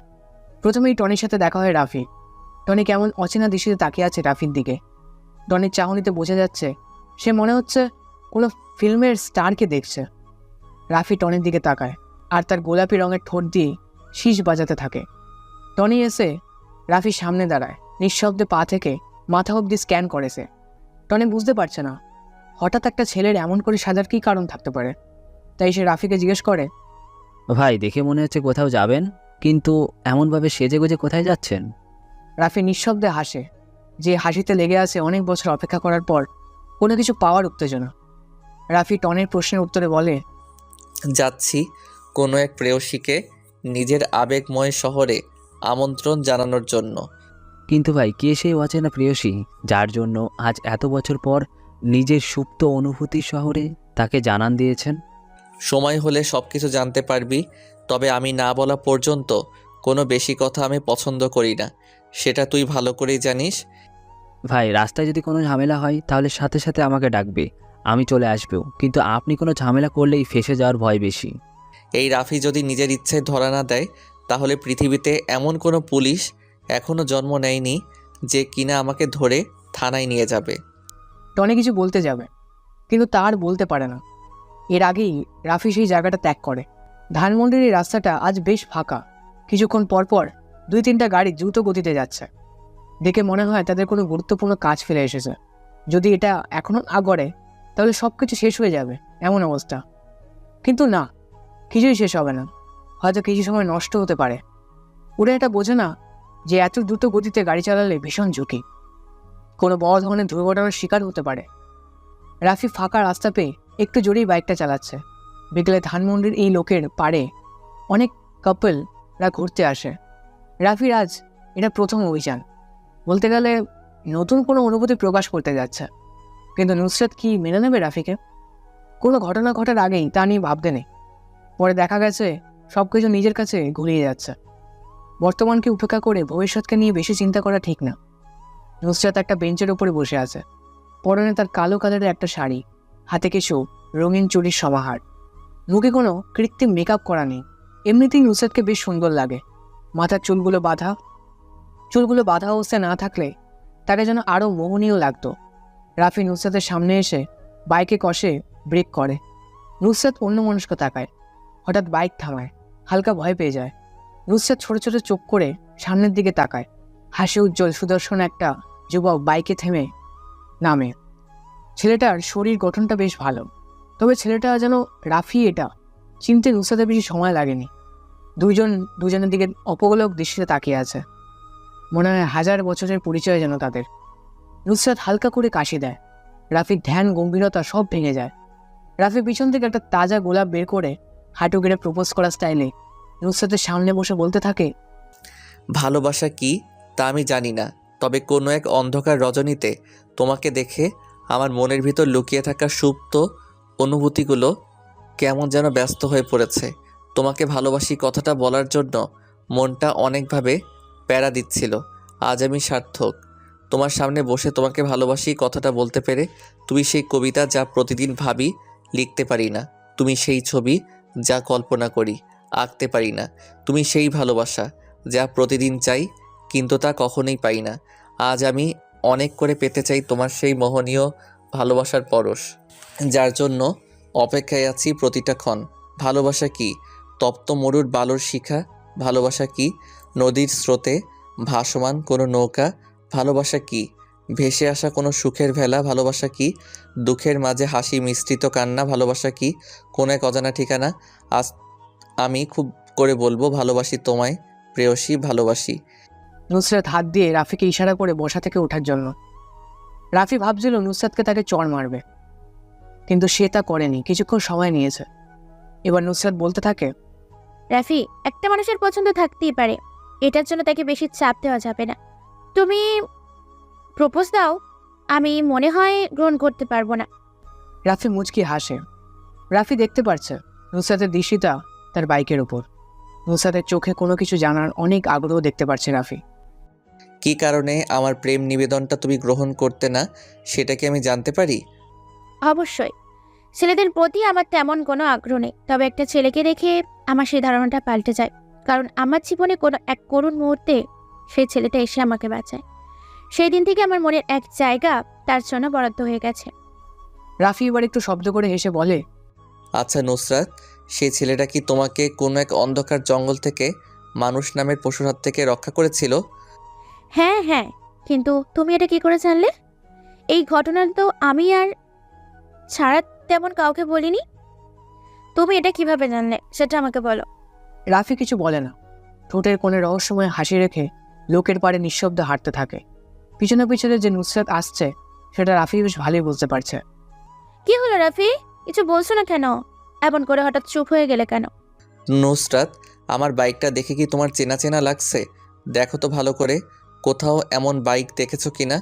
প্রথমেই টনির সাথে দেখা হয় রাফি। টনি কেমন অচেনা দৃষ্টিতে তাকিয়ে আছে রাফির দিকে। টনির চাহনিতে বোঝা যাচ্ছে সে মনে হচ্ছে কোনো ফিল্মের স্টারকে দেখছে। রাফি টনির দিকে তাকায় আর তার গোলাপি রঙের ঠোঁট দিয়ে শীষ বাজাতে থাকে। টনি এসে রাফির সামনে দাঁড়ায়, নিঃশব্দে পা থেকে মাথা অবধি স্ক্যান করে সে। টনি বুঝতে পারছে না হঠাৎ একটা ছেলের এমন করে সাজার কী কারণ থাকতে পারে। তাই সে রাফিকে জিজ্ঞেস করে, ভাই দেখে মনে হচ্ছে কোথাও যাবেন, কিন্তু এমনভাবে সেজে গুজে কোথায় যাচ্ছেন? রাফি নিঃশব্দে হাসে, যে হাসিতে লেগে আছে অনেক বছর অপেক্ষা করার পর কোনো কিছু পাওয়ার উত্তেজনা। রাফি টনের প্রশ্নের উত্তরে বলে, যাচ্ছি কোনো এক প্রেয়সীকে নিজের আবেগময় শহরে আমন্ত্রণ জানানোর জন্য। কিন্তু ভাই কে সেই অচেনা প্রেয়সী যার জন্য আজ এত বছর পর নিজের সুপ্ত অনুভূতির শহরে তাকে জানান দিয়েছেন? সময় হলে সব কিছু জানতে পারবি, তবে আমি না বলা পর্যন্ত কোনো বেশি কথা আমি পছন্দ করি না, সেটা তুই ভালো করেই জানিস। ভাই রাস্তায় যদি কোনো ঝামেলা হয় তাহলে সাথে সাথে আমাকে ডাকবে, আমি চলে আসবেও, কিন্তু আপনি কোনো ঝামেলা করলেই ফেঁসে যাওয়ার ভয় বেশি। এই রাফি যদি নিজের ইচ্ছায় ধরা না দেয়, তাহলে পৃথিবীতে এমন কোনো পুলিশ এখনও জন্ম নেয়নি যে কিনা আমাকে ধরে থানায় নিয়ে যাবে। টনি কিছু বলতে যাবে, কিন্তু তার বলতে পারে না। এর আগেই রাফি সেই জায়গাটা ত্যাগ করে। ধানমন্ডির এই রাস্তাটা আজ বেশ ফাঁকা। কিছুক্ষণ পরপর 2-3টা গাড়ি দ্রুত গতিতে যাচ্ছে। দেখে মনে হয় তাদের কোনো গুরুত্বপূর্ণ কাজ ফেলে এসেছে। যদি এটা এখনও না গড়ে তাহলে সব কিছু শেষ হয়ে যাবে, এমন অবস্থা। কিন্তু না, কিছুই শেষ হবে না, হয়তো কিছু সময় নষ্ট হতে পারে। ওরা এটা বোঝে না যে এত দ্রুত গতিতে গাড়ি চালালে ভীষণ ঝুঁকি, কোনো বড় ধরনের দুর্ঘটনার শিকার হতে পারে। রাফি ফাঁকা রাস্তা পেয়ে একটু জোরেই বাইকটা চালাচ্ছে। বিকেলে ধানমন্ডির এই লোকের পাড়ে অনেক কাপলরা ঘুরতে আসে। রাফির আজ এটা প্রথম অভিযান, বলতে গেলে নতুন কোনো অনুভূতি প্রকাশ করতে যাচ্ছে। কিন্তু নুসরাত কি মেনে নেবে রাফিকে? কোনো ঘটনা ঘটার আগেই তা নিয়ে ভাবতে নেই। পরে দেখা গেছে সব কিছু নিজের কাছে ঘুরিয়ে যাচ্ছে। বর্তমানকে উপেক্ষা করে ভবিষ্যৎকে নিয়ে বেশি চিন্তা করা ঠিক না। নুসরাত একটা বেঞ্চের উপরে বসে আছে। পরনে তার কালো কালারের একটা শাড়ি, হাতে কিছু রঙিন চুড়ির সমাহার। মুখে কোনো কৃত্রিম মেকআপ করা নেই। এমনিতেই নুসরাতকে বেশ সুন্দর লাগে। মাথার চুলগুলো বাঁধা অবস্থায় না থাকলে তাকে যেন আরও মোহনীয় লাগতো। রাফি নুসরাতের সামনে এসে বাইকে কষে ব্রেক করে। নুসরাত অন্যমনস্ক তাকায়। হঠাৎ বাইক থামায়, হালকা ভয় পেয়ে যায়। নুসরাত ছোট ছোট চোখ করে সামনের দিকে তাকায়। হাসি উজ্জ্বল সুদর্শন একটা যুবক বাইকে থেমে নামে। ছেলেটার শরীর গঠনটা বেশ ভালো, তবে ছেলেটা যেন রাফি এটা চিনতে নুসরাতের বেশি সময় লাগেনি। দুজনের দিকে অপগোলক দৃষ্টিতে তাকিয়ে আছে। মনে হয় 1000 বছরের পরিচয় যেন তাদের। নুসরাত হালকা করে কাশি দেয়। রাফির ধ্যান গম্ভীরতা সব ভেঙে যায়। রাফি পিছন থেকে একটা তাজা গোলাপ বের করে হাঁটু গেড়ে প্রপোজ করা স্টাইলে নুসরাতের সামনে বসে বলতে থাকে, ভালোবাসা কি তা আমি জানি না, তবে কোনো এক অন্ধকার রজনীতে তোমাকে দেখে আমার মনের ভিতর লুকিয়ে থাকা সুপ্ত অনুভূতিগুলো কেমন যেন ব্যস্ত হয়ে পড়েছে। তোমাকে ভালোবাসি কথাটা বলার জন্য মনটা অনেকভাবে প্যারা দিচ্ছিল। আজ আমি সার্থক। তোমার সামনে বসে তোমাকে ভালোবাসি কথাটা বলতে পেরে। তুমি সেই কবিতা যা প্রতিদিন ভাবি, লিখতে পারি না। তুমি সেই ছবি যা কল্পনা করি, আঁকতে পারি না। তুমি সেই ভালোবাসা যা প্রতিদিন চাই, কিন্তু তা কখনোই পাই না। আজ আমি অনেক করে পেতে চাই তোমার সেই মোহনীয় ভালোবাসার পরশ, যার জন্য অপেক্ষায় আছি প্রতিটা ক্ষণ। ভালোবাসা কি তপ্ত মরুর বালুর শিখা? ভালোবাসা কি নদীর স্রোতে ভাসমান কোনো নৌকা? ভালোবাসা কি ভেসে আসা কোনো সুখের ভেলা? ভালোবাসা কি দুঃখের মাঝে হাসি মিশ্রিত কান্না? ভালোবাসা কি কোনো এক অজানা ঠিকানা? আজ আমি খুব করে বলবো, ভালোবাসি তোমায় প্রেয়সী, ভালোবাসি। নুসরাত হাত দিয়ে রাফিকে ইশারা করে বসা থেকে ওঠার জন্য। রাফি ভাবছিল নুসরাতকে তাকে চড় মারবে, কিন্তু সে তা করেনি। কিছুক্ষণ সময় নিয়েছে। এবার নুসরাত বলতে থাকে, রাফি, একটা মানুষের পছন্দ থাকতেই পারে, এটার জন্য তাকে বেশি চাপ দেওয়া যাবে না। তুমি প্রপোজ দাও, আমি মনে হয় গ্রহণ করতে পারবো না। রাফি মুচকি হাসে। রাফি দেখতে পারছে নুসরাতের দৃষ্টিটা তার বাইকের উপর। নুসরাতের চোখে কোনো কিছু জানার অনেক আগ্রহ দেখতে পারছে রাফি। কী কারণে আমার প্রেম নিবেদনটা তুমি গ্রহণ করতে না, সেটা কি আমি জানতে পারি? অবশ্যই। ছেলেদের প্রতি আমার তেমন কোনো আগ্রহ নেই, তবে একটা ছেলেকে দেখে আমার সেই ধারণাটা পাল্টে যায়। কারণ আমার জীবনে কোনো এক করুণ মুহূর্তে সেই ছেলেটা এসে আমাকে বাঁচায়। সেই দিন থেকে আমার মনের এক জায়গা তার জন্য বরাদ্দ হয়ে গেছে। রাফি এবার একটু শব্দ করে হেসে বলে, আচ্ছা নুসরাত, সেই ছেলেটা কি তোমাকে কোনো এক অন্ধকার জঙ্গল থেকে মানুষ নামের পশুর হাত থেকে রক্ষা করেছিল? হ্যাঁ হ্যাঁ, কিন্তু তুমি এটা কি করে জানলে? এই ঘটনা তো আমি আর ছাড়া তেমন কাউকে বলিনি। তুমি এটা কিভাবে জানলে সেটা আমাকে বলো। রাফি কিছু বলে না। ঠোঁটের কোণে রহস্যময় হাসি রেখে লোকের পাড়ে নিঃশব্দে হাঁটতে থাকে। পিছনে পিছনে যে নুসরাত আসছে সেটা রাফি বেশ ভালোই বুঝতে পারছে। কি হলো রাফি, কিছু বলছো না কেন? এমন করে হঠাৎ চুপ হয়ে গেলে কেন? নুসরাত, আমার বাইকটা দেখে কি তোমার চেনা চেনা লাগছে? দেখো তো ভালো করে, কোথাও এমন বাইক দেখেছো কিনা?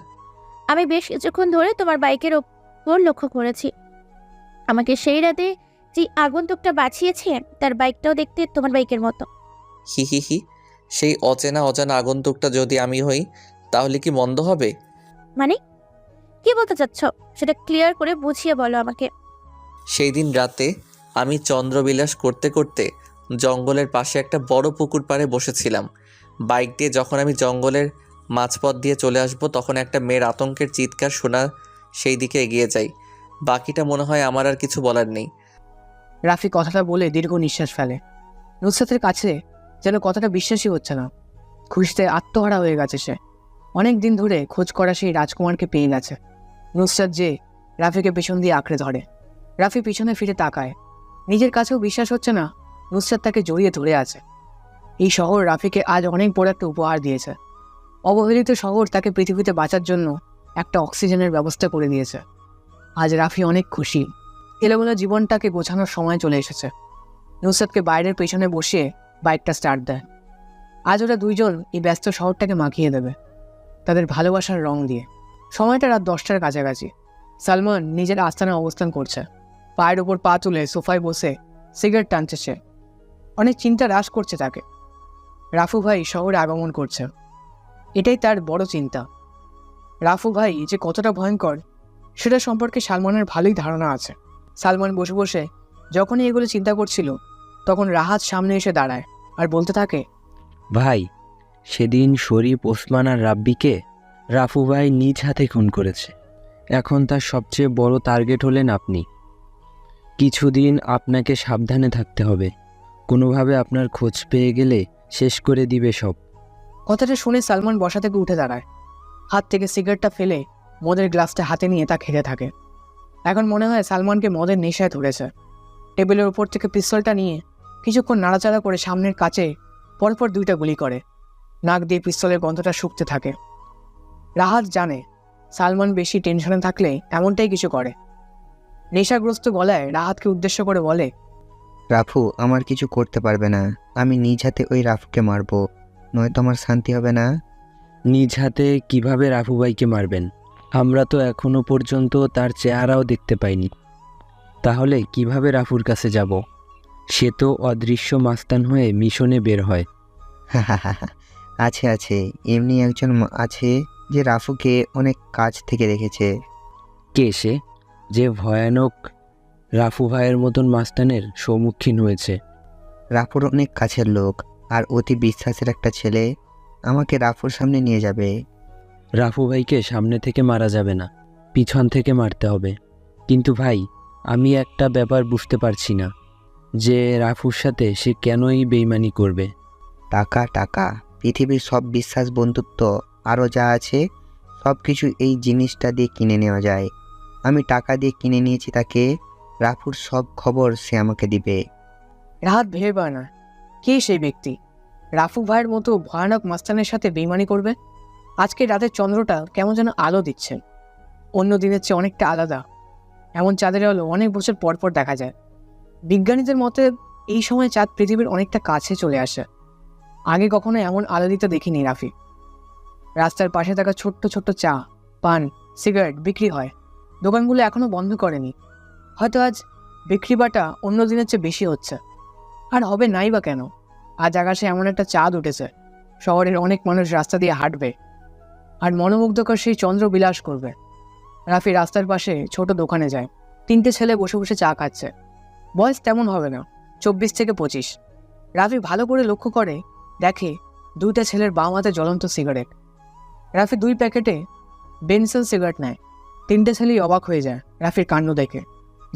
আমি বেশ কিছুক্ষণ ধরে তোমার বাইকের ওপর লক্ষ্য করেছি। আমাকে সেই রাতে যে আগন্তুকটা বাঁচিয়েছে তার বাইকটাও দেখতে তোমার বাইকের মতো। হি হি হি, সেই অজানা আগন্তুকটা যদি আমি হই তাহলে কি মন্দ হবে? মানে কি বলতে চাচ্ছ সেটা ক্লিয়ার করে বুঝিয়ে বলো আমাকে। সেই দিন রাতে আমি চন্দ্রবিলাস করতে করতে জঙ্গলের পাশে একটা বড় পুকুর পাড়ে বসেছিলাম। বাইক দিয়ে যখন আমি জঙ্গলের মাঝপথ দিয়ে চলে আসব, তখন একটা মেয়ের আতঙ্কের চিৎকার শোনা, সেই দিকে এগিয়ে যাই। বাকিটা মনে হয় আমার আর কিছু বলার নেই। রাফি কথাটা বলে দীর্ঘ নিঃশ্বাস ফেলে। নুসরাতের কাছে যেন কথাটা বিশ্বাসই হচ্ছে না। খুশিতে আত্মহারা হয়ে গেছে সে। অনেক দিন ধরে খোঁজ করা সেই রাজকুমারকে পেয়ে গেছে। নুসরাত যে রাফিকে পেছন দিয়ে আঁকড়ে ধরে। রাফি পিছনে ফিরে তাকায়। নিজের কাছেও বিশ্বাস হচ্ছে না নুসরাত তাকে জড়িয়ে ধরে আছে। এই শহর রাফিকে আজ অনেক বড় একটা উপহার দিয়েছে। অবহেলিত শহর তাকে পৃথিবীতে বাঁচার জন্য একটা অক্সিজেনের ব্যবস্থা করে দিয়েছে। আজ রাফি অনেক খুশি। এলোমেলো জীবনটাকে গোছানোর সময় চলে এসেছে। নুসরাতকে বাইরের পেছনে বসিয়ে বাইকটা স্টার্ট দেয়। আজ ওরা দুইজন এই ব্যস্ত শহরটাকে মাখিয়ে দেবে তাদের ভালোবাসার রং দিয়ে। সময়টা রাত 10টার কাছাকাছি। সালমান নিজের আস্তানায় অবস্থান করছে। পায়ের ওপর পা তুলে সোফায় বসে সিগারেট টানছে সে। অনেক চিন্তা হ্রাস করছে তাকে। রাফু ভাই শহরে আগমন করছে, এটাই তার বড় চিন্তা। রাফু ভাই যে কতটা ভয়ঙ্কর সেটা সম্পর্কে সালমানের ভালোই ধারণা আছে। সালমান বসে বসে যখনই এগুলো চিন্তা করছিল তখন রাহাত সামনে এসে দাঁড়ায় আর বলতে থাকে, ভাই, সেদিন শরীফ, ওসমান আর রাব্বিকে রাফু ভাই নিজ হাতে খুন করেছে। এখন তার সবচেয়ে বড় টার্গেট হলেন আপনি। কিছুদিন আপনাকে সাবধানে থাকতে হবে। কোনোভাবে আপনার খোঁজ পেয়ে গেলে শেষ করে দিবে সব। কথাটা শুনে সালমান বসা থেকে উঠে দাঁড়ায়। হাত থেকে সিগারেটটা ফেলে মদের গ্লাসটা হাতে নিয়ে তা খেতে থাকে। এখন মনে হয় সালমানকে মদের নেশায় ধরেছে। টেবিলের উপর থেকে পিস্তলটা নিয়ে কিছুক্ষণ নাড়াচাড়া করে সামনের কাছে পরপর 2টা গুলি করে। নাক দিয়ে পিস্তলের গন্ধটা শুকতে থাকে। রাহাত জানে সালমান বেশি টেনশনে থাকলে এমনটাই কিছু করে। নেশাগ্রস্ত গলায় রাহাতকে উদ্দেশ্য করে বলে, রাফু আমার কিছু করতে পারবে না। আমি নিজ হাতে ওই রাফুকে মারবো, নয়তো আমার শান্তি হবে না। নিজ হাতে কিভাবে রাফু ভাইকে মারবেন? আমরা তো এখনো পর্যন্ত তার চেহারাও দেখতে পাইনি। তাহলে কিভাবে রাফুর কাছে যাব? সে তো অদৃশ্য মাস্তান হয়ে মিশনে বের হয়। আছে আছে, এমনি একজন আছে যে রাফুকে অনেক কাছ থেকে দেখেছে। কে সে, যে ভয়ানক রাফু ভাইয়ের মতন মাস্তানের সম্মুখীন হয়েছে? রাফুর অনেক কাছের লোক আর অতি বিশ্বাসের একটা ছেলে। আমাকে রাফুর সামনে নিয়ে যাবে। রাফু ভাইকে সামনে থেকে মারা যাবে না, পিছন থেকে মারতে হবে। কিন্তু ভাই, আমি একটা ব্যাপার বুঝতে পারছি না, যে রাফুর সাথে সে কেনই বেইমানি করবে। টাকা টাকা, পৃথিবীর সব বিশ্বাস, বন্ধুত্ব আরও যা আছে সব কিছু এই জিনিসটা দিয়ে কিনে নেওয়া যায়। আমি টাকা দিয়ে কিনে নিয়েছি তাকে। রাফুর সব খবর সে আমাকে দিবে। রাহাত ভেবে পায় না কে সেই ব্যক্তি রাফু ভাইয়ের মতো ভয়ানক মাস্তানের সাথে বেইমানি করবে। আজকে রাতের চন্দ্রটা কেমন যেন আলো দিচ্ছে, অন্য দিনের চেয়ে অনেকটা আলাদা। এমন চাঁদের আলো অনেক বছর পর পর দেখা যায়। বিজ্ঞানীদের মতে এই সময় চাঁদ পৃথিবীর অনেকটা কাছে চলে আসে। আগে কখনো এমন আলো দিতে দেখিনি রাফি। রাস্তার পাশে থাকা ছোট্ট ছোট্ট চা, পান, সিগারেট বিক্রি হয়। দোকানগুলো এখনো বন্ধ করেনি। হয়তো আজ বিক্রি বাটা অন্য দিনের চেয়ে বেশি হচ্ছে। আর হবে নাই বা কেন? আজ আকাশে এমন একটা চাঁদ উঠেছে, শহরের অনেক মানুষ রাস্তা দিয়ে হাঁটবে আর মনোমুগ্ধকর সেই চন্দ্র বিলাস করবে। রাফি রাস্তার পাশে ছোট দোকানে যায়। 3টে ছেলে বসে বসে চা খাচ্ছে। বয়স তেমন হবে না, 24 থেকে 25। রাফি ভালো করে লক্ষ্য করে দেখে 2টা ছেলের বাম হাতে জ্বলন্ত সিগারেট। রাফি 2 প্যাকেটে বেনসেল সিগারেট নেয়। 3টে ছেলেই অবাক হয়ে যায় রাফির কাণ্ড দেখে।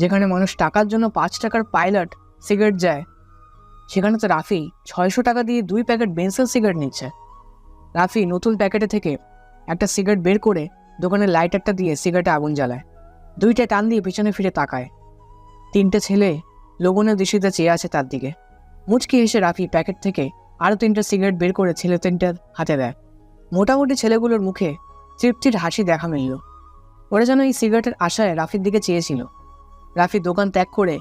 যেখানে মানুষ টাকার জন্য 5 টাকার পাইলট সিগারেট যায়, সেখানে তো রাফি 600 টাকা দিয়ে 2 প্যাকেট বেনসেল সিগারেট নিচ্ছে। রাফি নতুন প্যাকেটে থেকে একটা সিগারেট বের করে দোকানের লাইটারটা দিয়ে সিগারেটে আগুন জ্বালায়। 2টা টান দিয়ে পিছনে ফিরে তাকায়। 3টে ছেলে লোভনীয় দৃষ্টিতে চেয়ে আছে তার দিকে। মুচকি এসে রাফি প্যাকেট থেকে আরও 3টা সিগারেট বের করে ছেলে 3টার হাতে দেয়। মোটামুটি ছেলেগুলোর মুখে তৃপ্তির হাসি দেখা মিলল। ওরা যেন এই সিগারেটের আশায় রাফির দিকে চেয়েছিল। রাফি দোকান ত্যাগ করে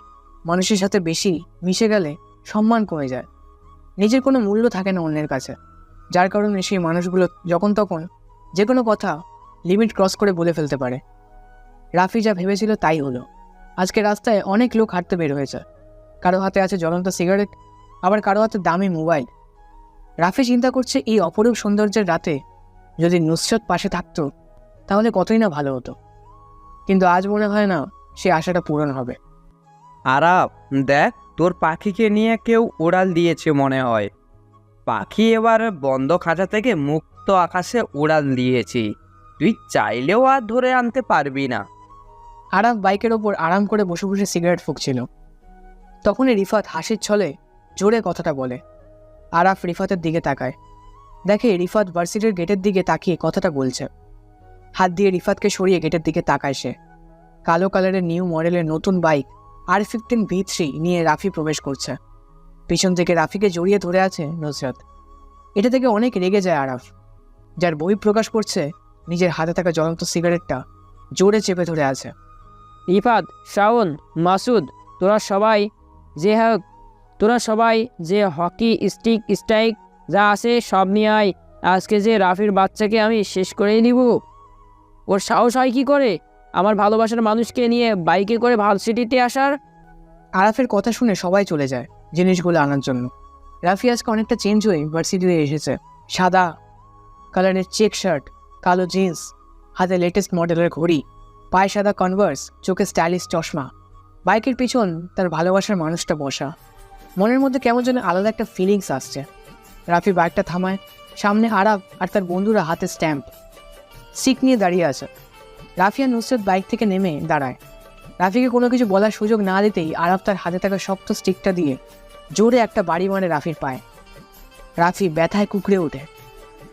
মানুষের সাথে বেশি মিশে গেলে সম্মান কমে যায়। নিজের কোনো মূল্য থাকে না অন্যের কাছে, যার কারণে সেই মানুষগুলো যখন তখন যে কোনো কথা লিমিট ক্রস করে বলে ফেলতে পারে। রাফি যা ভেবেছিল তাই হলো। আজকে রাস্তায় অনেক লোক হাঁটতে বের হয়েছে। কারো হাতে আছে জ্বলন্ত সিগারেট, আবার কারো হাতে দামি মোবাইল। রাফি চিন্তা করছে এই অপরূপ সৌন্দর্যের রাতে যদি নুসরাত পাশে থাকতো তাহলে কতই না ভালো হতো। কিন্তু আজ মনে হয় না সে আশাটা পূরণ হবে। আরাপ, দেখ তোর পাখিকে নিয়ে কেউ উড়াল দিয়েছে মনে হয়। পাখি এবার বন্ধ খাঁচা থেকে মুক্ত আকাশে উড়াল দিয়েছি। তুই চাইলেও আর ধরে আনতে পারবি না। আরাফ বাইকের ওপর আরাম করে বসে বসে সিগারেট ফুঁকছিল। তখনই রিফাত হাসির ছলে জোরে কথাটা বলে। আরাফ রিফাতের দিকে তাকায়। দেখে রিফাত ভার্সিটির গেটের দিকে তাকিয়ে কথাটা বলছে। হাত দিয়ে রিফাতকে সরিয়ে গেটের দিকে তাকায় সে। কালো কালারের নিউ মডেলের নতুন বাইক R15V3 নিয়ে রাফি প্রবেশ করছে। পিছন থেকে রাফিকে জড়িয়ে ধরে আছে নুসরাত। এটা থেকে অনেক রেগে যায় আরাফ, যার বই প্রকাশ করছে নিজের হাতে থাকা জ্বলন্ত সিগারেটটা জোরে চেপে ধরে আছে। রিফাত, শাওন, মাসুদ, তোরা সবাই যে হকি স্টিক স্ট্রাইক যা আছে সব নিয়ে আয়। আজকে যে রাফির বাচ্চাকে আমি শেষ করেই নিব। ওর সাহস হয় কি করে আমার ভালোবাসার মানুষকে নিয়ে বাইকে করে ভার্সিটিতে আসার? আরাফের কথা শুনে সবাই চলে যায় জিনিসগুলো আনার জন্য। রাফি আজকে অনেকটা চেঞ্জ হয়ে ভার্সিটিতে এসেছে। সাদা কালারের চেক শার্ট, কালো জিন্স, হাতে লেটেস্ট মডেলের ঘড়ি, পায়ে সাদা কনভার্স, চোখে স্টাইলিশ চশমা। বাইকের পিছন তার ভালোবাসার মানুষটা বসা। মনের মধ্যে কেমন যেন আলাদা একটা ফিলিংস আসছে। রাফি বাইকটা থামায়। সামনে আরাফ আর তার বন্ধুরা হাতে স্ট্যাম্প স্টিক নিয়ে দাঁড়িয়ে আছে। রাফি আর নুসরাত বাইক থেকে নেমে দাঁড়ায়। রাফিকে কোনো কিছু বলার সুযোগ না দিতেই আরাফ তার হাতে থাকা শক্ত স্টিকটা দিয়ে জোরে একটা বাড়ি মারে রাফির পায়ে। রাফি ব্যথায় কুকড়ে ওঠে,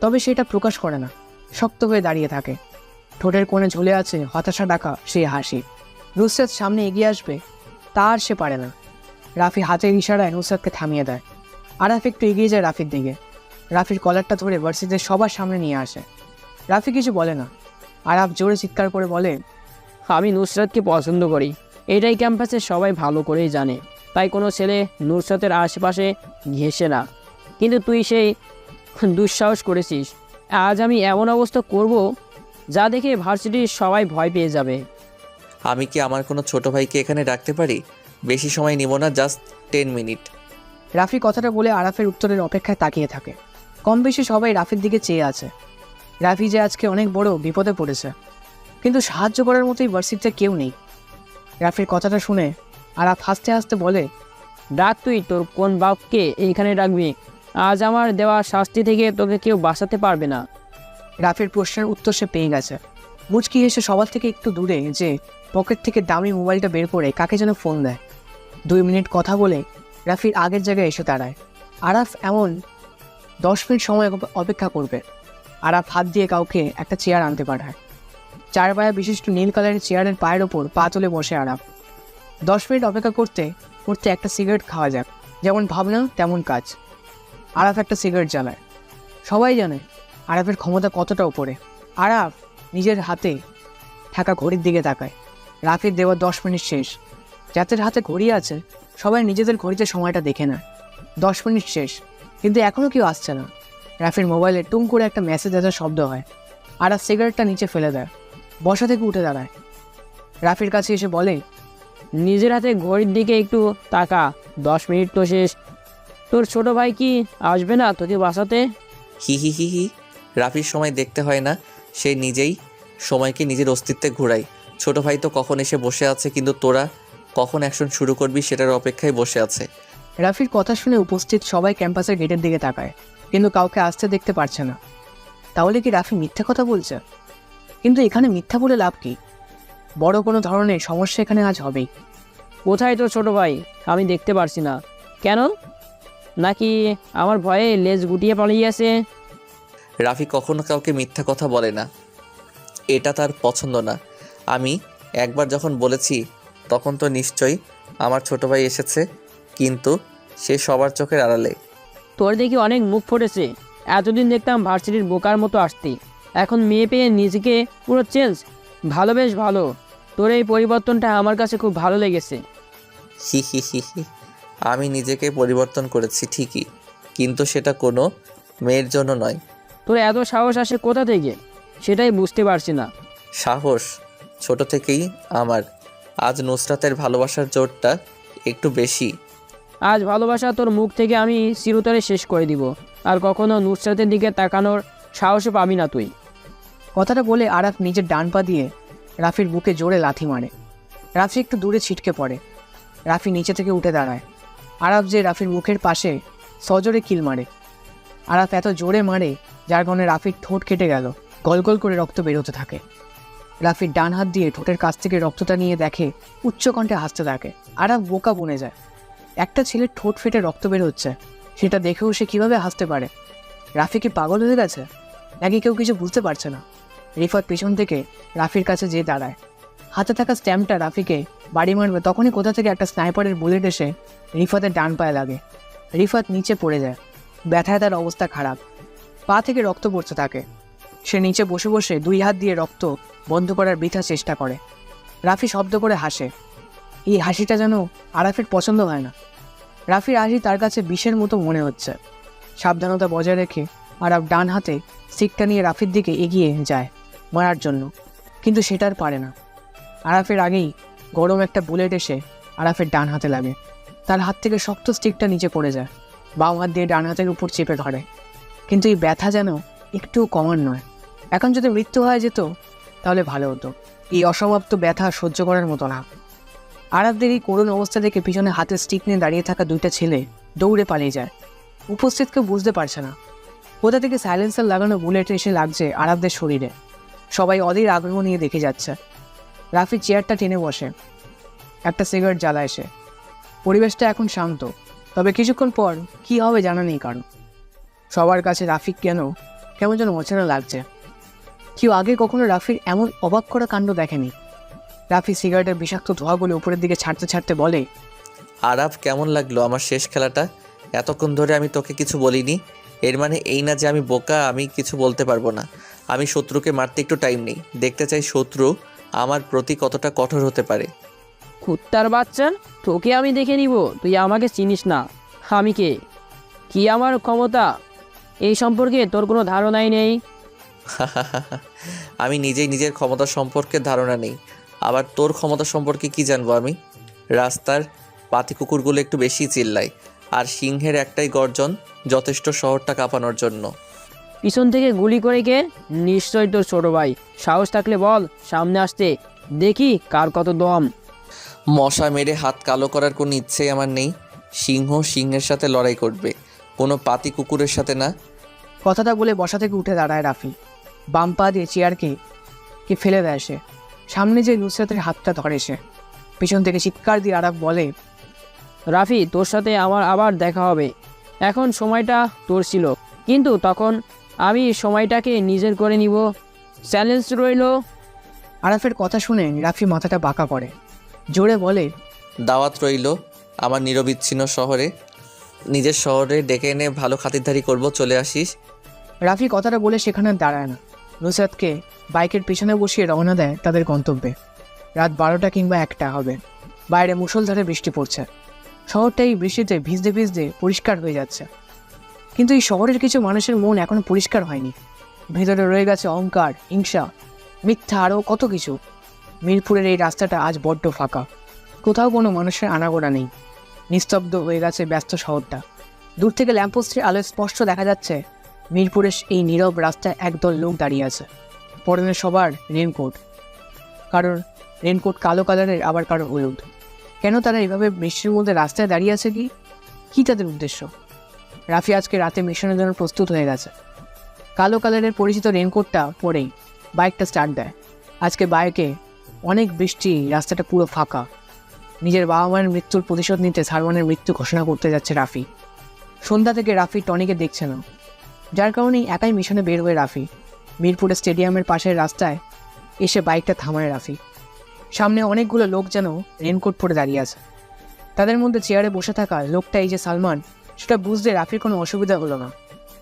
তবে সেটা প্রকাশ করে না, শক্ত হয়ে দাঁড়িয়ে থাকে। ঠোঁটের কোণে ঝুলে আছে হতাশা ডাকা সেই হাসি। নুসরাত সামনে এগিয়ে আসবে, তার সে পারে না। রাফি হাতের ইশারায় নুসরাতকে থামিয়ে দেয়। আরাফ একটু এগিয়ে যায় রাফির দিকে। রাফির কলারটা ধরে ভার্সিটির সবার সামনে নিয়ে আসে। রাফি কিছু বলে না। আরাফ জোরে চিৎকার করে বলে, আমি নুসরাতকে পছন্দ করি, এটাই ক্যাম্পাসে সবাই ভালো করেই জানে। তাই কোনো ছেলে নুসরাতের আশেপাশে ঘেঁষে না, কিন্তু তুই সেই দুঃসাহস করেছিস। আজ আমি এমন অবস্থা করব যা দেখে ভার্সিটির সবাই ভয় পেয়ে যাবে। আমি কি আমার কোনো ছোট ভাইকে এখানে ডাকতে পারি? বেশি সময় নিব না, জাস্ট 10 মিনিট। রাফি কথাটা বলে আরাফের উত্তরের অপেক্ষায় তাকিয়ে থাকে। কম বেশি সবাই রাফির দিকে চেয়ে আছে। রাফি যে আজকে অনেক বড় বিপদে পড়েছে, কিন্তু সাহায্য করার মতোই ভার্সিটিতে কেউ নেই। রাফির কথাটা শুনে আরাফ হাসতে হাসতে বলে, ডাক তুই তোর কোন বাপকে এইখানে ডাকবি? আজ আমার দেওয়া শাস্তি থেকে তোকে কেউ বাঁচাতে পারবে না। রাফির প্রশ্নের উত্তর সে পেয়ে গেছে। মুচকি এসে সবার থেকে একটু দূরে যে পকেট থেকে দামি মোবাইলটা বের করে কাকে যেন ফোন দেয়। 2 মিনিট কথা বলে রাফির আগের জায়গায় এসে দাঁড়ায়। আরাফ এমন 10 মিনিট সময় অপেক্ষা করবে। আরাফ হাত দিয়ে কাউকে একটা চেয়ার আনতে পাঠায়। 4 পায়া বিশিষ্ট নীল কালারের চেয়ারের পায়ের ওপর পা তুলে বসে আরাফ। 10 মিনিট অপেক্ষা করতে করতে একটা সিগারেট খাওয়া যাক, যেমন ভাবনা তেমন কাজ। আরাফ একটা সিগারেট জ্বালায়। সবাই জানে আরাফের ক্ষমতা কতটা উপরে। আরাফ নিজের হাতে থাকা ঘড়ির দিকে তাকায়। রাফির দেওয়া 10 মিনিট শেষ। যাদের হাতে ঘড়ি আছে সবাই নিজেদের ঘড়িতে সময়টা দেখে নেয়। 10 মিনিট শেষ, কিন্তু এখনও কেউ আসছে না। রাফির মোবাইলে টুং করে একটা মেসেজ আসার শব্দ হয়। আরাফ সিগারেটটা নিচে ফেলে দেয়, বসা থেকে উঠে দাঁড়ায়। রাফির কাছে এসে বলে, নিজের হাতে ঘড়ির দিকে একটু তাকা, 10 মিনিট তো শেষ। তোর ছোট ভাই কি আসবে না তোকে বাঁচাতে? হি হি হি হি। রাফির সময় দেখতে হয় না, সে নিজেই সময়কে নিজের অস্তিত্বে ঘোরায়। ছোট ভাই তো কখন এসে বসে আছে, কিন্তু তোরা কখন অ্যাকশন শুরু করবি সেটার অপেক্ষায় বসে আছে। রাফির কথা শুনে উপস্থিত সবাই ক্যাম্পাসের গেটের দিকে তাকায়, কিন্তু কাউকে আসতে দেখতে পারছে না। তাহলে কি রাফি মিথ্যা কথা বলছে? কিন্তু এখানে মিথ্যা বলে লাভ কি? বড় কোনো ধরনের সমস্যা এখানে আজ হবেই। কোথায় তোর ছোট ভাই? আমি দেখতে পারছি না। কেন? নাকি আমার ভয়ে লেজ গুটিয়ে পালিয়েছে? রাফি কখনো কাউকে মিথ্যা কথা বলে না, এটা তার পছন্দ না। আমি একবার যখন বলেছি তখন তো নিশ্চয়ই আমার ছোট ভাই এসেছে, কিন্তু সে সবার চোখের আড়ালে। তোর দেখি অনেক মুখ ফুটেছে। এতদিন দেখতাম ভার্সিটির বোকার মতো আসতি, এখন মেয়ে পেয়ে নিজেকে পুরো চেঞ্জ। ভালো, বেশ ভালো। তোর এই পরিবর্তনটা আমার কাছে খুব ভালো লেগেছে। হি হি হি হি। আমি নিজেকে পরিবর্তন করেছি ঠিকই, কিন্তু সেটা কোনো মেয়ের জন্য নয়। তোর এত সাহস আসে কোথা থেকে সেটাই বুঝতে পারছি না। সাহস ছোট থেকেই আমার। আজ নুসরাতের ভালোবাসার জোরটা একটু বেশি। আজ ভালোবাসা তোর মুখ থেকে আমি চিরতরে শেষ করে দিব, আর কখনো নুসরাতের দিকে তাকানোর সাহসও পাবি না তুই। কথাটা বলে আরাফ নিজের ডান পা দিয়ে রাফির বুকে জোরে লাথি মারে। রাফি একটু দূরে ছিটকে পড়ে। রাফি নিচে থেকে উঠে দাঁড়ায়। আরাফ যে রাফির মুখের পাশে সজোরে কিল মারে। আরাফ এত জোরে মারে যার কারণে রাফির ঠোঁট কেটে গেল, গল গল করে রক্ত বেরোতে থাকে। রাফির ডান হাত দিয়ে ঠোঁটের কাছ থেকে রক্তটা নিয়ে দেখে, উচ্চকণ্ঠে হাসতে থাকে। আরাফ বোকা বনে যায়। একটা ছেলের ঠোঁট ফেটে রক্ত বের হচ্ছে, সেটা দেখেও সে কীভাবে হাসতে পারে? রাফি কি পাগল হয়ে গেছে নাকি কেউ কিছু বুঝতে পারছে না? রিফাত পিছন থেকে রাফির কাছে যেয়ে দাঁড়ায়। হাতে থাকা স্ট্যাম্পটা রাফিকে বাড়ি মারবে, তখনই কোথা থেকে একটা স্নাইপারের বুলেট এসে রিফাতের ডান পায়ে লাগে। রিফাত নিচে পড়ে যায়। ব্যথায় তার অবস্থা খারাপ, পা থেকে রক্ত পড়ছে তাকে। সে নিচে বসে বসে 2 হাত দিয়ে রক্ত বন্ধ করার বৃথা চেষ্টা করে। রাফি শব্দ করে হাসে। এই হাসিটা যেন আরাফের পছন্দ হয় না। রাফির হাসি তার কাছে বিষের মতো মনে হচ্ছে। সাবধানতা বজায় রেখে আরাফ ডান হাতে স্টিকটা নিয়ে রাফির দিকে এগিয়ে যায় মারার জন্য, কিন্তু সেটা আর পারে না। আরাফের আগেই গরম একটা বুলেট এসে আরাফের ডান হাতে লাগে। তার হাত থেকে শক্ত স্টিকটা নিচে পড়ে যায়। বাম হাত দিয়ে ডান হাতের উপর চেপে ধরে, কিন্তু এই ব্যথা যেন একটু কমার নয়। এখন যদি মৃত্যু হয়ে যেত তাহলে ভালো হতো। এই অসমাপ্ত ব্যথা সহ্য করার মতো না। আরাফদের এই করুণ অবস্থা দেখে পিছনে হাতে স্টিক নিয়ে দাঁড়িয়ে থাকা 2টা ছেলে দৌড়ে পালিয়ে যায়। উপস্থিত কেউ বুঝতে পারছে না কোথা থেকে সাইলেন্সার লাগানো বুলেট এসে লাগছে আরাফদের শরীরে। সবাই অধীর আগ্রহ নিয়ে দেখে যাচ্ছে। রাফি চেয়ারটা টেনে বসে, একটা সিগারেট জ্বালায় সে। পরিবেশটা এখন শান্ত, তবে কিছুক্ষণ পর কি হবে জানা নেই কারণ। সবার কাছে রাফি কেমন যেন অচেনা লাগছে। কেউ আগে কখনো রাফির এমন অবাক করা কাণ্ড দেখেনি। রাফি সিগারেটের বিষাক্ত ধোঁয়াগুলো উপরের দিকে ছাড়তে ছাড়তে বলে, আরাফ, কেমন লাগলো আমার শেষ খেলাটা? এতক্ষণ ধরে আমি তোকে কিছু বলিনি, এর মানে এই না যে আমি বোকা, আমি কিছু বলতে পারবো না। আমি শত্রুকে মারতে একটু টাইম নেই, দেখতে চাই শত্রু আমার প্রতি কতটা কঠোর হতে পারে। কুত্তার বাচ্চা, তোকে আমি দেখে নিব, তুই আমাকে চিনিস না। আমি কে, কি আমার ক্ষমতা, এই সম্পর্কে তোর কোনো ধারণাই নেই। আমি নিজেই নিজের ক্ষমতা সম্পর্কে ধারণা নেই, আবার তোর ক্ষমতা সম্পর্কে কি জানবো আমি? রাস্তার পাতি কুকুরগুলো একটু বেশি চিল্লায়, আর সিংহের একটাই গর্জন যথেষ্ট শহরটা কাঁপানোর জন্য। পিছন থেকে গুলি করে কে? নিশ্চয়ই তোর ছোট ভাই। সাহস থাকলে বল সামনে আসতে, দেখি কার কত দম। মশা মেরে হাত কালো করার কোনো ইচ্ছেই আমার নেই। সিংহ সিংহের সাথে লড়াই করবে, কোনো পাতি কুকুরের সাথে না। কথাটা বলে বসা থেকে উঠে দাঁড়ায় রাফি। বাম পা দিয়ে চেয়ারকে ফেলে দেয় সে। সামনে যে নুসরাতের হাতটা ধরে সে। পিছন থেকে চিৎকার দিয়ে আরাফ বলে, রাফি, তোর সাথে আমার আবার দেখা হবে। এখন সময়টা তোর ছিল, কিন্তু তখন আমি সময়টাকে নিজের করে নিব। চ্যালেঞ্জ রইল। আরাফের কথা শুনে রাফি মাথাটা বাঁকা করে, জোরে বলে, দাওয়াত রইল আমার নিরবিচ্ছিন্ন শহরে। নিজের শহরে ডেকে এনে ভালো খাতিরদারি করব, চলে আসিস। রাফি কথাটা বলে সেখানে দাঁড়ায় না। নুসরাতকে বাইকের পিছনে বসিয়ে রওনা দেয় তাদের গন্তব্যে। রাত 12টা কিংবা 1টা হবে। বাইরে মুষলধারে বৃষ্টি পড়ছে। শহরটা এই বৃষ্টিতে ভিজতে ভিজতে পরিষ্কার হয়ে যাচ্ছে। কিন্তু এই শহরের কিছু মানুষের মন এখনো পরিষ্কার হয়নি। ভেতরে রয়ে গেছে অহংকার, হিংসা, মিথ্যা, আরও কত কিছু। মিরপুরের এই রাস্তাটা আজ বড্ড ফাঁকা। কোথাও কোনো মানুষের আনাগোনা নেই। নিস্তব্ধ হয়ে গেছে ব্যস্ত শহরটা। দূর থেকে ল্যাম্পপোস্টের আলোয় স্পষ্ট দেখা যাচ্ছে মিরপুরের এই নীরব রাস্তায় একদল লোক দাঁড়িয়ে আছে। পরনে সবার রেনকোট, কারোর রেনকোট কালো কালারের, আবার কারো হলুদ। কেন তারা এভাবে বৃষ্টির মধ্যে রাস্তায় দাঁড়িয়ে আছে? কি তাদের উদ্দেশ্য? রাফি আজকে রাতে মিশনের জন্য প্রস্তুত হয়ে গেছে। কালো কালারের পরিচিত রেনকোটটা পরেই বাইকটা স্টার্ট দেয়। আজকে বাইকে অনেক বৃষ্টি, রাস্তাটা পুরো ফাঁকা। নিজের বাবা মায়ের মৃত্যুর প্রতিশোধ নিতে সালমানের মৃত্যু ঘোষণা করতে যাচ্ছে রাফি। সন্ধ্যা থেকে রাফি টনিকে দেখছে না, যার কারণেই একাই মিশনে বের হয়ে রাফি মিরপুরের স্টেডিয়ামের পাশের রাস্তায় এসে বাইকটা থামায় রাফি। সামনে অনেকগুলো লোক যেন রেনকোট পরে দাঁড়িয়ে আছে। তাদের মধ্যে চেয়ারে বসে থাকা লোকটা এই যে সালমান, সেটা বুঝতে রাফির কোনো অসুবিধা হলো না।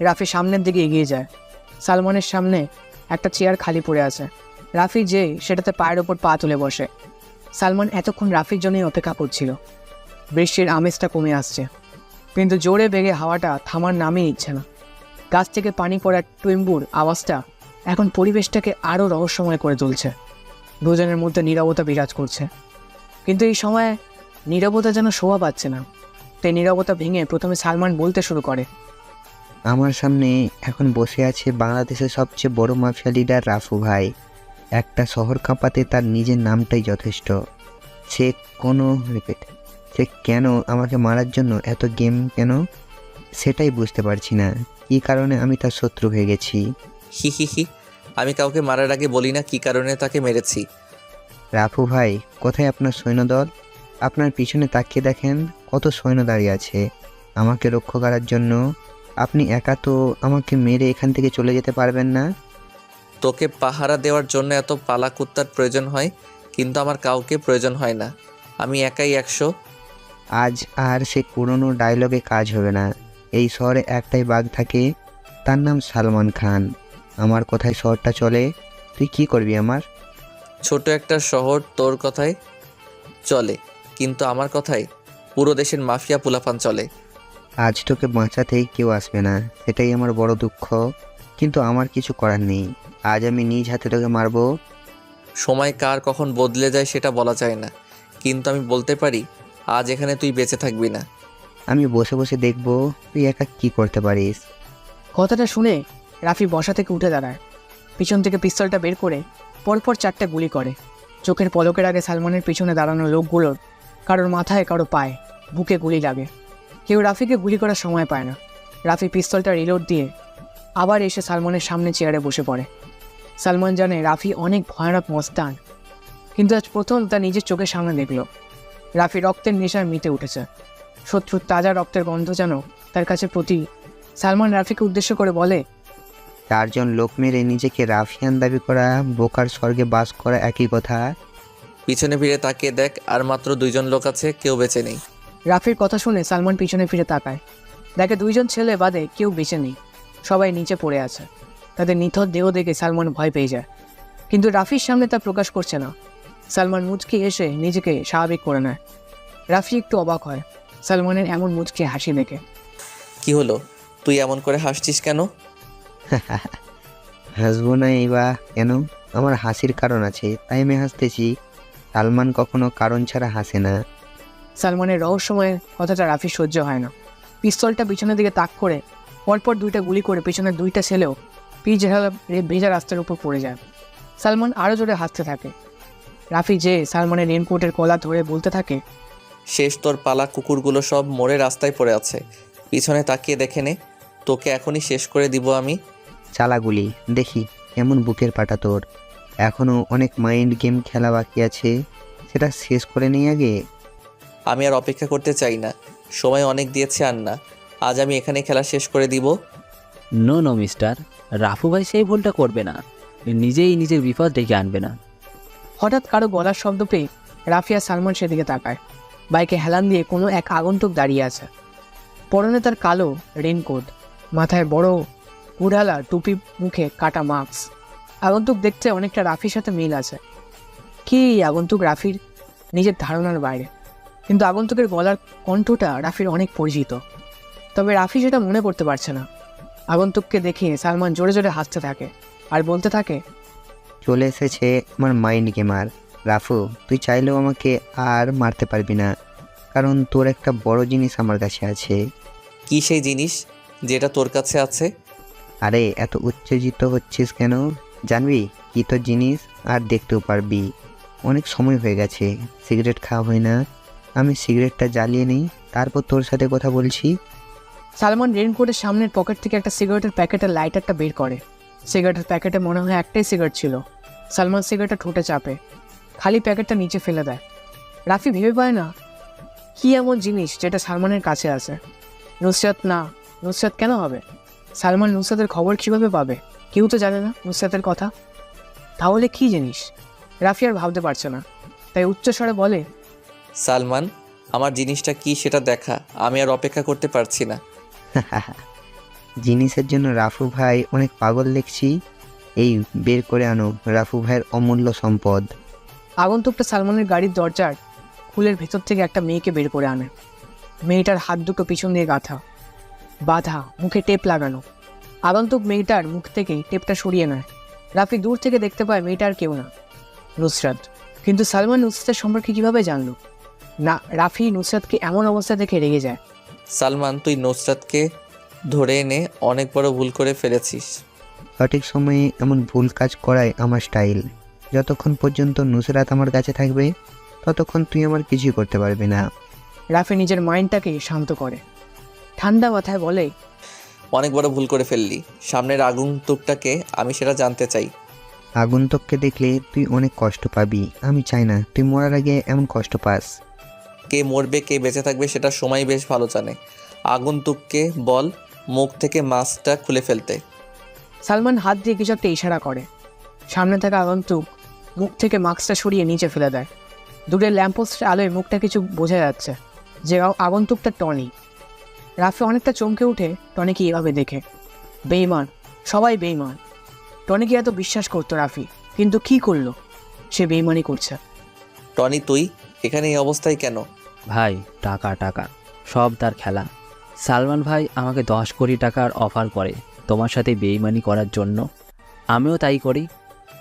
রাফি সামনের দিকে এগিয়ে যায়। সালমানের সামনে একটা চেয়ার খালি পড়ে আছে। রাফি যে সেটাতে পায়ের ওপর পা তুলে বসে। সালমান এতক্ষণ রাফির জন্যই অপেক্ষা করছিল। বৃষ্টির আমেজটা কমে আসছে, কিন্তু জোরে বেগে হাওয়াটা থামার নামই নিচ্ছে না। গাছ থেকে পানি পড়ার টুইম্বুর আওয়াজটা এখন পরিবেশটাকে আরও রহস্যময় করে তুলছে। দুজনের মধ্যে নীরবতা বিরাজ করছে, কিন্তু এই সময় নীরবতা যেন শোভা পাচ্ছে না। তাই নীরবতা ভেঙে প্রথমে সালমান বলতে শুরু করে, আমার সামনে এখন বসে আছে বাংলাদেশের সবচেয়ে বড় মাফিয়া লিডার রাফু ভাই। একটা শহর কাঁপাতে তার নিজের নামটাই যথেষ্ট। সে কেন আমাকে মারার জন্য এত গেম কেন, সেটাই বুঝতে পারছি না। কী কারণে আমি তার শত্রু হয়ে গেছি। হি হি হি, আমি কাউকে মারার আগে বলি না কী কারণে তাকে মেরেছি। রাফু ভাই, কোথায় আপনার সৈন্যদল? আপনার পিছনে তাকিয়ে দেখেন কত সৈন্য দাঁড়িয়ে আছে আমাকে রক্ষা করার জন্য। আপনি একা তো আমাকে মেরে এখান থেকে চলে যেতে পারবেন না। তোকে পাহারা দেওয়ার জন্য এত পালা কুত্তার প্রয়োজন হয়, কিন্তু আমার কাউকে প্রয়োজন হয় না। আমি একাই 100। আজ আর সে পুরনো ডায়লগে কাজ হবে না। এই শহরে একটাই বাঘ থাকে, তার নাম সালমান খান। আমার কথায় শহরটা চলে, তুই কি করবি আমার? ছোট একটা শহর তোর কথায় চলে, কিন্তু আমার কথায় পুরো দেশের মাফিয়া পোলাপান চলে। আজ তোকে বাঁচাতেই কেউ আসবে না, সেটাই আমার বড় দুঃখ, কিন্তু আমার কিছু করার নেই। আজ আমি নিজ হাতে তোকে মারবো। সময় কার কখন বদলে যায় সেটা বলা যায় না, কিন্তু আমি বলতে পারি আজ এখানে তুই বেঁচে থাকবি না। আমি বসে বসে দেখবো তুই একা কি করতে পারিস। কথাটা শুনে রাফি বসা থেকে উঠে দাঁড়ায়, পিছন থেকে পিস্তলটা বের করে পরপর 4টে গুলি করে। চোখের পলকের আগে সালমানের পিছনে দাঁড়ানো লোকগুলোর কারোর মাথায়, কারো পায়ে, বুকে গুলি লাগে। কেউ রাফিকে গুলি করার সময় পায় না। রাফি পিস্তলটা রিলোড দিয়ে আবার এসে সালমানের সামনে চেয়ারে বসে পড়ে। সালমান জানে রাফি অনেক ভয়ানক মস্তান, কিন্তু আজ প্রথম তার নিজের চোখের সামনে দেখল রাফি রক্তের নেশায় মিটে উঠেছে। শত্রুর তাজা রক্তের গন্ধ যেন তার কাছে প্রতি। সালমান রাফিকে উদ্দেশ্য করে বলে, 4 জন লোক মেরে নিজেকে রাফিয়ান দাবি করা, বোকার স্বর্গে বাস করা একই কথা। পিছনে ফিরে তাকিয়ে দেখ, আর মাত্র 2 জন লোক আছে, কেউ বেঁচে নেই। রাফির কথা শুনে সালমান পিছনে ফিরে তাকায়, দেখে 2 জন ছেলে বাদে কেউ বেঁচে নেই, সবাই নিচে পড়ে আছে। তাদের নিথর দেহ দেখে সালমান ভয় পেয়ে যায়, কিন্তু রাফির সামনে তা প্রকাশ করছে না। সালমান মুচকি এসে নিজেকে স্বাভাবিক করে নেয়। রাফি একটু অবাক হয় সালমানের এমন মুচকি হাসি দেখে। কি হলো, তুই এমন করে হাসছিস কেন? হাসবো না বা কেন? আমার হাসির কারণ আছে, তাই আমি হাসতেছি। সালমান কখনো কারণ ছাড়া হাসে না। সালমানের রহস্যময় কথাটা রাফি সহ্য হয় না। পিস্তলটা পিছনের দিকে তাক করে পরপর 2টা গুলি করে পিছনের 2টা ছেলেও পিচ ভেজা রাস্তার উপর পড়ে যায়। সালমান আরও জোরে হাসতে থাকে। রাফি যে সালমানের রেনকোটের কলা ধরে বলতে থাকে, শেষ তোর পালা কুকুরগুলো সব মরে রাস্তায় পড়ে আছে, পিছনে তাকিয়ে দেখে নে, তোকে এখনই শেষ করে দিব আমি। চালাগুলি দেখি কেমন বুকের পাটা তোর। এখনো অনেক মাইন্ড গেম খেলা বাকি আছে, সেটা শেষ করে নেই আগে। আমি আর অপেক্ষা করতে চাই না, সময় অনেক দিয়েছে। আর না, আজ আমি এখানে খেলা শেষ করে দিব। নো মিস্টার, রাফু ভাই সেই ভুলটা করবে না, নিজেই নিজের বিপদ ডেকে আনবে না। হঠাৎ কারো গলার শব্দ পেয়ে রাফি আর সালমান সেদিকে তাকায়। বাইকে হেলান দিয়ে কোনো এক আগন্তুক দাঁড়িয়ে আছে। পরনে তার কালো রেনকোট, মাথায় বড় কুড়ালা টুপি, মুখে কাটা মাস্ক। আগন্তুক দেখতে অনেকটা রাফির সাথে মিল আছে। কি আগন্তুক রাফির নিজের ধারণার বাইরে, কিন্তু আগন্তুকের গলার কণ্ঠটা রাফির অনেক পরিচিত। তবে রাফি সেটা মনে করতে পারছে না। আগন্তুককে দেখে সালমান জোরে জোরে হাসতে থাকে আর বলতে থাকে, চলে এসেছে আমার মাইন্ড গেমার। রাফু, তুই চাইলেও আমাকে আর মারতে পারবি না, কারণ তোর একটা বড় জিনিস আমার কাছে আছে। কি সেই জিনিস যেটা তোর কাছে আছে? আরে এত উত্তেজিত হচ্ছিস কেন? জানবি কি তোর জিনিস, আর দেখতেও পারবি। অনেক সময় হয়ে গেছে সিগারেট খাওয়া হয় না, আমি সিগারেটটা জ্বালিয়ে নিই, তারপর তোর সাথে কথা বলছি। সালমান রেনকোটের সামনের পকেট থেকে একটা সিগারেটের প্যাকেটের লাইটারটা বের করে। সিগারেটের প্যাকেটে মনে হয় একটাই সিগারেট ছিল। সালমান সিগারেটটা ঠোঁটে চাপে, খালি প্যাকেটটা নিচে ফেলে দেয়। রাফি ভেবে পায় না কি এমন জিনিস যেটা সালমানের কাছে আছে। নুসরাত না, নুসরাত কেন হবে? সালমান নুসরাতের খবর কীভাবে পাবে? কেউ তো জানে না নুসরাতের কথা। তাহলে কি জিনিস? রাফি আর ভাবতে পারছে না, তাই উচ্চস্বরে বলে, সালমান, আমার জিনিসটা কি সেটা দেখা, আমি আর অপেক্ষা করতে পারছি না। জিনিসের জন্য রাফু ভাই অনেক পাগল দেখছি। এই বের করে আনো রাফু ভাইয়ের অমূল্য সম্পদ। আগন্তুকটা সালমানের গাড়ির দরজার খুলের ভেতর থেকে একটা মেয়েকে বের করে আনে। মেয়েটার হাত দুটো পিছন দিয়ে গাঁথা, বাঁধা, মুখে টেপ লাগানো। আগন্তুক মেয়েটার মুখ থেকে টেপটা সরিয়ে নেয়। রাফি দূর থেকে দেখতে পায় মেয়েটার কেউ না, নুসরাত। কিন্তু সালমান নুসরাতের সম্পর্কে কীভাবে জানলো? না, রাফি নুসরাতকে এমন অবস্থা দেখে রেগে যায়। সালমান, তুই নুসরাতকে ধরে এনে অনেক বড় ভুল করে ফেলেছিস। সঠিক সময়ে এমন ভুল কাজ করাই আমার স্টাইল। যতক্ষণ পর্যন্ত নুসরাত আমার কাছে থাকবে ততক্ষণ তুই আমার কিছুই করতে পারবি না। রাফি নিজের মাইন্ডটাকে শান্ত করে, ঠান্ডা মাথায় বলে, অনেক বড় ভুল করে ফেললি। সামনের আগন্তুকটাকে আমি সেটা জানতে চাই। আগন্তুককে দেখলে তুই অনেক কষ্ট পাবি, আমি চাই না তুই মরার আগে এমন কষ্ট পাস। কে মরবে কে বেঁচে থাকবে সেটা সময় বেশ ভালো জানে। আগন্তুককে বল মুখ থেকে মাস্কটা খুলে ফেলতে। সালমান হাত দিয়ে কিছু একটা ইশারা করে। সামনে থাকা আগন্তুক মুখ থেকে মাস্কটা সরিয়ে নিচে ফেলে দেয়। দূরের ল্যাম্পপোস্টের আলোয় মুখটা কিছু বোঝা যাচ্ছে যে আগন্তুকটা টনি। রাফি অনেকটা চমকে উঠে টনিকে এভাবে দেখে। বেইমান, সবাই বেইমান। টনিকে এত বিশ্বাস করতো রাফি, কিন্তু কি করলো? সে বেইমানি করছে। টনি তুই এখানে এই অবস্থায় কেন? ভাই টাকা টাকা সব তার খেলা। সালমান ভাই আমাকে 10 কোটি টাকার অফার করে তোমার সাথে বেইমানি করার জন্য, আমিও তাই করি।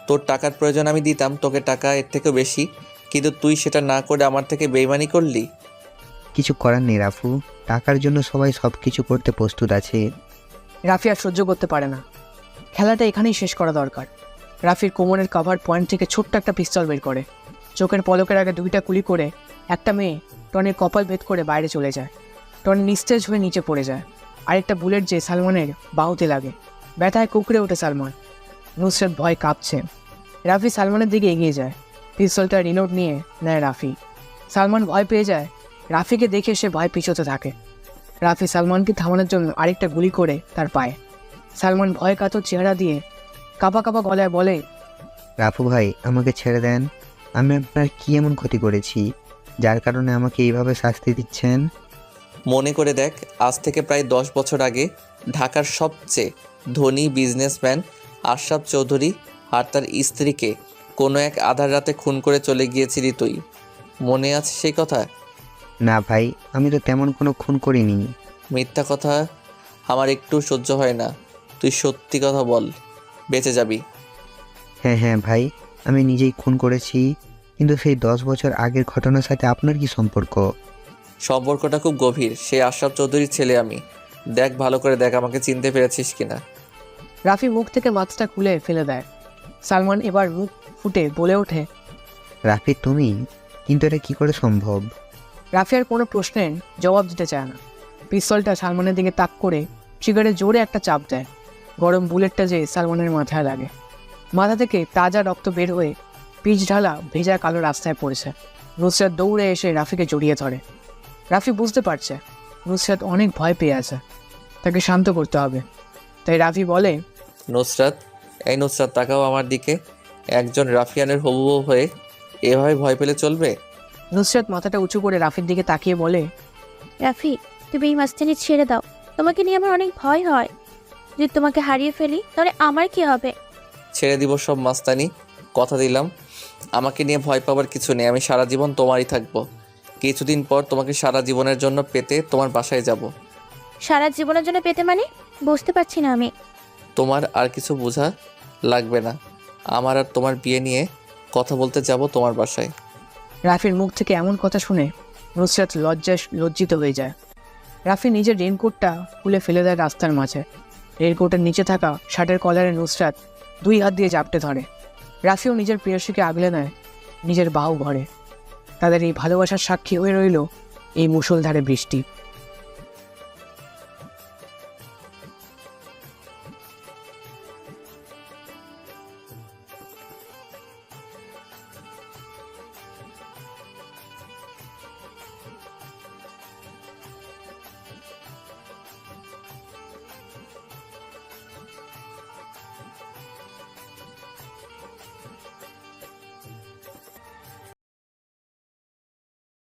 তোর টাকার প্রয়োজন আমি দিতাম তোকে টাকা, এর থেকেও বেশি, কিন্তু তুই সেটা না করে আমার থেকে বেইমানি করলি। কিছু করার নেই রাফু, টাকার জন্য সবাই সব কিছু করতে প্রস্তুত আছে। রাফি আর সহ্য করতে পারে না। খেলাটা এখানেই শেষ করা দরকার। রাফির কোমরের কভার পয়েন্ট থেকে ছোট্ট একটা পিস্তল বের করে, চোখের পলকের আগে 2টা গুলি করে একটা মেয়ে টনির কপাল ভেদ করে বাইরে চলে যায়। টনি নিস্তেজ হয়ে নিচে পড়ে যায়। আরেকটা বুলেট যে সালমানের বাহুতে লাগে। ব্যথায় কুকড়ে ওঠে সালমান। নুসরাত ভয় কাঁপছে। রাফি সালমানের দিকে এগিয়ে যায়। পিস্তলটা রিলোড নিয়ে নেয় রাফি। সালমান ভয় পেয়ে যায়। রাফিকে দেখে সে ভয় পিছোতে থাকে। রাফি সালমানকে থামানোর জন্য আরেকটা গুলি করে তার পায়ে। সালমান ভয় কাতর চেহারা দিয়ে কাঁপা কাঁপা গলায় বলে, রাফু ভাই, আমাকে ছেড়ে দেন। আমি আপনার কি এমন ক্ষতি করেছি যার কারণে আমাকে এইভাবে শাস্তি দিচ্ছেন? মনে করে দেখ, আজ থেকে প্রায় 10 বছর আগে ঢাকার সবচেয়ে ধনী বিজনেসম্যান আশরাফ চৌধুরী আর তার স্ত্রীকে কোনো এক আধার রাতে খুন করে চলে গিয়েছিলি তুই। মনে আছে সেই কথা? না ভাই, আমি তো তেমন কোনো খুন করিনি। মিথ্যা কথা আমার একটু সহ্য হয় না। তুই সত্যি কথা বল, বেঁচে যাবি। হ্যাঁ হ্যাঁ ভাই, আমি নিজেই খুন করেছি, কিন্তু সেই 10 বছর আগের ঘটনার সাথে আপনার কি সম্পর্ক? সম্পর্কটা খুব গভীর। সে আশরাফ চৌধুরীর ছেলে আমি। দেখ, ভালো করে দেখ আমাকে চিনতে পেরেছিস কিনা। রাফি মুখ থেকে মাছটা খুলে ফেলে দেয়। সালমান এবার মুখ ফুটে বলে ওঠে, রাফি তুমি? কিন্তু এটা কি করে সম্ভব? রাফি আর কোনো প্রশ্নের জবাব দিতে চায় না। পিস্তলটা সালমানের দিকে তাক করে ট্রিগারে জোরে একটা চাপ দেয়। গরম বুলেটটা যে সালমানের মাথায় লাগে। মাথা থেকে তাজা রক্ত বের হয়ে পিচ ঢালা ভেজা কালো রাস্তায় পড়েছে। নুসরাত দৌড়ে এসে রাফিকে জড়িয়ে ধরে। রাফি বুঝতে পারছে নুসরাত অনেক ভয় পেয়ে আছে, তাকে শান্ত করতে হবে। তাই রাফি বলে, নুসরাত, এই নুসরাত, তাকাও আমার দিকে। একজন রাফিয়ানের হবু বউ হয়ে এভাবে ভয় পেলে চলবে? নুসরাত মাথাটা উঁচু করে রাফির দিকে তাকিয়ে বলে, রাফি, তুমি এই মাস্তানি ছেড়ে দাও। তোমাকে নিয়ে আমার অনেক ভয় হয়। যদি তোমাকে হারিয়ে ফেলি তাহলে আমার কি হবে? ছেড়ে দিব সব মাস্তানি, কথা দিলাম। আমাকে নিয়ে ভয় পাবার কিছু নেই। আমি সারা জীবন তোমারই থাকবো। কিছুদিন পর তোমাকে সারা জীবনের জন্য পেতে তোমার বাসায় যাব। সারা জীবনের জন্য পেতে মানে? বুঝতে পারছি না আমি। তোমার আর কিছু বোঝা লাগবে না। আমার আর তোমার বিয়ে নিয়ে কথা বলতে যাব তোমার বাসায়। রাফির মুখ থেকে এমন কথা শুনে নুসরাত লজ্জায় লজ্জিত হয়ে যায়। রাফি নিজের রেনকোটটা খুলে ফেলে দেয় রাস্তার মাঝে। রেনকোটের নিচে থাকা শার্টের কলারে নুসরাত 2 হাত দিয়ে জাপটে ধরে। রাফিও নিজের প্রেয়সীকে আগলে নেয় নিজের বাহু ঘরে। তাদের এই ভালোবাসার সাক্ষী হয়ে রইল এই মুষলধারে বৃষ্টি।